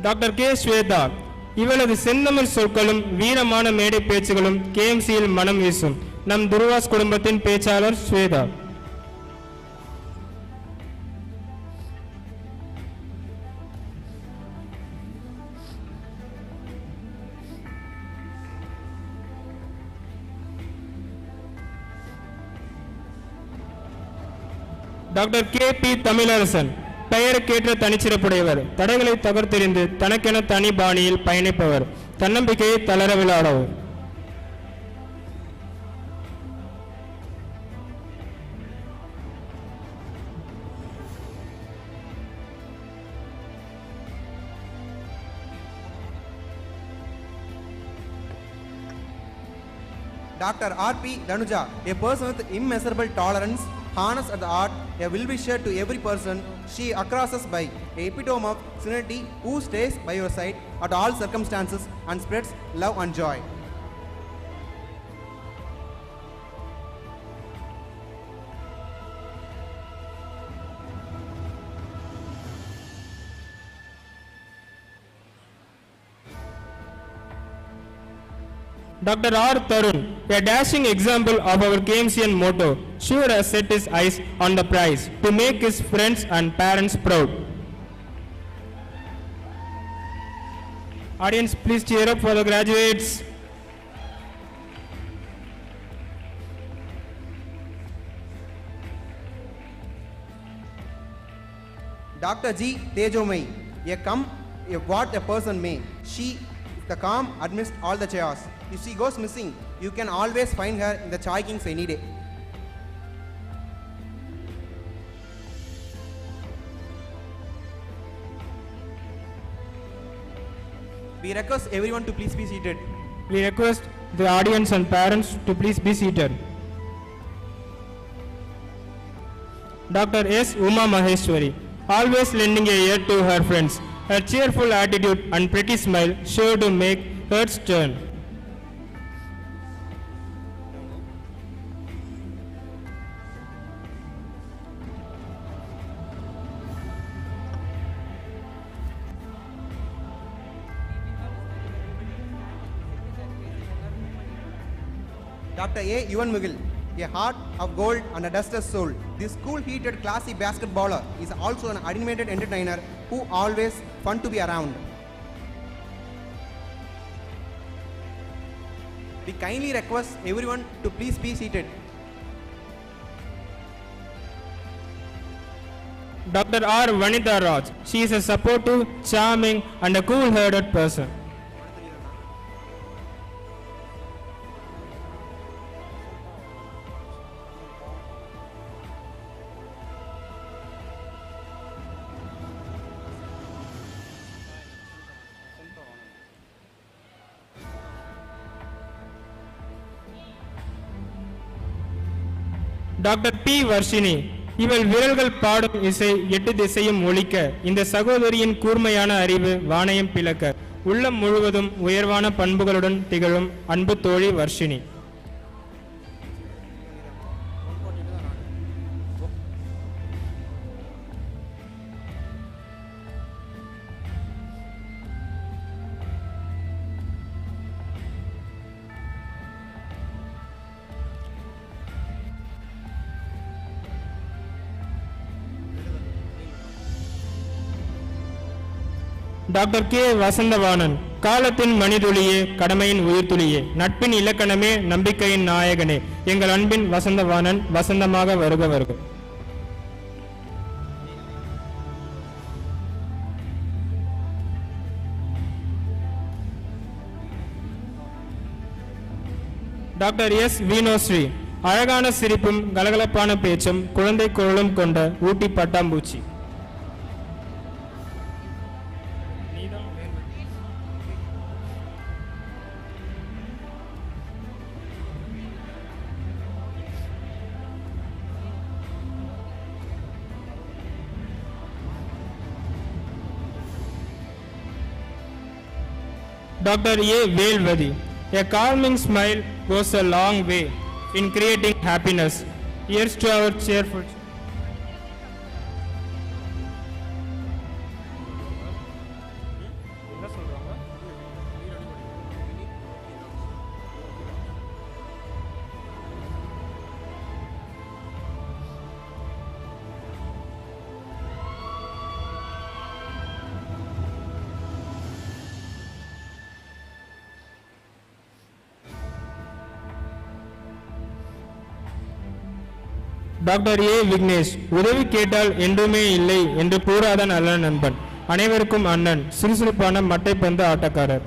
டாக்டர் கே ஸ்வேதா, இவளது செந்தமிழ் சொற்களும் வீரமான மேடை பேச்சுகளும் கேஎம்சியில் மனம் வீசும். நம் துர்வாஸ் குடும்பத்தின் பேச்சாளர் Swetha. Doctor K P Tamilarasan, பெயருக்கேற்ற தனிச்சிறப்புடையவர், தடைகளை தகர்த்தெறிந்து தனக்கென தனி பாணியில் பயணிப்பவர், தன்னம்பிக்கையை தளர விழாடவர். Dr. R.P. Dhanuja, a person with immeasurable tolerance, harness at the art, a will-wisher to every person she acrosses by, a epitome of serenity who stays by your side at all circumstances and spreads love and joy. Dr. R. Tarun, a dashing example of our Keynesian motto, sure has set his eyes on the prize to make his friends and parents proud. Audience, please cheer up for the graduates. Dr. G. Tejomai, what a person may. She is the calm amidst all the chaos. If she goes missing, you can always find her in the Chai Kings any day. We request everyone to please be seated. We request the audience and parents to please be seated. Dr. S. Uma Maheshwari, always lending a ear to her friends. Her cheerful attitude and pretty smile sure to make hearts turn. Dr. A. Yuvan Mugil, a heart of gold and a duster's soul. This cool-heated, classy basketballer is also an animated entertainer who always fun to be around. We kindly request everyone to please be seated. Dr. R. Vanitha Raj, she is a supportive, charming and a cool-hearted person. Doctor P Varshini, இவள் விரல்கள் பாடும் இசை எட்டு திசையும் ஒலிக்க, இந்த சகோதரியின் கூர்மையான அறிவு வானயம் பிளக்க, உள்ளம் முழுவதும் உயர்வான பண்புகளுடன் திகழும் அன்பு தோழி வர்ஷினி. டாக்டர் கே வசந்தவாணன், காலத்தின் மணிதுளியே, கடமையின் உயிர்த்துளியே, நட்பின் இலக்கணமே, நம்பிக்கையின் நாயகனே, எங்கள் அன்பின் வசந்தவாணன், வசந்தமாக வருக வருக. டாக்டர் எஸ் வீணோஸ்ரீ, அழகான சிரிப்பும் கலகலப்பான பேச்சும் குழந்தை குரலும் கொண்ட ஊட்டி பட்டாம்பூச்சி. Dr. A. Velvadi, a calming smile goes a long way in creating happiness. Here's to our cheerful. Doctor A Vignesh, உதவி கேட்டால் என்றுமே இல்லை என்று கூறாத நல்ல நண்பன், அனைவருக்கும் அண்ணன், சுறுசுறுப்பான மட்டைப்பந்து ஆட்டக்காரர்.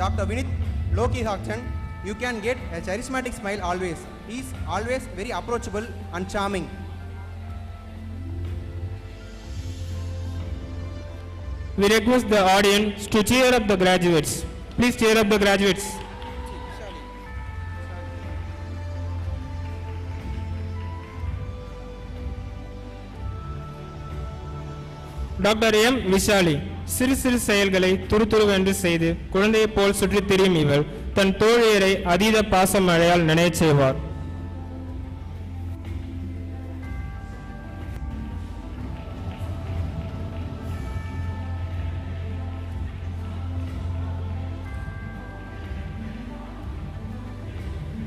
Dr. Vinith Loki Hakchan, you can get a charismatic smile always. He is always very approachable and charming. We request the audience to cheer up the graduates. Please cheer up the graduates. Doctor M Vishali, சிறு சிறு செயல்களை துருதுருவென்று செய்து குழந்தையைப் போல் சுற்றித் திரியும் இவர் தன் தோழியரை அதீத பாச மழையால் நினைச் செய்வார்.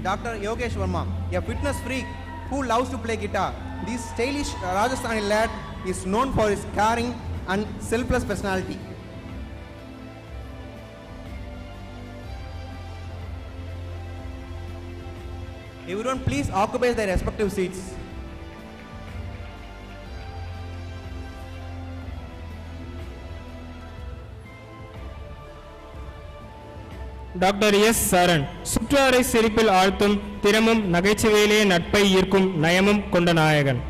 Dr. Yogesh Verma, a fitness freak who loves to play guitar. This stylish Rajasthani lad is known for his caring and selfless personality. Everyone please occupy their respective seats. Doctor S Saran, சுற்றாரை சிரிப்பில் ஆழ்த்தும் திறமும் நகைச்சுவையிலே நட்பை ஈர்க்கும் நயமும் கொண்ட நாயகன்.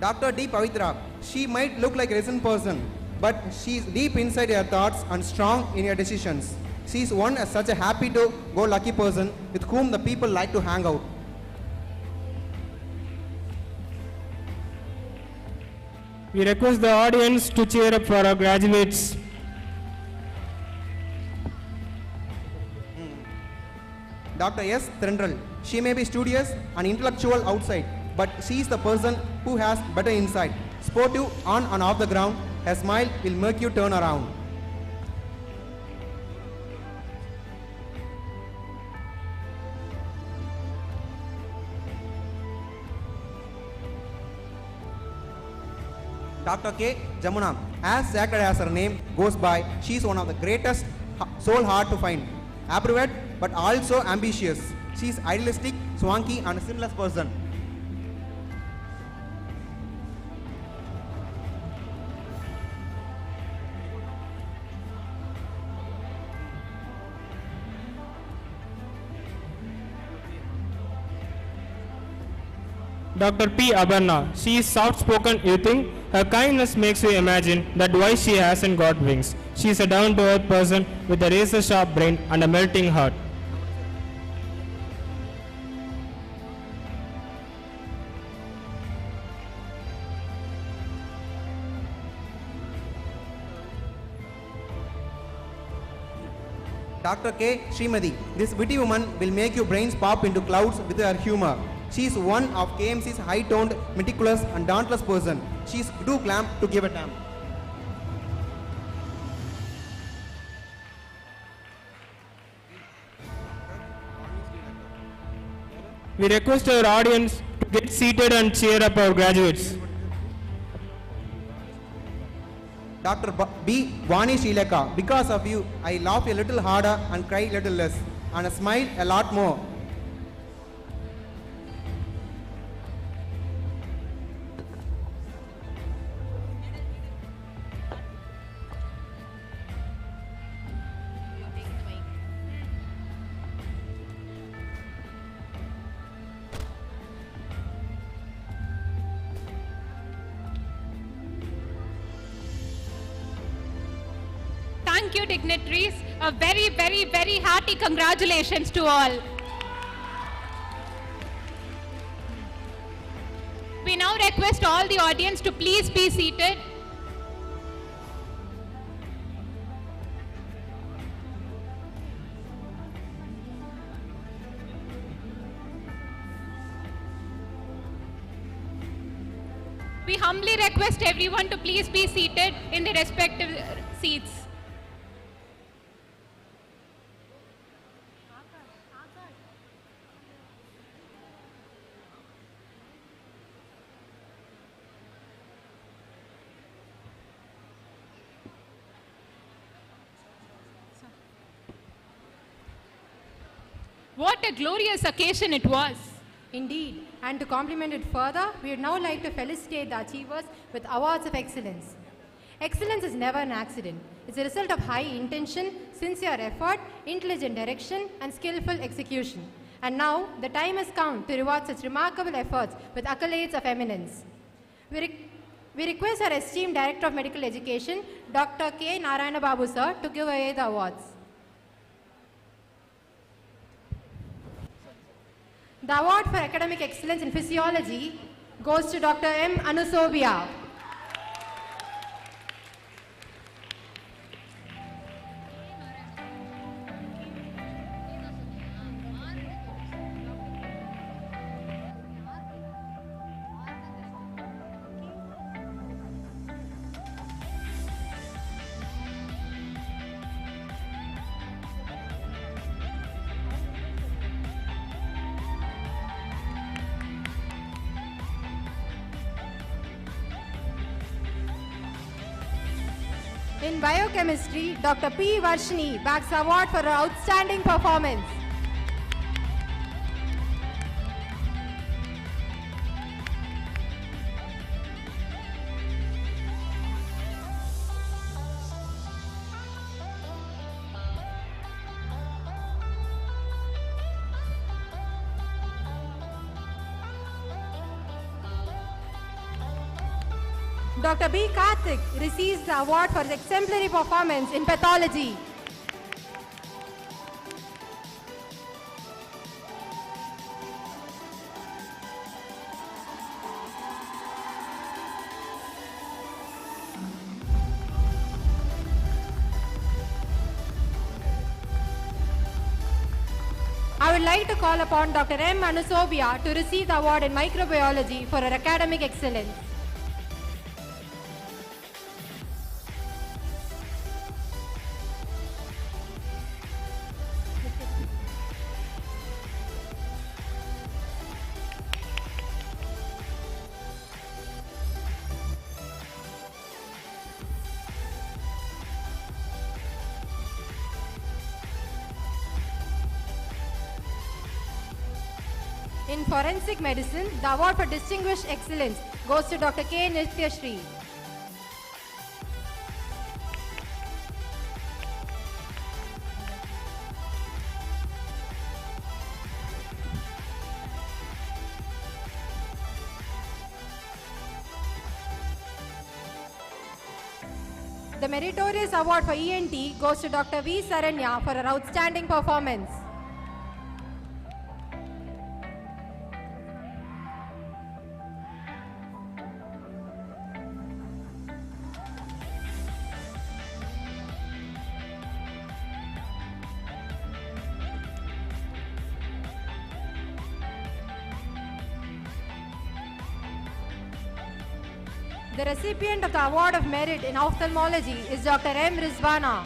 Dr. D. Pavitra, she might look like a recent person, but she is deep inside her thoughts and strong in her decisions. She is one as such a happy-go-lucky person with whom the people like to hang out. We request the audience to cheer up for our graduates. Dr. S. Threndral, she may be studious and intellectual outside, but she is the person who has better inside. Sportive on and off the ground, her smile will make you turn around. Dr. K. Jamuna, as sacred as her name goes by, she is one of the greatest soul hard to find. Appropriate but also ambitious. She is idealistic, swanky and a sinless person. Dr. P. Abarna, she is soft-spoken, you think? Her kindness makes you imagine that why she hasn't got wings. She is a down-to-earth person with a razor-sharp brain and a melting heart. Dr. K. Srimati, this witty woman will make your brains pop into clouds with her humor. She is one of KMC's high-toned, meticulous and dauntless person. She is too glam to give a damn. We request our audience to get seated and cheer up our graduates. Dr. B. Vani Srileka, because of you, I laugh a little harder and cry a little less, and smile a lot more. Thank you, dignitaries. A very, very, very hearty congratulations to all. We now request all the audience to please be seated. We humbly request everyone to please be seated in their respective seats. What a glorious occasion it was. Indeed, and to complement it further, we would now like to felicitate the achievers with awards of excellence. Excellence is never an accident. It's a result of high intention, sincere effort, intelligent direction, and skillful execution. And now, the time has come to reward such remarkable efforts with accolades of eminence. We request our esteemed Director of Medical Education, Dr. K. Narayana Babu sir, to give away the awards. The award for academic excellence in physiology goes to Dr. M. Anusobia. In biochemistry, Dr. P. Varshini bags award for her outstanding performance. Dr. B. Karthik receives the award for his exemplary performance in pathology. I would like to call upon Dr. M. Anusobia to receive the award in microbiology for her academic excellence. In forensic medicine, the award for distinguished excellence goes to Dr. K. Nityashri. The meritorious award for ENT goes to Dr. V. Saranya for her outstanding performance. The recipient of the Award of Merit in Ophthalmology is Dr. M. Rizwana.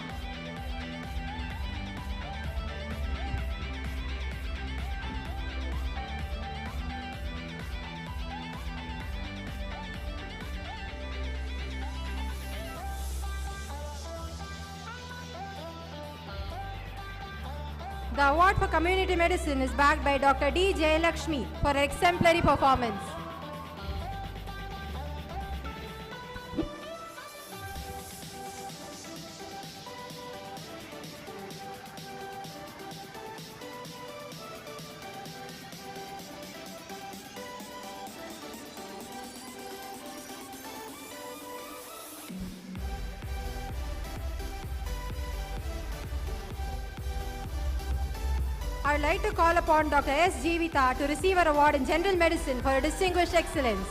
The award for community medicine is backed by Dr. D. Jayalakshmi for her exemplary performance. I would like to call upon Dr. S. Jeevitha to receive her award in general medicine for her distinguished excellence.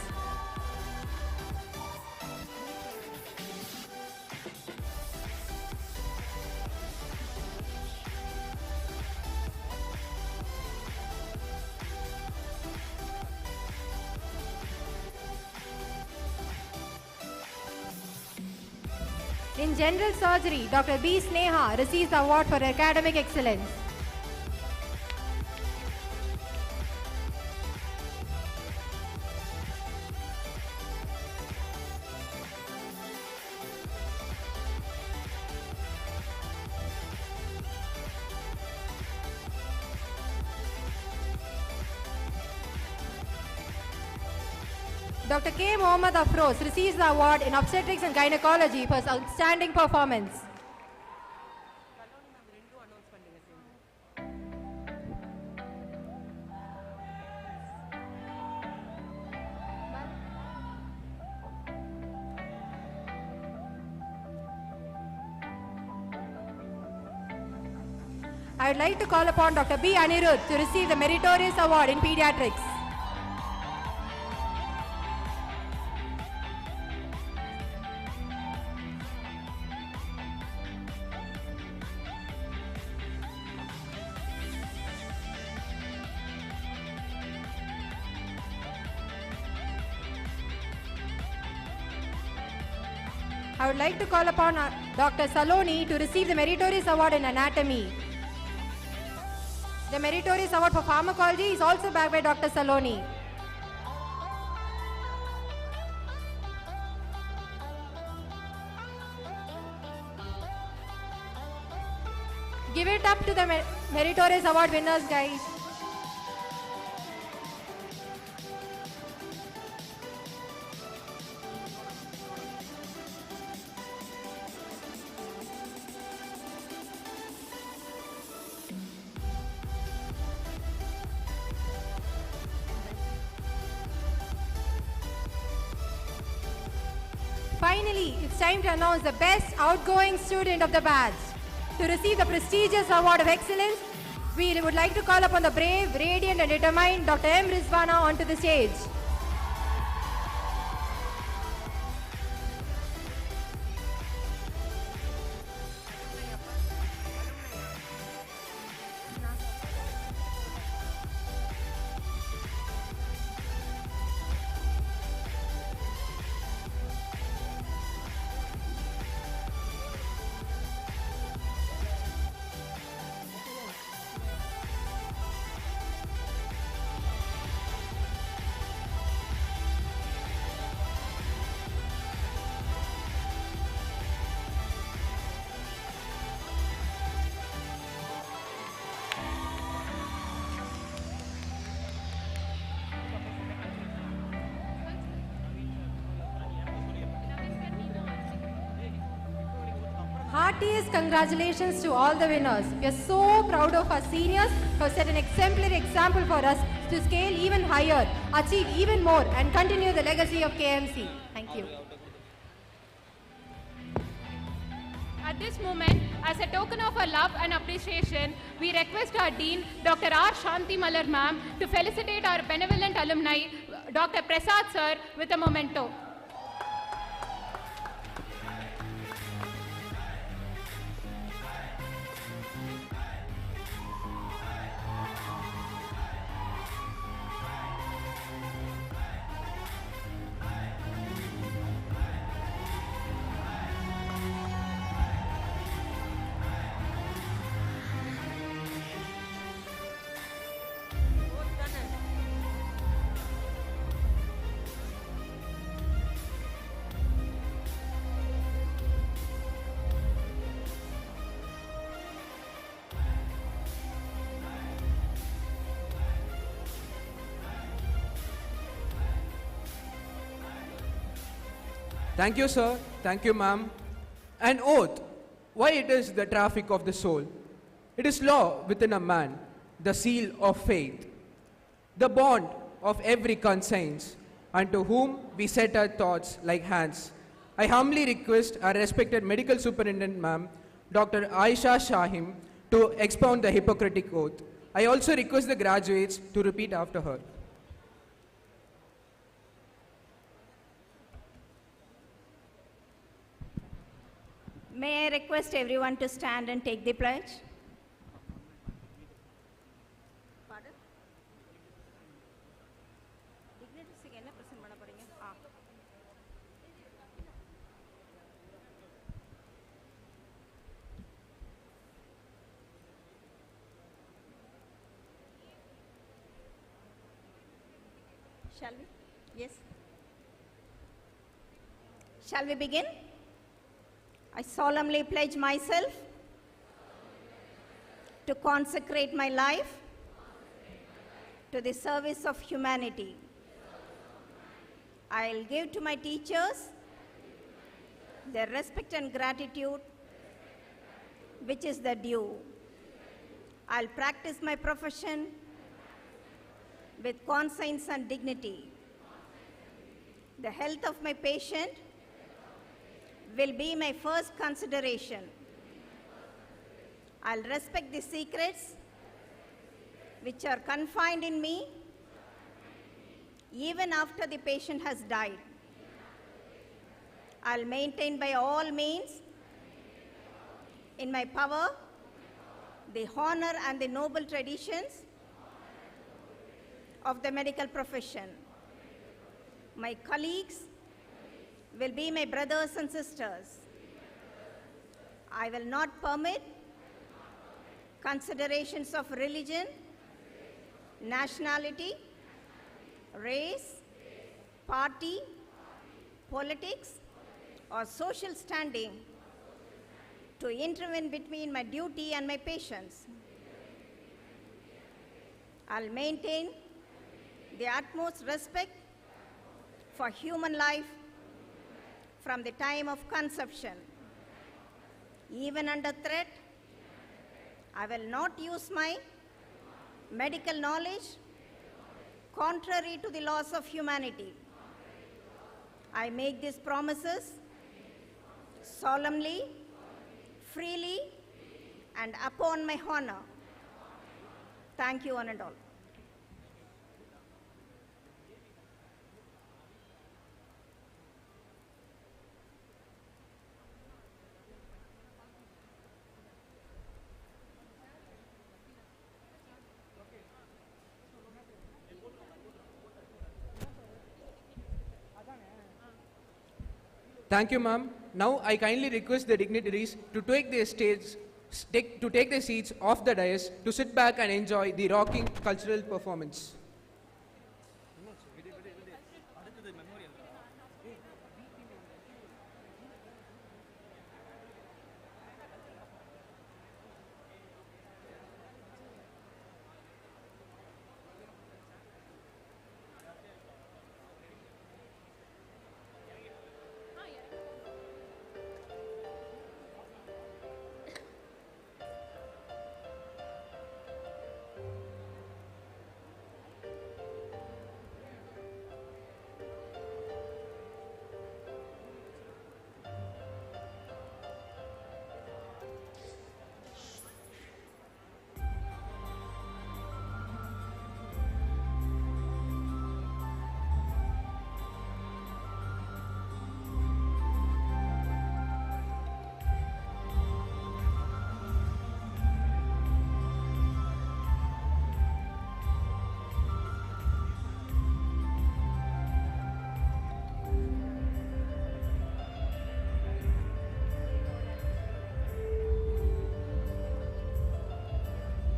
in General Surgery, Dr. B. Sneha receives the award for academic excellence. Dr. K. Mohammad Afroz receives the award in obstetrics and gynecology for his outstanding performance. I would like to call upon Dr. B. Anirudh to receive the Meritorious Award in Pediatrics. I would like to call upon Dr. Saloni to receive the Meritorious Award in Anatomy. The Meritorious Award for Pharmacology is also backed by Dr. Saloni. Give it up to the Meritorious Award winners, guys. Finally, it's time to announce the best outgoing student of the batch. To receive the prestigious Award of Excellence, we would like to call upon the brave, radiant and determined Dr. M. Rizwana onto the stage. Heartiest congratulations to all the winners. We are so proud of our seniors who have set an exemplary example for us to scale even higher, achieve even more and continue the legacy of KMC. Thank you. At this moment, as a token of our love and appreciation, we request our Dean, Dr. R. Shanti Malar Ma'am, to felicitate our benevolent alumni, Dr. Prasad Sir, with a memento. Thank you, sir. Thank you, ma'am. An oath. Why it is the traffic of the soul? It is law within a man, the seal of faith, the bond of every conscience, unto whom we set our thoughts like hands. I humbly request our respected medical superintendent, ma'am, Dr. Aisha Shahim, to expound the Hippocratic oath. I also request the graduates to repeat after her. May I request everyone to stand and take the pledge? Pardon? Dignitaries என்ன present பண்ண போறீங்க? Shall we? Yes. Shall we begin? I solemnly pledge myself to consecrate my life to the service of humanity. I'll give to my teachers their respect and gratitude which is their due. I'll practice my profession with conscience and dignity. The health of my patient will be my first consideration. I'll respect the secrets which are confined in me even after the patient has died. I'll maintain by all means in my power the honor and the noble traditions of the medical profession. My colleagues will be my brothers and sisters. I will not permit considerations of religion, nationality, race, party, politics, or social standing to intervene between my duty and my patients. I'll maintain the utmost respect for human life from the time of conception. Even under threat, I will not use my medical knowledge contrary to the laws of humanity. I make these promises solemnly, freely, and upon my honor. Thank you, one and all. Thank you, ma'am. Now I kindly request the dignitaries to take their seats off the dais to sit back and enjoy the rocking cultural performance.